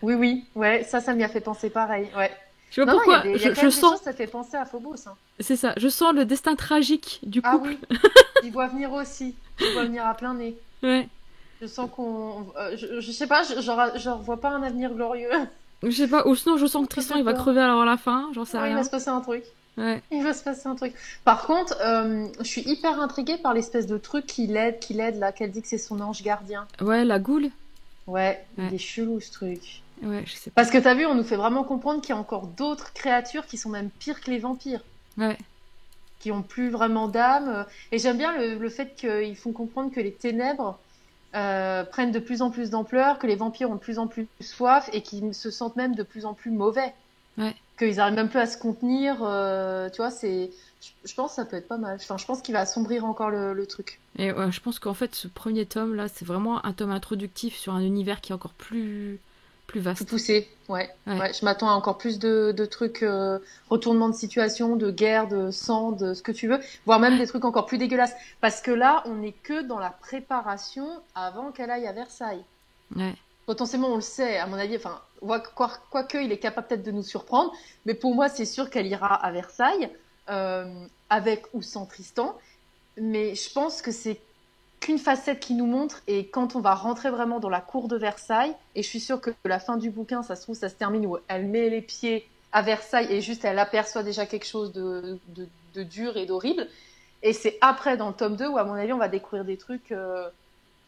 Oui, ouais, ça m'y a fait penser pareil, ouais. Je sais pas Non, non, pourquoi, il y a quand je même des sens, choses, ça fait penser à Phobos, hein. c'est ça, je sens le destin tragique du Ah couple. oui, il voit venir aussi. Il voit venir à plein nez. Ouais. Je sens qu'on... je sais pas, je vois pas un avenir glorieux. Je sais pas, ou sinon je sens que Ça Tristan fait il va peur. crever alors à la fin, j'en sais Ouais, il va rien. se passer un truc. Ouais. Il va se passer un truc. Par contre, je suis hyper intriguée par l'espèce de truc qui l'aide là, qu'elle dit que c'est son ange gardien. Ouais, la goule. Ouais, il Ouais, est chelou ce truc. ouais, je sais pas. Parce que t'as vu, on nous fait vraiment comprendre qu'il y a encore d'autres créatures qui sont même pires que les vampires, Ouais, qui ont plus vraiment d'âme. Et j'aime bien le fait qu'ils font comprendre que les ténèbres prennent de plus en plus d'ampleur, que les vampires ont de plus en plus soif et qu'ils se sentent même de plus en plus mauvais. ouais. Qu'ils arrivent même plus à se contenir. Tu vois, je pense que ça peut être pas mal. Enfin, je pense qu'il va assombrir encore le truc. Et ouais, je pense qu'en fait ce premier tome là, c'est vraiment un tome introductif sur un univers qui est encore plus Plus vaste. poussé, ouais. Ouais, Ouais, je m'attends à encore plus de trucs, retournement de situation, de guerre, de sang, de ce que tu veux, voire même des trucs encore plus dégueulasses. Parce que là, on n'est que dans la préparation avant qu'elle aille à Versailles. ouais, Potentiellement, on le sait, à mon avis, enfin, quoique il est capable peut-être de nous surprendre, mais pour moi, c'est sûr qu'elle ira à Versailles, euh, avec ou sans Tristan. Mais je pense que c'est qu'une facette qui nous montre, et quand on va rentrer vraiment dans la cour de Versailles, et je suis sûre que la fin du bouquin, ça se trouve, ça se termine où elle met les pieds à Versailles et juste elle aperçoit déjà quelque chose de dur et d'horrible. Et c'est après, dans le tome 2 où à mon avis, on va découvrir des trucs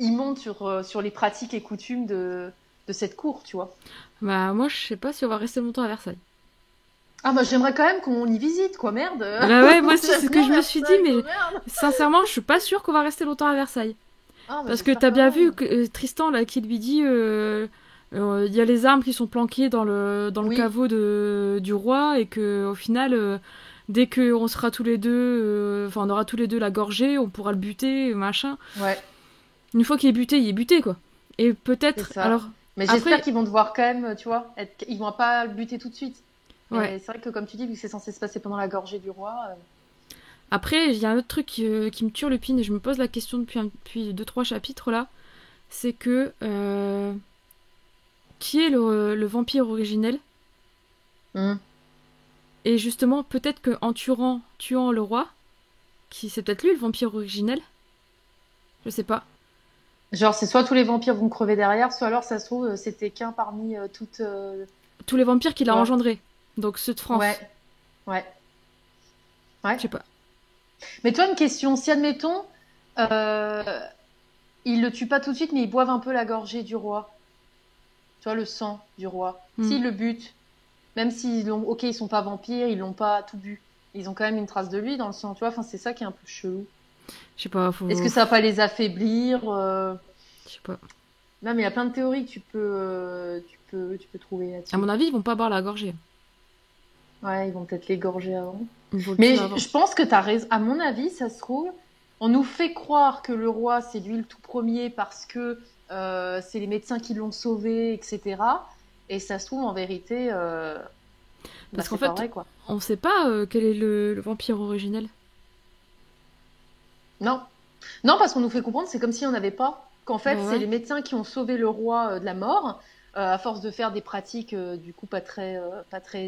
immondes sur les pratiques et coutumes de cette cour, tu vois. bah moi je sais pas si on va rester longtemps à Versailles. Ah bah j'aimerais quand même qu'on y visite, quoi, merde. Bah ouais, moi aussi c'est J'aime ce que bien je me suis dit, Versailles, mais quoi, merde. sincèrement je suis pas sûre qu'on va rester longtemps à Versailles. Ah bah Parce que j'espère t'as quand bien vu même. que Tristan là qui lui dit il y a les armes qui sont planquées dans le Oui, caveau du roi et que au final dès qu'on sera tous les deux enfin on aura tous les deux la gorgée, on pourra le buter, machin. ouais, Une fois qu'il est buté, il est buté quoi. Et c'est peut-être ça. alors Mais j'espère après qu'ils vont devoir quand même, tu vois, ils vont pas le buter tout de suite. ouais. Mais c'est vrai que comme tu dis, vu que c'est censé se passer pendant la gorgée du roi, Après, il y a un autre truc qui me turlupine et je me pose la question depuis 2-3 chapitres là, c'est que qui est le vampire originel? hmm. Et justement, peut-être qu'en tuant le roi, qui c'est peut-être lui le vampire originel, je sais pas. Genre c'est soit tous les vampires vont crever derrière, soit alors ça se trouve c'était qu'un parmi toutes, Tous les vampires tu qu'il a vois. engendrés, donc ceux de Ouais, France, ouais, ouais. je sais pas. Mais toi, une question, si admettons, euh, ils le tuent pas tout de suite, mais ils boivent un peu la gorgée du roi, tu vois, le sang du roi. Hmm. S'ils le butent, même s'ils l'ont, ok, ils sont pas vampires, ils l'ont pas tout bu, ils ont quand même une trace de lui dans le sang, tu vois. Enfin, c'est ça qui est un peu chelou. Je sais pas, Est-ce que ça va pas les affaiblir? je sais pas. Non, mais il y a plein de théories que tu peux trouver À là-dessus. mon avis, ils vont pas boire la gorgée. Ouais, ils vont peut-être l'égorger avant. Ils vont le Mais tuer avant. je pense que t'as raison. À mon avis, ça se trouve, on nous fait croire que le roi, c'est lui le tout premier parce que c'est les médecins qui l'ont sauvé, etc. Et ça se trouve, en vérité, bah, Parce qu'en c'est pas fait, vrai, quoi. on sait pas quel est le vampire originel. Non. Non, parce qu'on nous fait comprendre, c'est comme si on n'avait pas. Qu'en fait, Bah c'est ouais. les médecins qui ont sauvé le roi de la mort, à force de faire des pratiques, du coup, pas très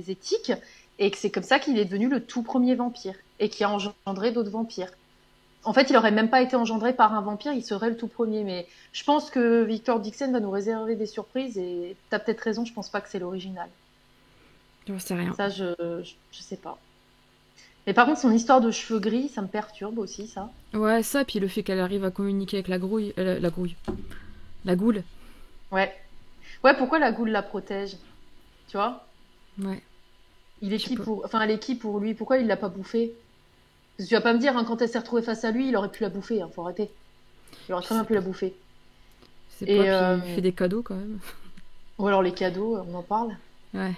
éthiques. Et que c'est comme ça qu'il est devenu le tout premier vampire. Et qui a engendré d'autres vampires. En fait, il aurait même pas été engendré par un vampire, il serait le tout premier. Mais je pense que Victor Dixon va nous réserver des surprises et t'as peut-être raison, je pense pas que c'est l'original. J'en sais rien. Ça, je sais pas. Mais par contre, son histoire de cheveux gris, ça me perturbe aussi, ça. Ouais, ça, puis le fait qu'elle arrive à communiquer avec la grouille, la goule. Ouais. Ouais, pourquoi la goule la protège? Tu vois? Ouais, Il est je sais qui pas. pour. Enfin, elle est qui pour lui? Pourquoi il l'a pas bouffée? Parce que tu vas pas me dire, hein, quand elle s'est retrouvée face à lui, il aurait pu la bouffer, hein, faut arrêter. Il aurait Je très bien sais pu la pas. bouffer. Je sais pas, Et. puis il fait des cadeaux quand même. Ou alors les cadeaux, on en parle. Ouais,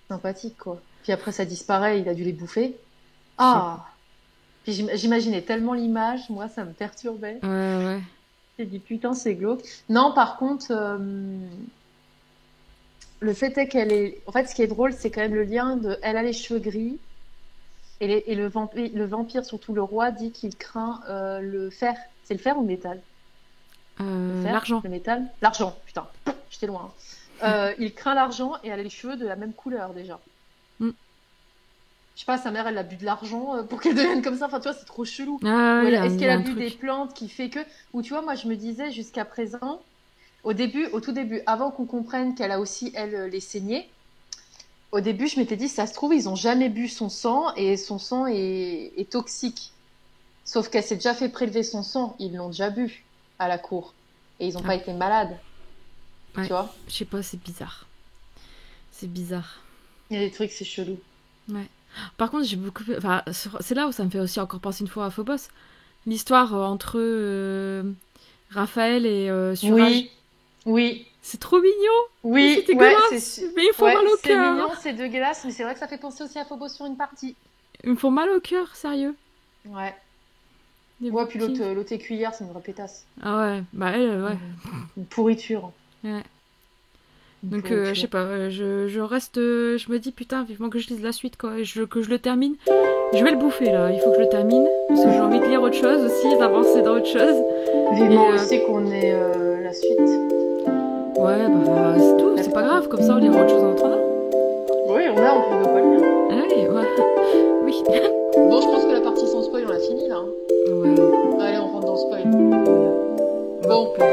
Sympathique, quoi. Puis après, ça disparaît, il a dû les bouffer. je sais pas. Ah! Puis j'imaginais tellement l'image, moi, ça me perturbait. Ouais, ouais. J'ai dit, putain, c'est glauque. Non, par contre, le fait est qu'elle est. En fait, ce qui est drôle, c'est quand même le lien de. Elle a les cheveux gris, et le vampire, surtout le roi, dit qu'il craint le fer. C'est le fer ou le métal? Le fer? L'argent. Le métal? L'argent, putain. J'étais loin, hein. Il craint l'argent et elle a les cheveux de la même couleur déjà. Hmm. sais pas, sa mère, elle a bu de l'argent pour qu'elle devienne comme ça. Enfin, tu vois, c'est trop chelou. Ah, Ou oui, est-ce il y qu'elle a a un bu des truc. plantes qui fait que... Ou tu vois, moi, je me disais jusqu'à présent, au tout début, avant qu'on comprenne qu'elle a aussi, elle, les saignées, au début, je m'étais dit, ça se trouve, ils ont jamais bu son sang et son sang est toxique. Sauf qu'elle s'est déjà fait prélever son sang, ils l'ont déjà bu à la cour. Et ils n'ont pas Ah, été malades, tu ouais. vois. Je sais pas, c'est bizarre. C'est bizarre. Il y a des trucs, c'est chelou. Ouais. Par contre, j'ai beaucoup. Enfin, c'est là où ça me fait aussi encore penser une fois à Phobos. L'histoire entre Raphaël et Suraj. Oui, oui, C'est trop mignon. Mais c'est oui, ouais, dégueulasse. Mais ils me font ouais, mal au c'est cœur. mignon, c'est dégueulasse, mais c'est vrai que ça fait penser aussi à Phobos sur une partie. Ils me font mal au cœur, sérieux. Ouais. Les Ouais, puis petits. l'autre écuyère, c'est une vraie pétasse. Ah ouais, bah elle, ouais. Une pourriture. Ouais. Une Donc, je sais pourriture. pas, je reste. Je me dis, putain, vivement que je lise la suite, quoi. Et que je le termine. Je vais le bouffer, là. Il faut que je le termine. Parce que j'ai envie de lire autre chose aussi, d'avancer dans autre chose. Vivement Et, aussi qu'on ait la suite. ouais, bah, c'est tout. C'est pas grave. Comme ça, on lira autre chose en attendant. Oui, on a, on peut pas le lire. Allez, ouais. Oui. Bon, je pense que la partie sans spoil, on l'a fini là. Ouais. Allez, on rentre dans le spoil. On va Bon, couper.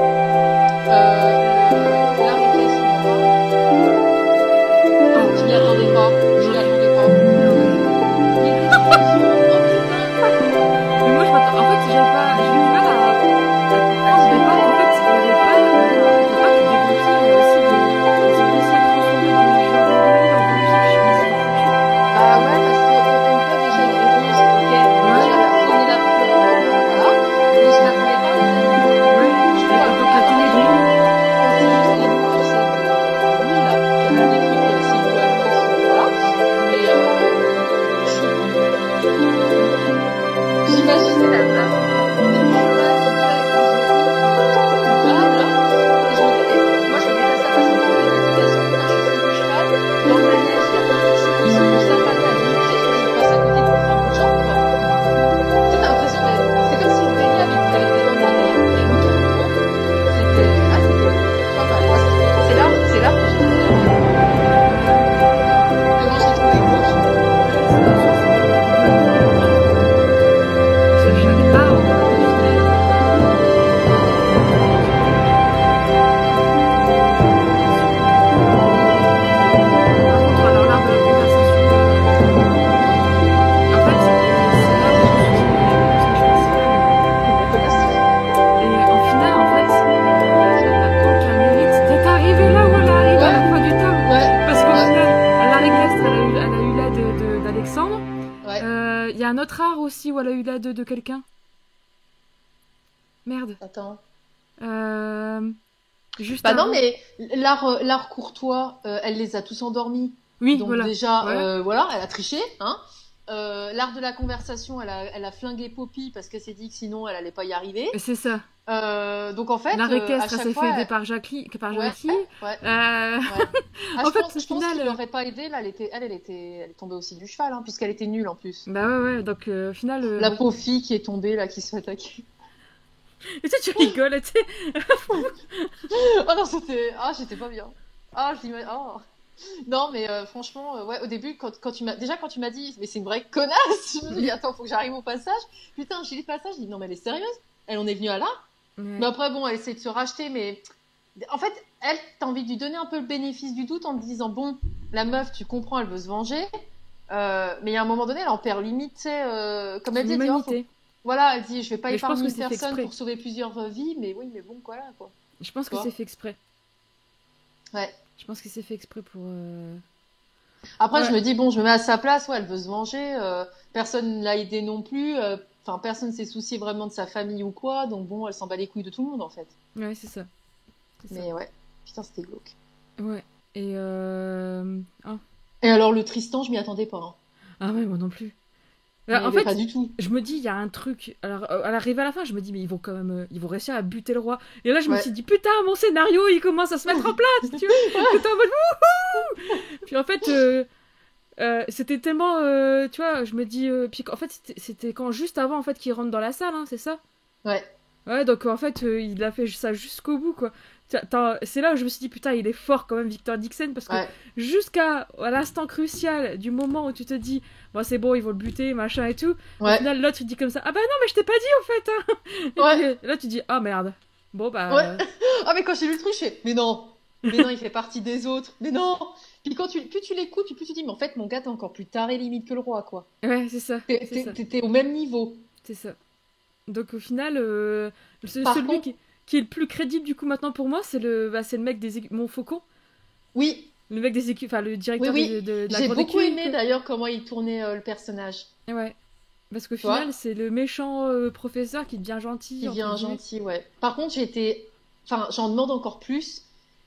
la réflexion, je m'y attendais pas. Je m'y attendais pas. Mais moi, je m'attends. En fait, j'ai du mal à comprendre. Mais pas, en fait, il n'y avait pas que des vampires, il y a aussi ils ont réussi à transformer dans le jeu vidéo, dans le vampire, je sais pas si c'est foutu. Bah ouais, parce qu'on peut déjà il y a des roses, ok. Ouais. Déjà la faune et la flore, voilà. Mais je m'attendais pas à ça. Ouais. Du coup, Et donc, la ténébrie. quand c'est juste les loups, tu sais, oui, là, qui a magnifique, c'est loup à l'os, voilà. Mais j'imaginais la place. Moi, je déteste ça parce que c'est une explication. Quand je suis sur le cheval, dans le manège, il y a beaucoup de chevaux, ils sont plus sympas qu'à nous. Tu sais, je passe à côté pour faire mon genre, quoi. Tu sais, t'as l'impression c'est comme si le Aurélie avait elle était dans le manège, il y a une carte, quoi. C'était pas mal. Moi, c'est là que j'ai trouvé. Vraiment, j'ai trouvé beau. Je n'avais pas encore deviné. Par contre, alors là, de la conversation. En fait, c'est là où je me suis dit, mais parce que je pensais pas. Et en final, en fait, elle n'a aucun mérite d'être arrivée là où elle arrive à la fin du tome. Ouais, Parce qu'au ouais, final, l'arrêt Lestre, elle a eu l'aide d'Alexandre. ouais. Il y a un autre art aussi où elle a eu l'aide de quelqu'un. Merde. Attends. Juste Bah non, avant. mais l'art courtois, elle les a tous endormis. Oui, Donc voilà. déjà, Ouais. voilà, elle a triché, hein. L'art de la conversation, elle a flingué Poppy parce qu'elle s'est dit que sinon elle allait pas y arriver. C'est ça. Donc en fait, L'arrêt à Lestre, elle chaque s'est fois, fait aider par Jackie. ouais, Jackie. ouais. Euh, Ah, En je fait, pense, au je pense final, qu'il l'aurait pas aidée. Là, elle est tombée aussi du cheval, hein, puisqu'elle était nulle en plus. bah ouais, donc au final. La Bon. pauvre fille qui est tombée là, qui se fait attaquer. Et tu rigoles, tu sais. Oh non, j'étais pas bien. Ah, je l'imagine. Oh. Non, mais franchement, ouais, au début, quand tu m'as dit, mais c'est une vraie connasse, je me suis dit, attends, faut que j'arrive au passage. Putain, j'ai lu le passage, je dis, non, mais elle est sérieuse? Elle en est venue à là? Ouais. Mais après, bon, elle essaie de se racheter, mais en fait, elle, t'as envie de lui donner un peu le bénéfice du doute en te disant, bon, la meuf, tu comprends, elle veut se venger, mais il y a un moment donné, elle en perd limite, tu sais, comme elle dit, tu vois, L'humanité. voilà, elle dit, je vais pas Mais je pense épargner que une c'est fait personne exprès. pour sauver plusieurs vies, mais oui, mais bon, quoi, là, quoi. Je pense que Quoi c'est fait exprès. Ouais. Je pense que c'est fait exprès pour. Après, Ouais. je me dis, bon, je me mets à sa place, ouais, elle veut se venger, personne ne l'a aidée non plus, enfin, personne s'est soucié vraiment de sa famille ou quoi, donc bon, elle s'en bat les couilles de tout le monde, en fait. Ouais, c'est ça. C'est ça. Mais ouais, putain, c'était glauque. Ouais. Et ah. Et alors, le Tristan, je m'y attendais pas, hein. Ah ouais, moi non plus. Mais En pas fait, du tout. je me dis, il y a un truc. Alors, à l'arrivée à la fin, je me dis, mais ils vont quand même. Ils vont réussir à buter le roi. Et là, je me Ouais. suis dit, putain, mon scénario, il commence à se mettre en place, tu vois. J'étais en mode, wouhou. Puis en fait, c'était tellement. Tu vois, je me dis. Puis en fait, c'était quand juste avant en fait qu'il rentre dans la salle, hein, c'est ça? Ouais. Ouais, donc en fait, il a fait ça jusqu'au bout, quoi. C'est là où je me suis dit, putain, il est fort quand même, Victor Dixon, parce que Ouais. jusqu'à l'instant crucial du moment où tu te dis, bon, c'est bon, ils vont le buter, machin et tout, au Ouais. final, l'autre, tu te dis comme ça, ah bah non, mais je t'ai pas dit, en fait, hein. Et Ouais. puis, là, tu te dis, ah merde. Bon, bah. Ouais. Ah, mais quand j'ai lu le truc, je fais, mais non, il fait partie des autres, mais non. Puis plus tu l'écoutes, puis plus tu dis, mais en fait, mon gars, t'es encore plus taré limite que le roi, quoi. Ouais, c'est ça. C'est ça. T'es au même niveau. C'est ça. Donc, au final, Par celui contre, qui est le plus crédible, du coup, maintenant pour moi, c'est le mec des Montfaucon. oui, Le mec des écus, enfin, le oui, directeur oui, de la j'ai grande beaucoup écurie, aimé quoi. d'ailleurs comment il tournait le personnage. Ouais. Parce qu'au Tu vois, final, c'est le méchant professeur qui devient gentil, qui entre vient guillemets. gentil, ouais. Par contre, enfin, j'en demande encore plus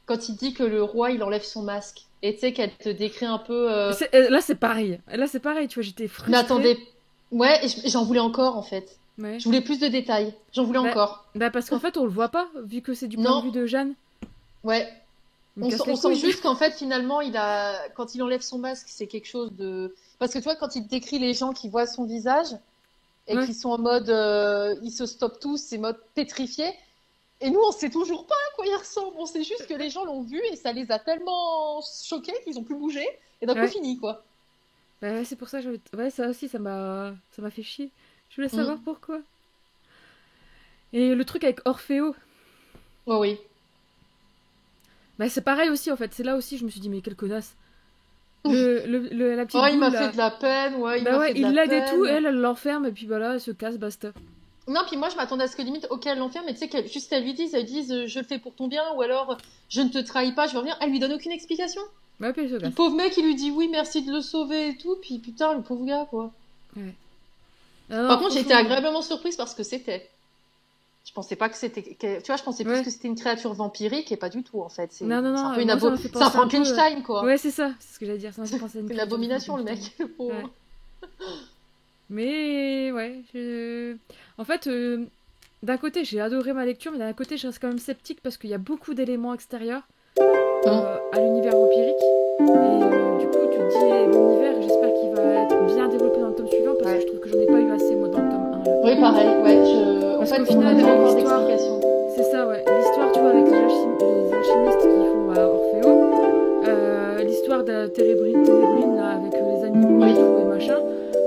quand il dit que le roi, il enlève son masque. Et tu sais qu'elle te décrit un peu. Là, c'est pareil. Là, c'est pareil, tu vois, j'étais Je frustrée. m'attendais. Ouais, et j'en voulais encore en fait. Ouais. Je voulais plus de détails. J'en voulais Bah, encore. parce qu'en fait, on le voit pas, vu que c'est du point de Non, vue de Jeanne. ouais. Il me casse les On sent couilles. juste qu'en fait, finalement, quand il enlève son masque, c'est quelque chose de. Parce que tu vois, quand il décrit les gens qui voient son visage et Ouais. qui sont en mode. Ils se stoppent tous, c'est mode pétrifié. Et nous, on sait toujours pas à quoi il ressemble. On sait juste que les gens l'ont vu et ça les a tellement choqués qu'ils ont plus bougé. Et d'un coup, Ouais. fini, quoi. Bah, ouais, c'est pour ça que ouais, ça aussi, ça m'a fait chier. Je voulais savoir Mm. pourquoi. Et le truc avec Orfeo, Ouais, oui. bah, c'est pareil aussi, en fait. C'est là aussi, je me suis dit, mais quelle connasse. La Oh, petite il boule, m'a fait là. de la peine. Ouais, il Bah m'a ouais, fait de la il l'aide et tout, peine. elle l'enferme, et puis voilà, elle se casse, basta. Non, puis moi, je m'attendais à ce que limite, ok, elle l'enferme, mais tu sais, juste qu'elle lui dise, je le fais pour ton bien, ou alors, je ne te trahis pas, je vais revenir. Elle lui donne aucune explication. Ouais, puis elle se Puis le casse. pauvre mec, il lui dit oui, merci de le sauver et tout, puis putain, le pauvre gars, quoi. Ouais. Ah Par non, contre, j'ai été franchement. agréablement surprise parce que c'était. Je pensais pas que c'était. Tu vois, je pensais plus Ouais. que c'était une créature vampirique et pas du tout, en fait. Non, non, C'est un peu non, moi ça m'a fait C'est un penser un peu. Frankenstein, quoi. Ouais, c'est ça, c'est ce que j'allais dire, ça m'a fait penser à une C'est une créature de abomination, le mec, Frankenstein. le pauvre. Ouais. Mais ouais, en fait, d'un côté j'ai adoré ma lecture, mais d'un côté je reste quand même sceptique parce qu'il y a beaucoup d'éléments extérieurs Hum. à l'univers vampirique. Et du coup, tu te dis, l'univers, j'espère qu'il va être bien développé dans le tome suivant parce que Ouais. je trouve que j'en ai pas eu assez moi dans le tome 1 là. Oui, pareil, ouais. En Parce fait, qu'au on final, manque encore l'histoire, d'explications. c'est ça, ouais. L'histoire, tu vois, avec les alchimistes qui font Orfeo, l'histoire de Térébrine là, avec les animaux et Oui. tout et machin.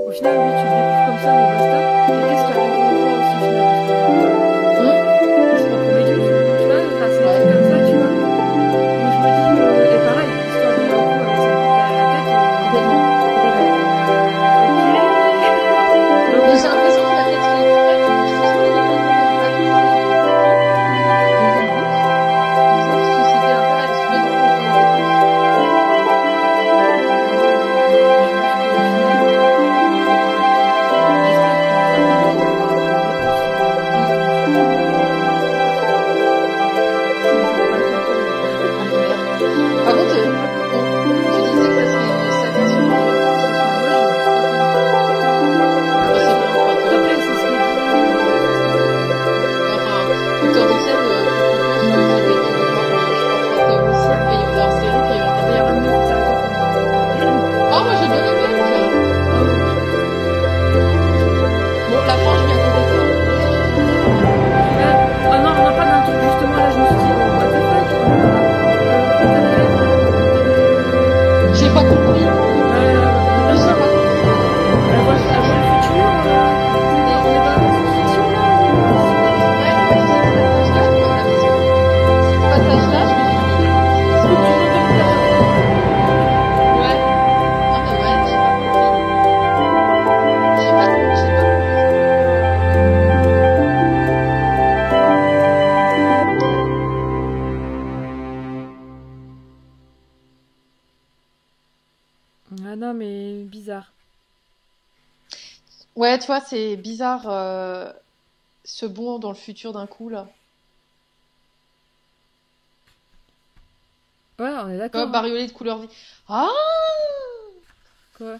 Au final, oui, tu le découvres comme ça, mais basta. Et qu'est-ce qu'il y a encore une fois aussi, au final, parce que Hum. ils sont encore médiums, tu vois, enfin, c'est des trucs comme ça, tu vois. Où je me dis, et pareil, l'histoire de Yoko avec sa boucle derrière la tête, Complètement. Complètement. ok. Mais Donc, j'ai l'impression qu'il a peut-être fait exprès. Je suis sûre qu'il est pas du tout. Sauf si c'était un peu absurde pour qu'on en ait plus. Par contre, tu disais que ça serait une saga sur plusieurs saisons. Moi, j'ai pas encore été. Enfin, Victor Dixon propose que ça va être au départ, je crois que ça a été initial, mais il y aura un série, puis il y aura un Ah, moi j'ai bien aimé, tiens. Bon, la fin, je m'y attendais pas. Ah non, on n'a pas d'un truc justement là, je me suis dit, what the fuck J'ai pas compris. J'ai pas compris. elle voit le futur, on est dans la science-fiction là. Ouais, moi, tu sais, ce passage-là, quand t'as vu ce passage-là, je me suis dit, C'est le tunnel de l'univers. ouais. Ah, mais ouais, j'ai pas compris. J'ai pas compris. Ah non, mais bizarre. Ouais, tu vois, c'est bizarre, ce bond dans le futur d'un coup, là. Ouais, on est Tu vois, d'accord. Hein. bariolé de couleur vie. Ah! Quoi?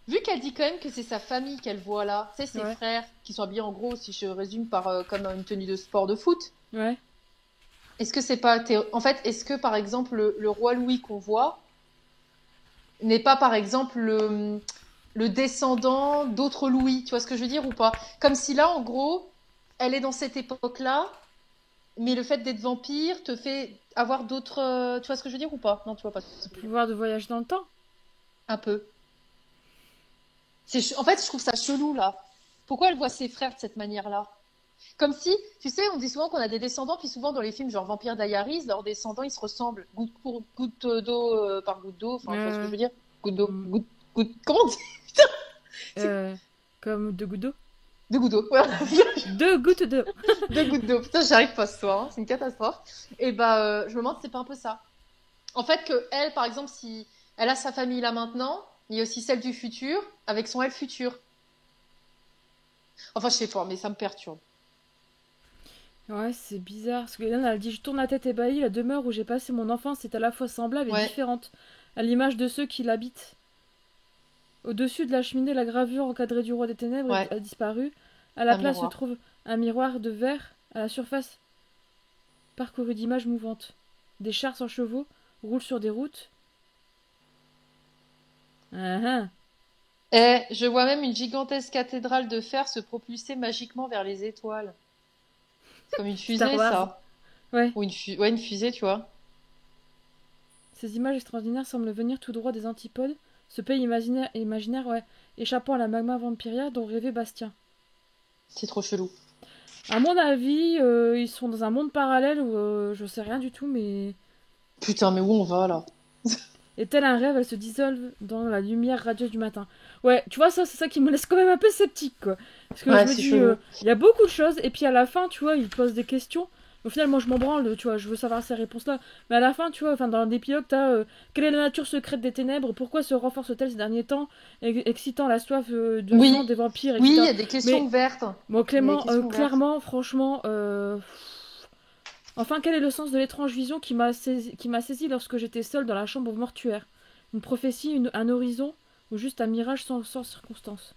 Vu qu'elle dit quand même que c'est sa famille qu'elle voit là, tu sais, ses Ouais. frères, qui sont habillés en gros, si je résume, comme une tenue de sport de foot, Ouais. est-ce que c'est pas. En fait, est-ce que par exemple, le roi Louis qu'on voit n'est pas par exemple le descendant d'autres Louis? Tu vois ce que je veux dire ou pas? Comme si là, en gros, elle est dans cette époque-là, mais le fait d'être vampire te fait avoir d'autres. Tu vois ce que je veux dire ou pas? Non, tu vois pas. Pouvoir de voyage dans le temps. Un peu. En fait, je trouve ça chelou là. Pourquoi elle voit ses frères de cette manière-là? Comme si, tu sais, on dit souvent qu'on a des descendants, puis souvent dans les films genre Vampire Diaries, leurs descendants ils se ressemblent goutte pour goutte d'eau par goutte d'eau. Enfin, tu vois ce que je veux dire? Goutte d'eau, Mm. goutte. Comment on dit? Putain, Comme deux gouttes d'eau. deux gouttes d'eau. Voilà. Deux gouttes d'eau. Deux gouttes d'eau. Putain, j'arrive pas ce soir, hein. C'est une catastrophe. Et bah, je me demande si c'est pas un peu ça. En fait, que elle, par exemple, si elle a sa famille là maintenant, il y a aussi celle du futur avec son elle futur. Enfin, je sais pas, mais ça me perturbe. Ouais, c'est bizarre. Parce que Hélène, elle dit, je tourne la tête ébahie, la demeure où j'ai passé mon enfance est à la fois semblable et Ouais. différente, à l'image de ceux qui l'habitent. Au-dessus de la cheminée, la gravure encadrée du roi des ténèbres Ouais. a disparu. À la Un place se miroir. trouve un miroir de verre à la surface parcouru d'images mouvantes. Des chars sans chevaux roulent sur des routes. Ah ah. Et je vois même une gigantesque cathédrale de fer se propulser magiquement vers les étoiles. C'est comme une Star fusée, Wars. ça. Ouais. Ou ouais, une fusée, tu vois. Ces images extraordinaires semblent venir tout droit des antipodes, ce pays imaginaire ouais, échappant à la magma vampiria dont rêvait Bastien. C'est trop chelou. À mon avis, ils sont dans un monde parallèle où je sais rien du tout, mais... Putain, mais où on va là? Et tel un rêve, elle se dissolve dans la lumière radieuse du matin. Ouais, tu vois, ça, c'est ça qui me laisse quand même un peu sceptique, quoi. Parce que Ouais, je me c'est dis, chelou. il y a beaucoup de choses, et puis à la fin, tu vois, il pose des questions. Au final, moi, je m'en branle, tu vois, je veux savoir ces réponses-là. Mais à la fin, tu vois, enfin, dans l'épilogue, t'as quelle est la nature secrète des ténèbres? Pourquoi se renforce-t-elle ces derniers temps? Excitant la soif de sang Oui, des vampires, oui, il etc. y a des questions Mais, ouvertes. bon, Il y a des Clément, questions ouvertes. clairement, franchement, enfin, quel est le sens de l'étrange vision qui m'a saisi lorsque j'étais seule dans la chambre mortuaire? Une prophétie, un horizon, ou juste un mirage sans circonstance?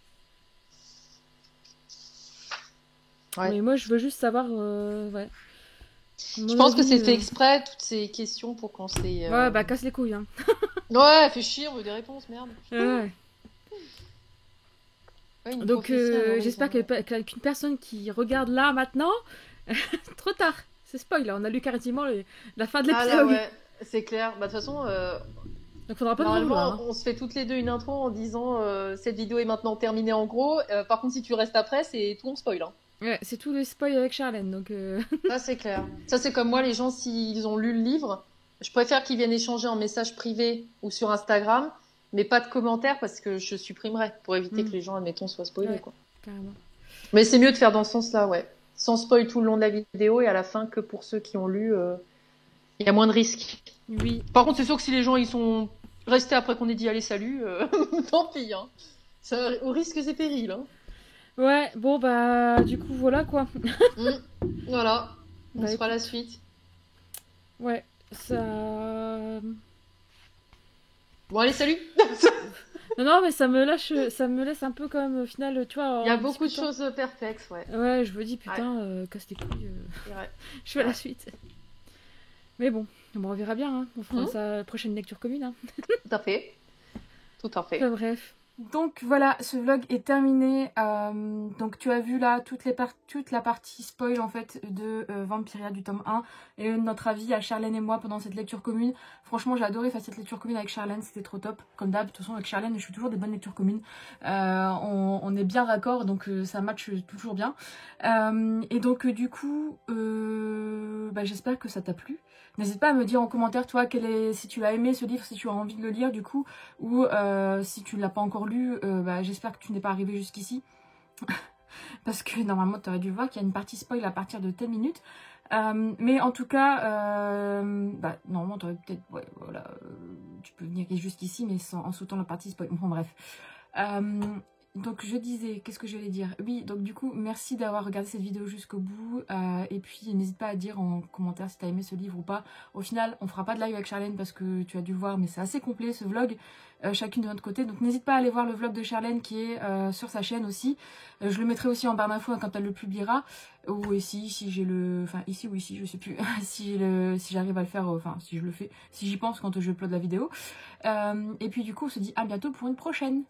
Ouais. Mais moi, je veux juste savoir, ouais. À Je mon pense que avis, c'est fait exprès, toutes ces questions, pour qu'on s'est... ouais, bah casse les couilles, hein. Ouais, fait chier, on veut des réponses, merde. Ouais. Ouais, une Donc, prophétie, un j'espère horizon. qu'une personne qui regarde là maintenant, trop tard. C'est spoil, là. On a lu quasiment la fin de Ah là, l'épisode. ouais, c'est clair. Bah, de toute façon, Donc, faudra pas nous en vouloir, normalement, hein. on se fait toutes les deux une intro en disant cette vidéo est maintenant terminée en gros. Par contre, si tu restes après, c'est tout on spoil, hein. Ouais, c'est tout le spoil avec Charlène, donc... Ça, c'est clair. Ça, c'est comme moi, les gens, s'ils ont lu le livre, je préfère qu'ils viennent échanger en message privé ou sur Instagram, mais pas de commentaires parce que je supprimerai pour éviter que les gens, admettons, soient spoilés, Ouais, quoi. carrément. Mais c'est mieux de faire dans ce sens-là, ouais. Sans spoil tout le long de la vidéo et à la fin que pour ceux qui ont lu, il y a moins de risques. Oui. Par contre, c'est sûr que si les gens ils sont restés après qu'on ait dit allez salut, tant pis, hein. Ça, au risque et périls, hein. Ouais, bon, bah, du coup, voilà, quoi. Mm. Voilà, on Bah, se fera la écoute, suite. ouais, ça... Bon, allez, salut. Non, non, mais ça me laisse un peu quand même, au final, tu vois, Il y a en beaucoup de discutant. choses perplexes, ouais. Ouais, je me dis, Ouais, putain, casse tes couilles, c'est vrai. je fais la Ouais. suite. Mais bon, on verra bien, hein. On fera Mm. sa prochaine lecture commune, hein. Tout à fait. Tout à fait. Enfin, bref. Donc voilà, ce vlog est terminé. Donc tu as vu là toute la partie spoil en fait de Vampiria du tome 1 et notre avis à Charlène et moi pendant cette lecture commune. Franchement j'ai adoré faire cette lecture commune avec Charlène, c'était trop top. Comme d'hab, de toute façon avec Charlène je fais toujours des bonnes lectures communes. On est bien raccord donc ça match toujours bien. Et donc du coup, bah, j'espère que ça t'a plu. N'hésite pas à me dire en commentaire toi si tu as aimé ce livre, si tu as envie de le lire du coup. Ou si tu ne l'as pas encore lu, bah, j'espère que tu n'es pas arrivé jusqu'ici. Parce que normalement tu aurais dû voir qu'il y a une partie spoil à partir de telle minute. Mais en tout cas, bah, normalement tu aurais peut-être... Ouais, voilà, tu peux venir jusqu'ici mais en sautant la partie spoil. Bon bref. Donc je disais, qu'est-ce que j'allais dire? Oui, donc du coup, merci d'avoir regardé cette vidéo jusqu'au bout. Et puis n'hésite pas à dire en commentaire si t'as aimé ce livre ou pas. Au final, on fera pas de live avec Charlène parce que tu as dû le voir, mais c'est assez complet ce vlog, chacune de notre côté. Donc n'hésite pas à aller voir le vlog de Charlène qui est sur sa chaîne aussi. Je le mettrai aussi en barre d'infos quand elle le publiera. Ou ici, si j'ai le... Enfin, ici ou ici, je sais plus. si j'arrive à le faire, enfin, si je le fais, si j'y pense quand je upload la vidéo. Et puis du coup, on se dit à bientôt pour une prochaine.